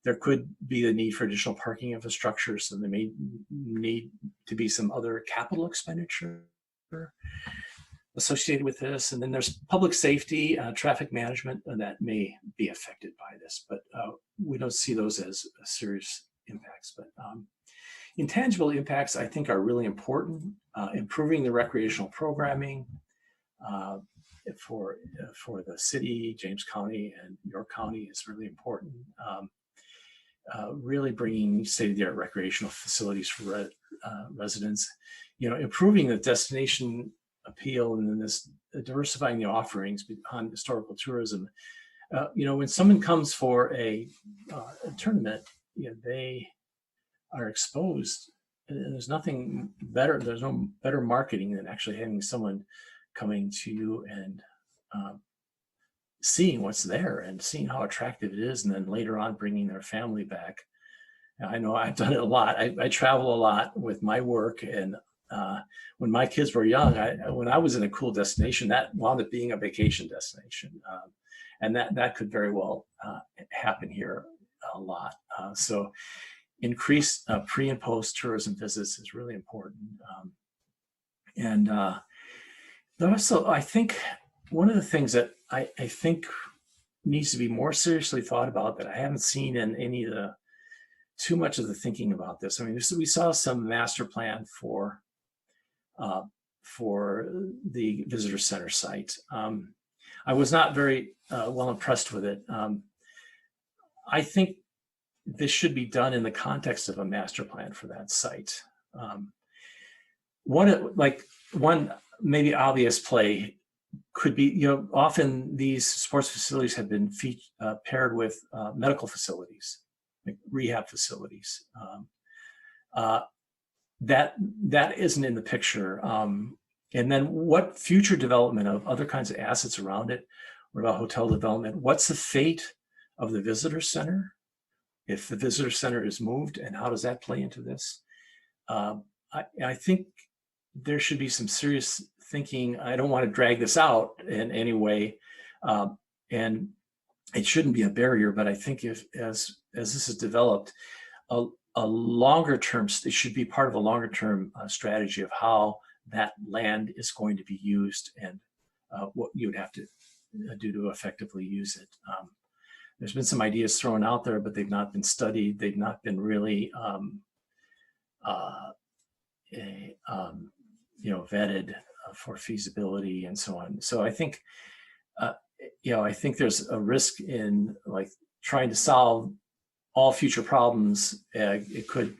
There could be the need for additional parking infrastructure, so there may need to be some other capital expenditure associated with this. And then there's public safety, traffic management, that may be affected by this, but we don't see those as serious impacts. But intangible impacts, I think, are really important. Improving the recreational programming, for the city, James County, and York County is really important. Really bringing state-of-the-art recreational facilities for residents, improving the destination appeal, and then this diversifying the offerings on historical tourism. When someone comes for a tournament, they are exposed, and there's nothing better. There's no better marketing than actually having someone coming to you and seeing what's there and seeing how attractive it is, and then later on bringing their family back. Now, I know I've done it a lot. I travel a lot with my work, and when my kids were young, when I was in a cool destination, that wound up being a vacation destination, and that could very well happen here a lot. So increased pre and post tourism visits is really important. And also, I think one of the things that I think needs to be more seriously thought about, that I haven't seen in any of the too much of the thinking about this. I mean, we saw some master plan for the visitor center site. I was not very well impressed with it. I think this should be done in the context of a master plan for that site. One maybe obvious play could be, often these sports facilities have been paired with medical facilities, like rehab facilities. That isn't in the picture. And then what future development of other kinds of assets around it? What about hotel development? What's the fate of the visitor center if the visitor center is moved, and how does that play into this? I think there should be some serious thinking. I don't want to drag this out in any way, and it shouldn't be a barrier, but I think as this is developed, a longer term, it should be part of a longer term strategy of how that land is going to be used, and what you would have to do to effectively use it. There's been some ideas thrown out there, but they've not been studied. They've not been really vetted for feasibility and so on. So I think, I think there's a risk in trying to solve all future problems. It could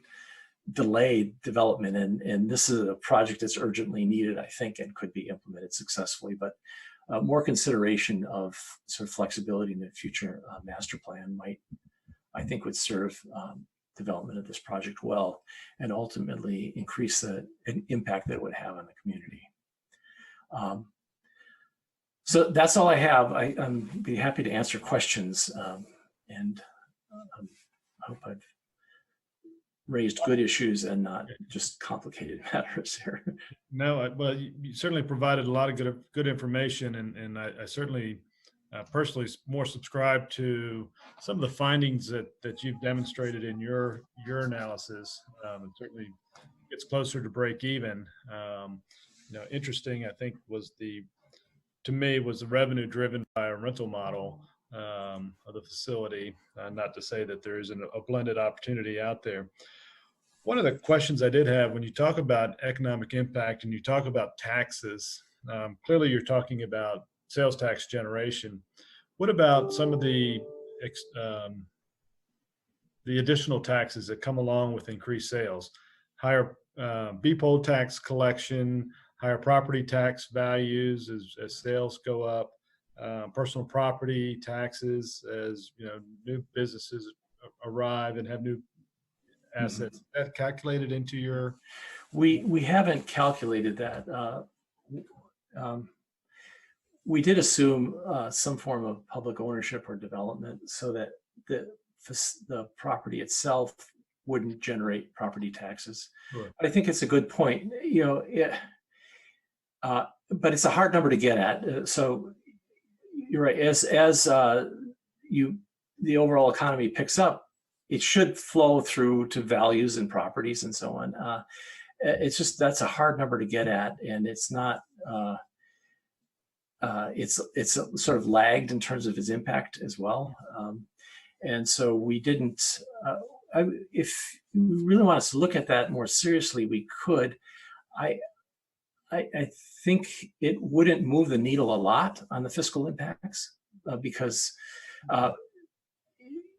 delay development, and this is a project that's urgently needed, I think, and could be implemented successfully. But more consideration of sort of flexibility in the future master plan I think would serve development of this project well, and ultimately increase the impact that it would have on the community. So that's all I have. I'm be happy to answer questions, and I hope I've raised good issues and not just complicated matters here. No, well, you certainly provided a lot of good information, and I certainly personally more subscribe to some of the findings that you've demonstrated in your analysis. And certainly gets closer to break even. Interesting, I think, was the revenue driven by a rental model of the facility. Not to say that there isn't a blended opportunity out there. One of the questions I did have, when you talk about economic impact and you talk about taxes, clearly you're talking about sales tax generation. What about some of the additional taxes that come along with increased sales? Higher BPOL tax collection, higher property tax values as sales go up, personal property taxes as new businesses arrive and have new assets. That calculated into your? We haven't calculated that. We did assume some form of public ownership or development, so that the property itself wouldn't generate property taxes. Sure. But I think it's a good point. But it's a hard number to get at. So you're right. As the overall economy picks up, it should flow through to values and properties and so on. It's just, that's a hard number to get at, and it's not. It's sort of lagged in terms of its impact as well. And so we didn't. If you really want us to look at that more seriously, we could. I think it wouldn't move the needle a lot on the fiscal impacts because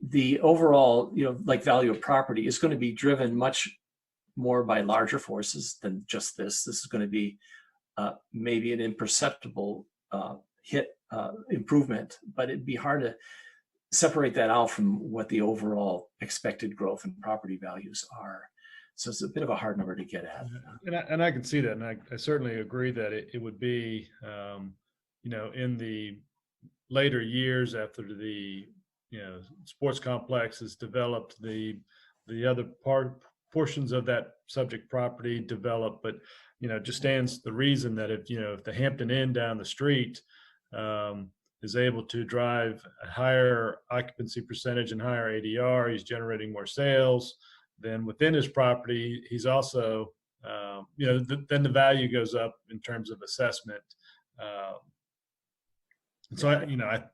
the overall, like value of property is going to be driven much more by larger forces than just this. This is going to be maybe an imperceptible hit improvement, but it'd be hard to separate that out from what the overall expected growth in property values are. So it's a bit of a hard number to get at. And I can see that, and I certainly agree that it would be, in the later years after the sports complex is developed, the other portions of that subject property develop, but just stands the reason that if the Hampton Inn down the street is able to drive a higher occupancy percentage and higher ADR, he's generating more sales. Then within his property, he's also, then the value goes up in terms of assessment. So I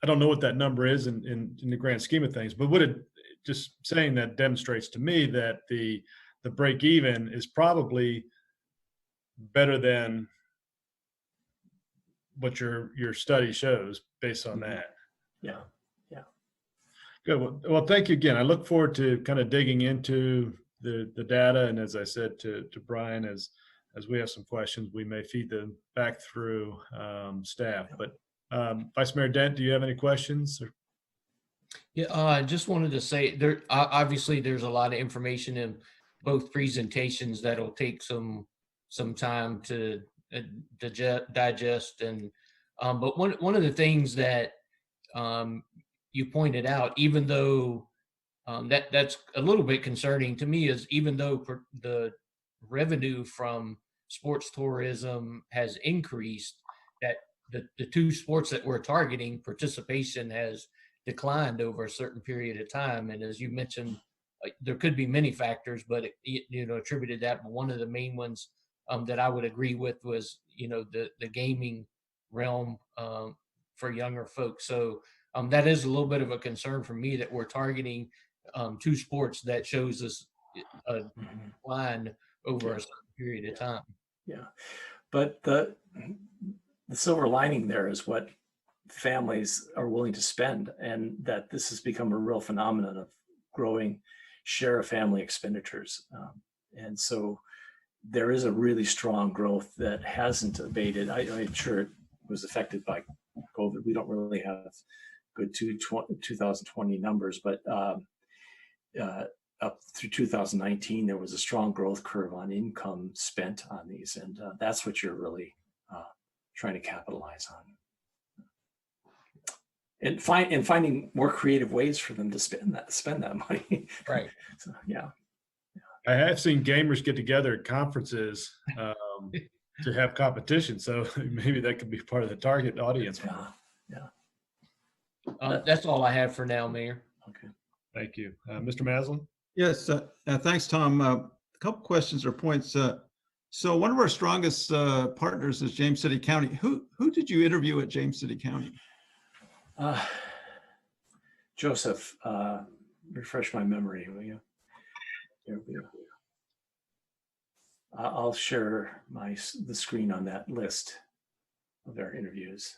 don't know what that number is in the grand scheme of things, but what it just saying that demonstrates to me that the break even is probably better than what your study shows based on that. Yeah. Good. Well, thank you again. I look forward to kind of digging into the data. And as I said to Brian, as we have some questions, we may feed them back through staff. But Vice Mayor Dent, do you have any questions? Yeah, I just wanted to say there obviously there's a lot of information in both presentations that'll take some time to digest. And but one of the things that you pointed out, even though that's a little bit concerning to me, is even though the revenue from sports tourism has increased, that the two sports that we're targeting, participation has declined over a certain period of time. And as you mentioned, there could be many factors, but attributed that. But one of the main ones that I would agree with was the gaming realm for younger folks. So that is a little bit of a concern for me that we're targeting two sports that shows us a decline over a certain period of time. Yeah, but the silver lining there is what families are willing to spend, and that this has become a real phenomenon of growing share of family expenditures. And so there is a really strong growth that hasn't abated. I'm sure it was affected by COVID. We don't really have good 2020 numbers, but up through 2019, there was a strong growth curve on income spent on these. And that's what you're really trying to capitalize on. And finding more creative ways for them to spend that money. Right. So, yeah. I have seen gamers get together at conferences to have competition, so maybe that could be part of the target audience. Yeah. That's all I have for now, Mayor. Okay. Thank you, Mr. Maslin. Yes, thanks, Tom. A couple questions or points. So one of our strongest partners is James City County. Who did you interview at James City County? Joseph, refresh my memory, will you? There we go. I'll share the screen on that list of their interviews.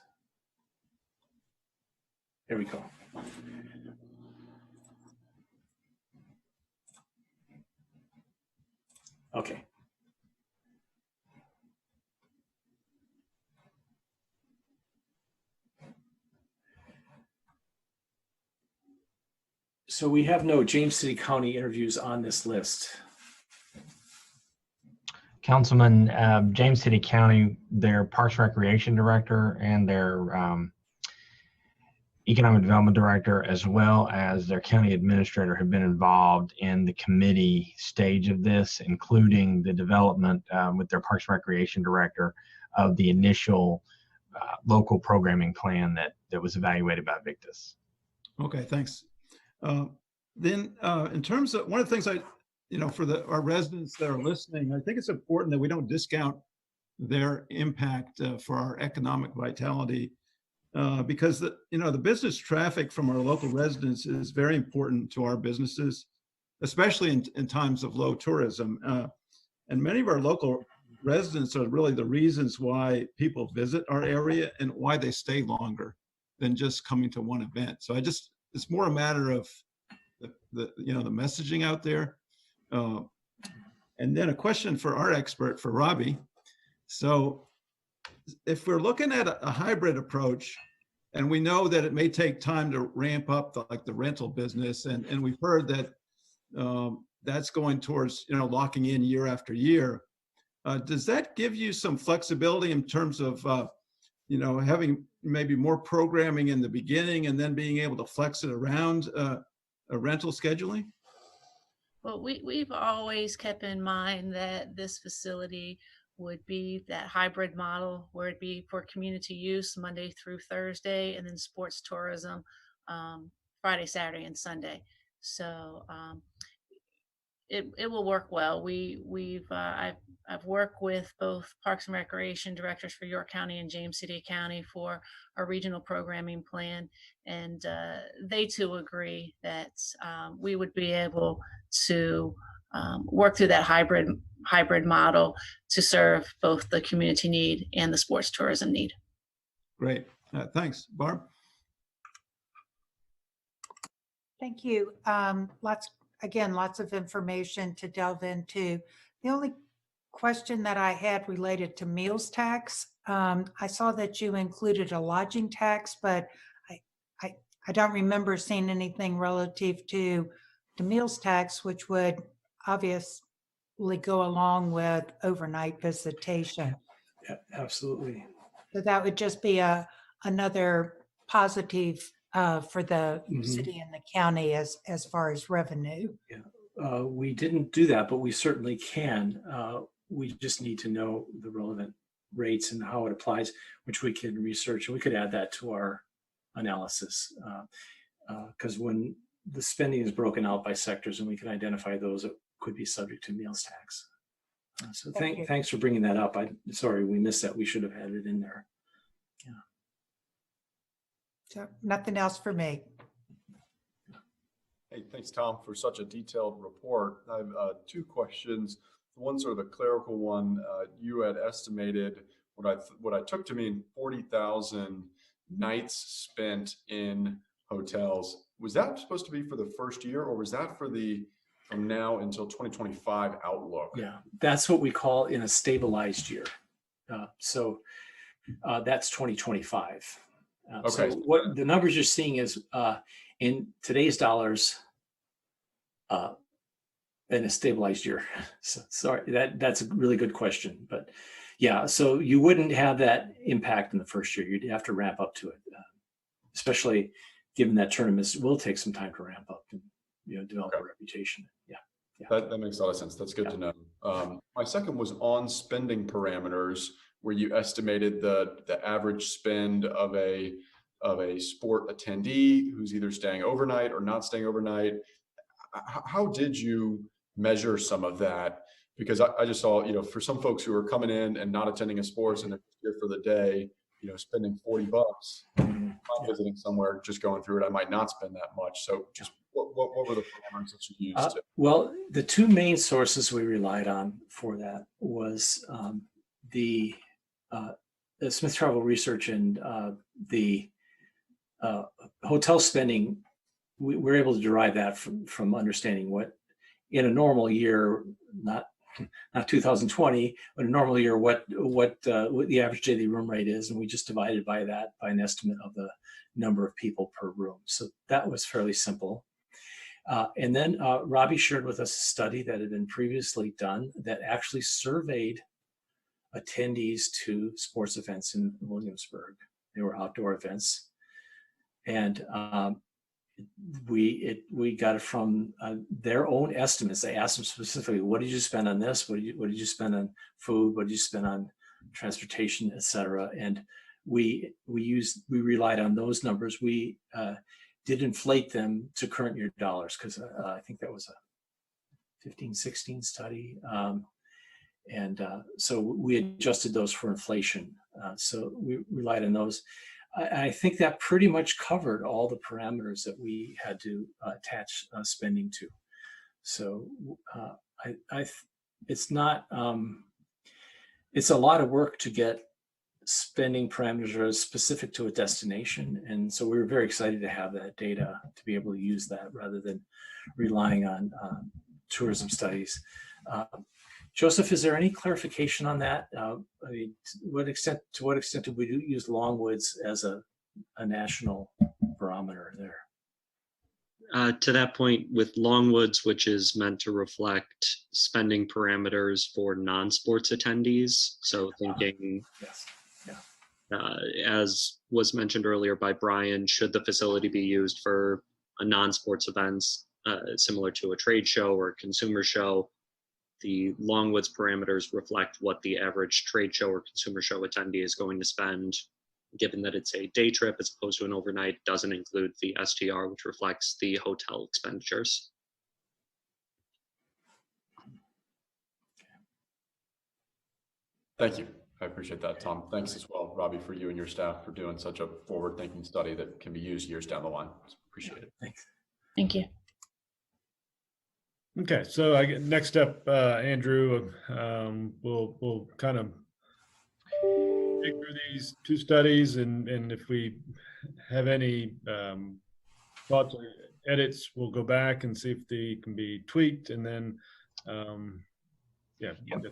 There we go. Okay. So we have no James City County interviews on this list. Councilman, James City County, their Parks and Recreation Director and their Economic Development Director, as well as their County Administrator, have been involved in the committee stage of this, including the development with their Parks and Recreation Director of the initial local programming plan that was evaluated by Victus. Okay, thanks. Then in terms of one of the things for our residents that are listening, I think it's important that we don't discount their impact for our economic vitality because the business traffic from our local residents is very important to our businesses, especially in times of low tourism. And many of our local residents are really the reasons why people visit our area and why they stay longer than just coming to one event. So it's more a matter of the messaging out there. And then a question for our expert, for Robbie. So if we're looking at a hybrid approach, and we know that it may take time to ramp up the rental business, and we've heard that that's going towards locking in year after year. Does that give you some flexibility in terms of having maybe more programming in the beginning and then being able to flex it around a rental scheduling? Well, we've always kept in mind that this facility would be that hybrid model where it'd be for community use Monday through Thursday, and then sports tourism Friday, Saturday, and Sunday. So it will work well. I've worked with both Parks and Recreation directors for York County and James City County for a regional programming plan, and they too agree that we would be able to work through that hybrid model to serve both the community need and the sports tourism need. Great, thanks, Barb. Thank you. Lots of information to delve into. The only question that I had related to meals tax, I saw that you included a lodging tax, but I don't remember seeing anything relative to the meals tax, which would obviously go along with overnight visitation. Yeah, absolutely. So that would just be another positive for the city and the county as far as revenue. Yeah, we didn't do that, but we certainly can. We just need to know the relevant rates and how it applies, which we can research, and we could add that to our analysis. Because when the spending is broken out by sectors and we can identify those that could be subject to meals tax. So thanks for bringing that up. Sorry we missed that. We should have had it in there. Yeah. So nothing else for me. Hey, thanks, Tom, for such a detailed report. I have two questions. One sort of a clerical one. You had estimated what I took to mean 40,000 nights spent in hotels. Was that supposed to be for the first year, or was that for from now until 2025 outlook? Yeah, that's what we call in a stabilized year. So that's 2025. Okay. So what the numbers you're seeing is in today's dollars in a stabilized year. So, sorry, that's a really good question. But yeah, so you wouldn't have that impact in the first year. You'd have to ramp up to it, especially given that tournaments will take some time to ramp up and develop a reputation. Yeah. That makes a lot of sense. That's good to know. My second was on spending parameters, where you estimated the average spend of a sport attendee who's either staying overnight or not staying overnight. How did you measure some of that? Because I just saw, for some folks who are coming in and not attending a sports and they're here for the day, spending $40, I'm visiting somewhere, just going through it, I might not spend that much. So just what were the parameters that you used? Well, the two main sources we relied on for that was the Smith Travel Research and the hotel spending. We're able to derive that from understanding what in a normal year, not 2020, but a normal year, what the average daily room rate is, and we just divided by that by an estimate of the number of people per room. So that was fairly simple. And then Robbie shared with us a study that had been previously done that actually surveyed attendees to sports events in Williamsburg. They were outdoor events, and we got it from their own estimates. They asked them specifically, what did you spend on this? What did you spend on food? What did you spend on transportation, et cetera? And we relied on those numbers. We did inflate them to current year dollars, because I think that was a 15-16 study. And so we adjusted those for inflation. So we relied on those. I think that pretty much covered all the parameters that we had to attach spending to. So it's not, it's a lot of work to get spending parameters specific to a destination. And so we were very excited to have that data to be able to use that rather than relying on tourism studies. Joseph, is there any clarification on that? I mean, to what extent did we use Longwoods as a national barometer there? To that point, with Longwoods, which is meant to reflect spending parameters for non-sports attendees. So thinking, yes. As was mentioned earlier by Brian, should the facility be used for a non-sports events similar to a trade show or a consumer show, the Longwoods parameters reflect what the average trade show or consumer show attendee is going to spend. Given that it's a day trip as opposed to an overnight, doesn't include the STR, which reflects the hotel expenditures. Thank you. I appreciate that, Tom. Thanks as well, Robbie, for you and your staff for doing such a forward-thinking study that can be used years down the line. Appreciate it. Thanks. Thank you. Okay, so next up, Andrew, we'll kind of dig through these two studies, and if we have any thoughts or edits, we'll go back and see if they can be tweaked, and then, you're going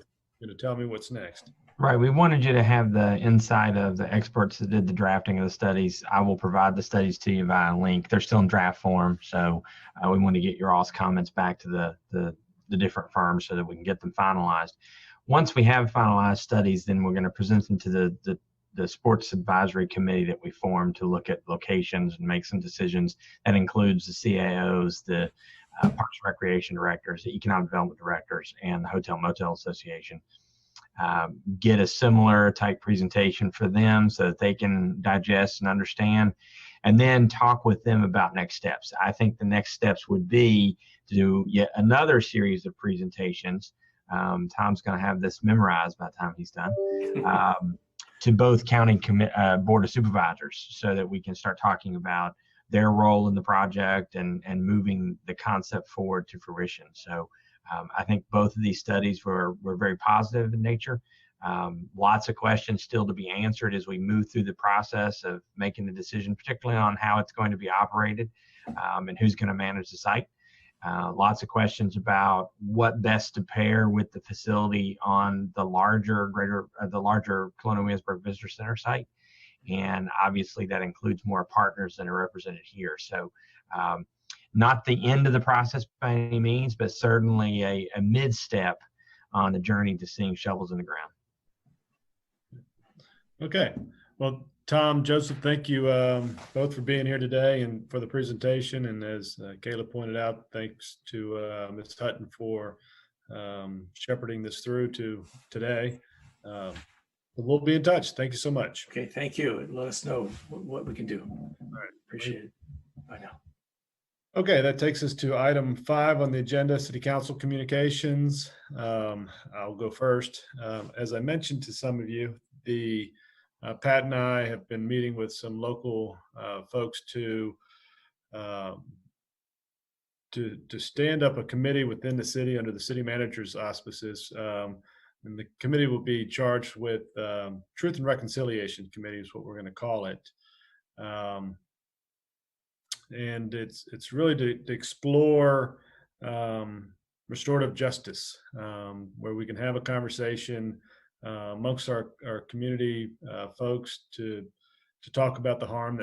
to tell me what's next. Right. We wanted you to have the insight of the experts that did the drafting of the studies. I will provide the studies to you via link. They're still in draft form. So we want to get your all's comments back to the different firms so that we can get them finalized. Once we have finalized studies, then we're going to present them to the sports advisory committee that we formed to look at locations and make some decisions. That includes the CAOs, the Parks and Recreation directors, the Economic Development directors, and the Hotel Motel Association. Get a similar type presentation for them so that they can digest and understand, and then talk with them about next steps. I think the next steps would be to do yet another series of presentations. Tom's going to have this memorized by the time he's done, to both county board of supervisors, so that we can start talking about their role in the project and moving the concept forward to fruition. So I think both of these studies were very positive in nature. Lots of questions still to be answered as we move through the process of making the decision, particularly on how it's going to be operated and who's going to manage the site. Lots of questions about what best to pair with the facility on the larger Colonial Williamsburg Visitor Center site. And obviously that includes more partners than are represented here. So not the end of the process by any means, but certainly a mid-step on the journey to seeing shovels in the ground. Okay. Well, Tom, Joseph, thank you both for being here today and for the presentation. And as Kayla pointed out, thanks to Ms. Hutton for shepherding this through to today. We'll be in touch. Thank you so much. Okay, thank you. And let us know what we can do. All right. Appreciate it. Bye now. Okay, that takes us to item 5 on the agenda, City Council communications. I'll go first. As I mentioned to some of you, Pat and I have been meeting with some local folks to stand up a committee within the city under the city manager's auspices. And the committee will be charged with Truth and Reconciliation Committee is what we're going to call it. And it's really to explore restorative justice, where we can have a conversation amongst our community folks to talk about the harm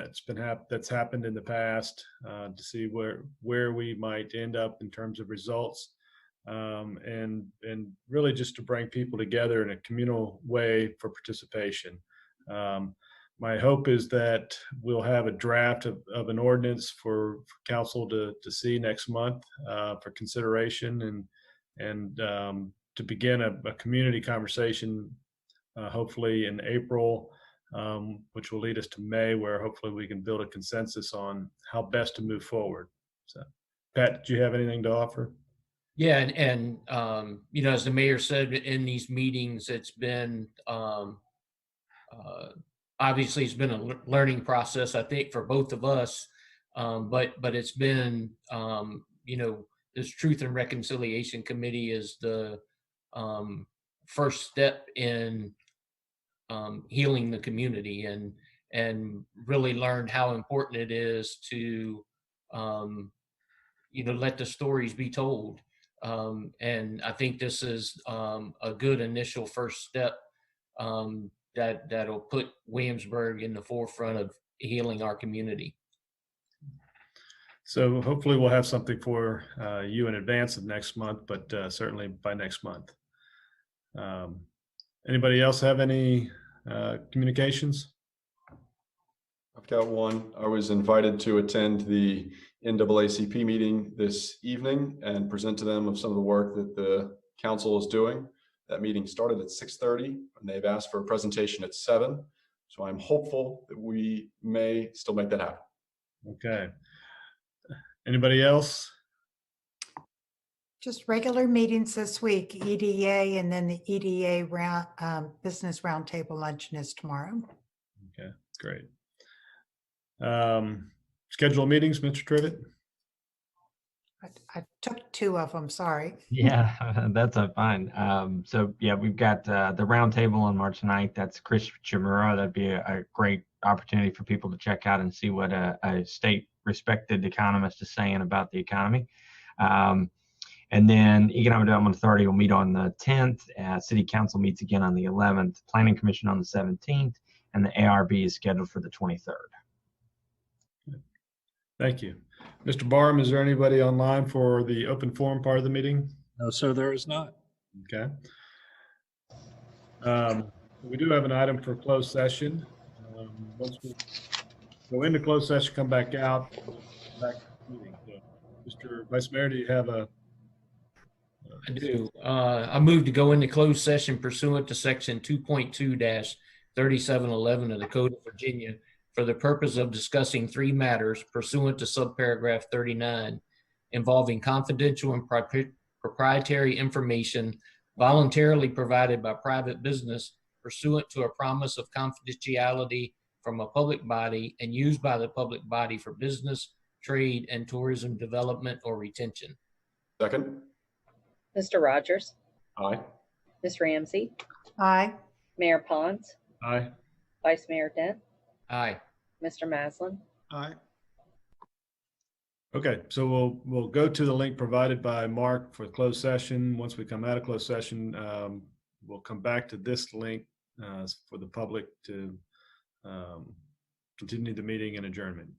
that's happened in the past, to see where we might end up in terms of results, and really just to bring people together in a communal way for participation. My hope is that we'll have a draft of an ordinance for council to see next month for consideration, and to begin a community conversation, hopefully in April, which will lead us to May, where hopefully we can build a consensus on how best to move forward. So, Pat, do you have anything to offer? Yeah, and as the mayor said in these meetings, it's been obviously it's been a learning process, I think, for both of us, but it's been this Truth and Reconciliation Committee is the first step in healing the community, and really learned how important it is to let the stories be told. And I think this is a good initial first step that'll put Williamsburg in the forefront of healing our community. So hopefully we'll have something for you in advance of next month, but certainly by next month. Anybody else have any communications? I've got one. I was invited to attend the NAACP meeting this evening and present to them of some of the work that the council is doing. That meeting started at 6:30 and they've asked for a presentation at 7. So I'm hopeful that we may still make that happen. Okay. Anybody else? Just regular meetings this week, EDA, and then the EDA business roundtable luncheon is tomorrow. Okay, great. Scheduled meetings, Mr. Trivett? I took 2 of them, sorry. Yeah, that's fine. So yeah, we've got the roundtable on March 9th. That's Chris Chimura. That'd be a great opportunity for people to check out and see what a state respected economist is saying about the economy. And then Economic Development Authority will meet on the 10th. City Council meets again on the 11th. Planning Commission on the 17th, and the ARB is scheduled for the 23rd. Thank you. Mr. Barham, is there anybody online for the open forum part of the meeting? No, sir, there is not. Okay. We do have an item for closed session. Once we go into closed session, come back out, back to the meeting. So, Mr. Vice Mayor, do you have a? I do. I move to go into closed session pursuant to section 2.2-3711 of the Code of Virginia for the purpose of discussing 3 matters pursuant to subparagraph 39 involving confidential and proprietary information voluntarily provided by private business pursuant to a promise of confidentiality from a public body and used by the public body for business, trade, and tourism development or retention. Second. Mr. Rogers. Aye. Ms. Ramsey. Aye. Mayor Pons. Aye. Vice Mayor Dent. Aye. Mr. Maslin. Aye. Okay, so we'll go to the link provided by Mark for closed session. Once we come out of closed session, we'll come back to this link for the public to continue the meeting and adjournment.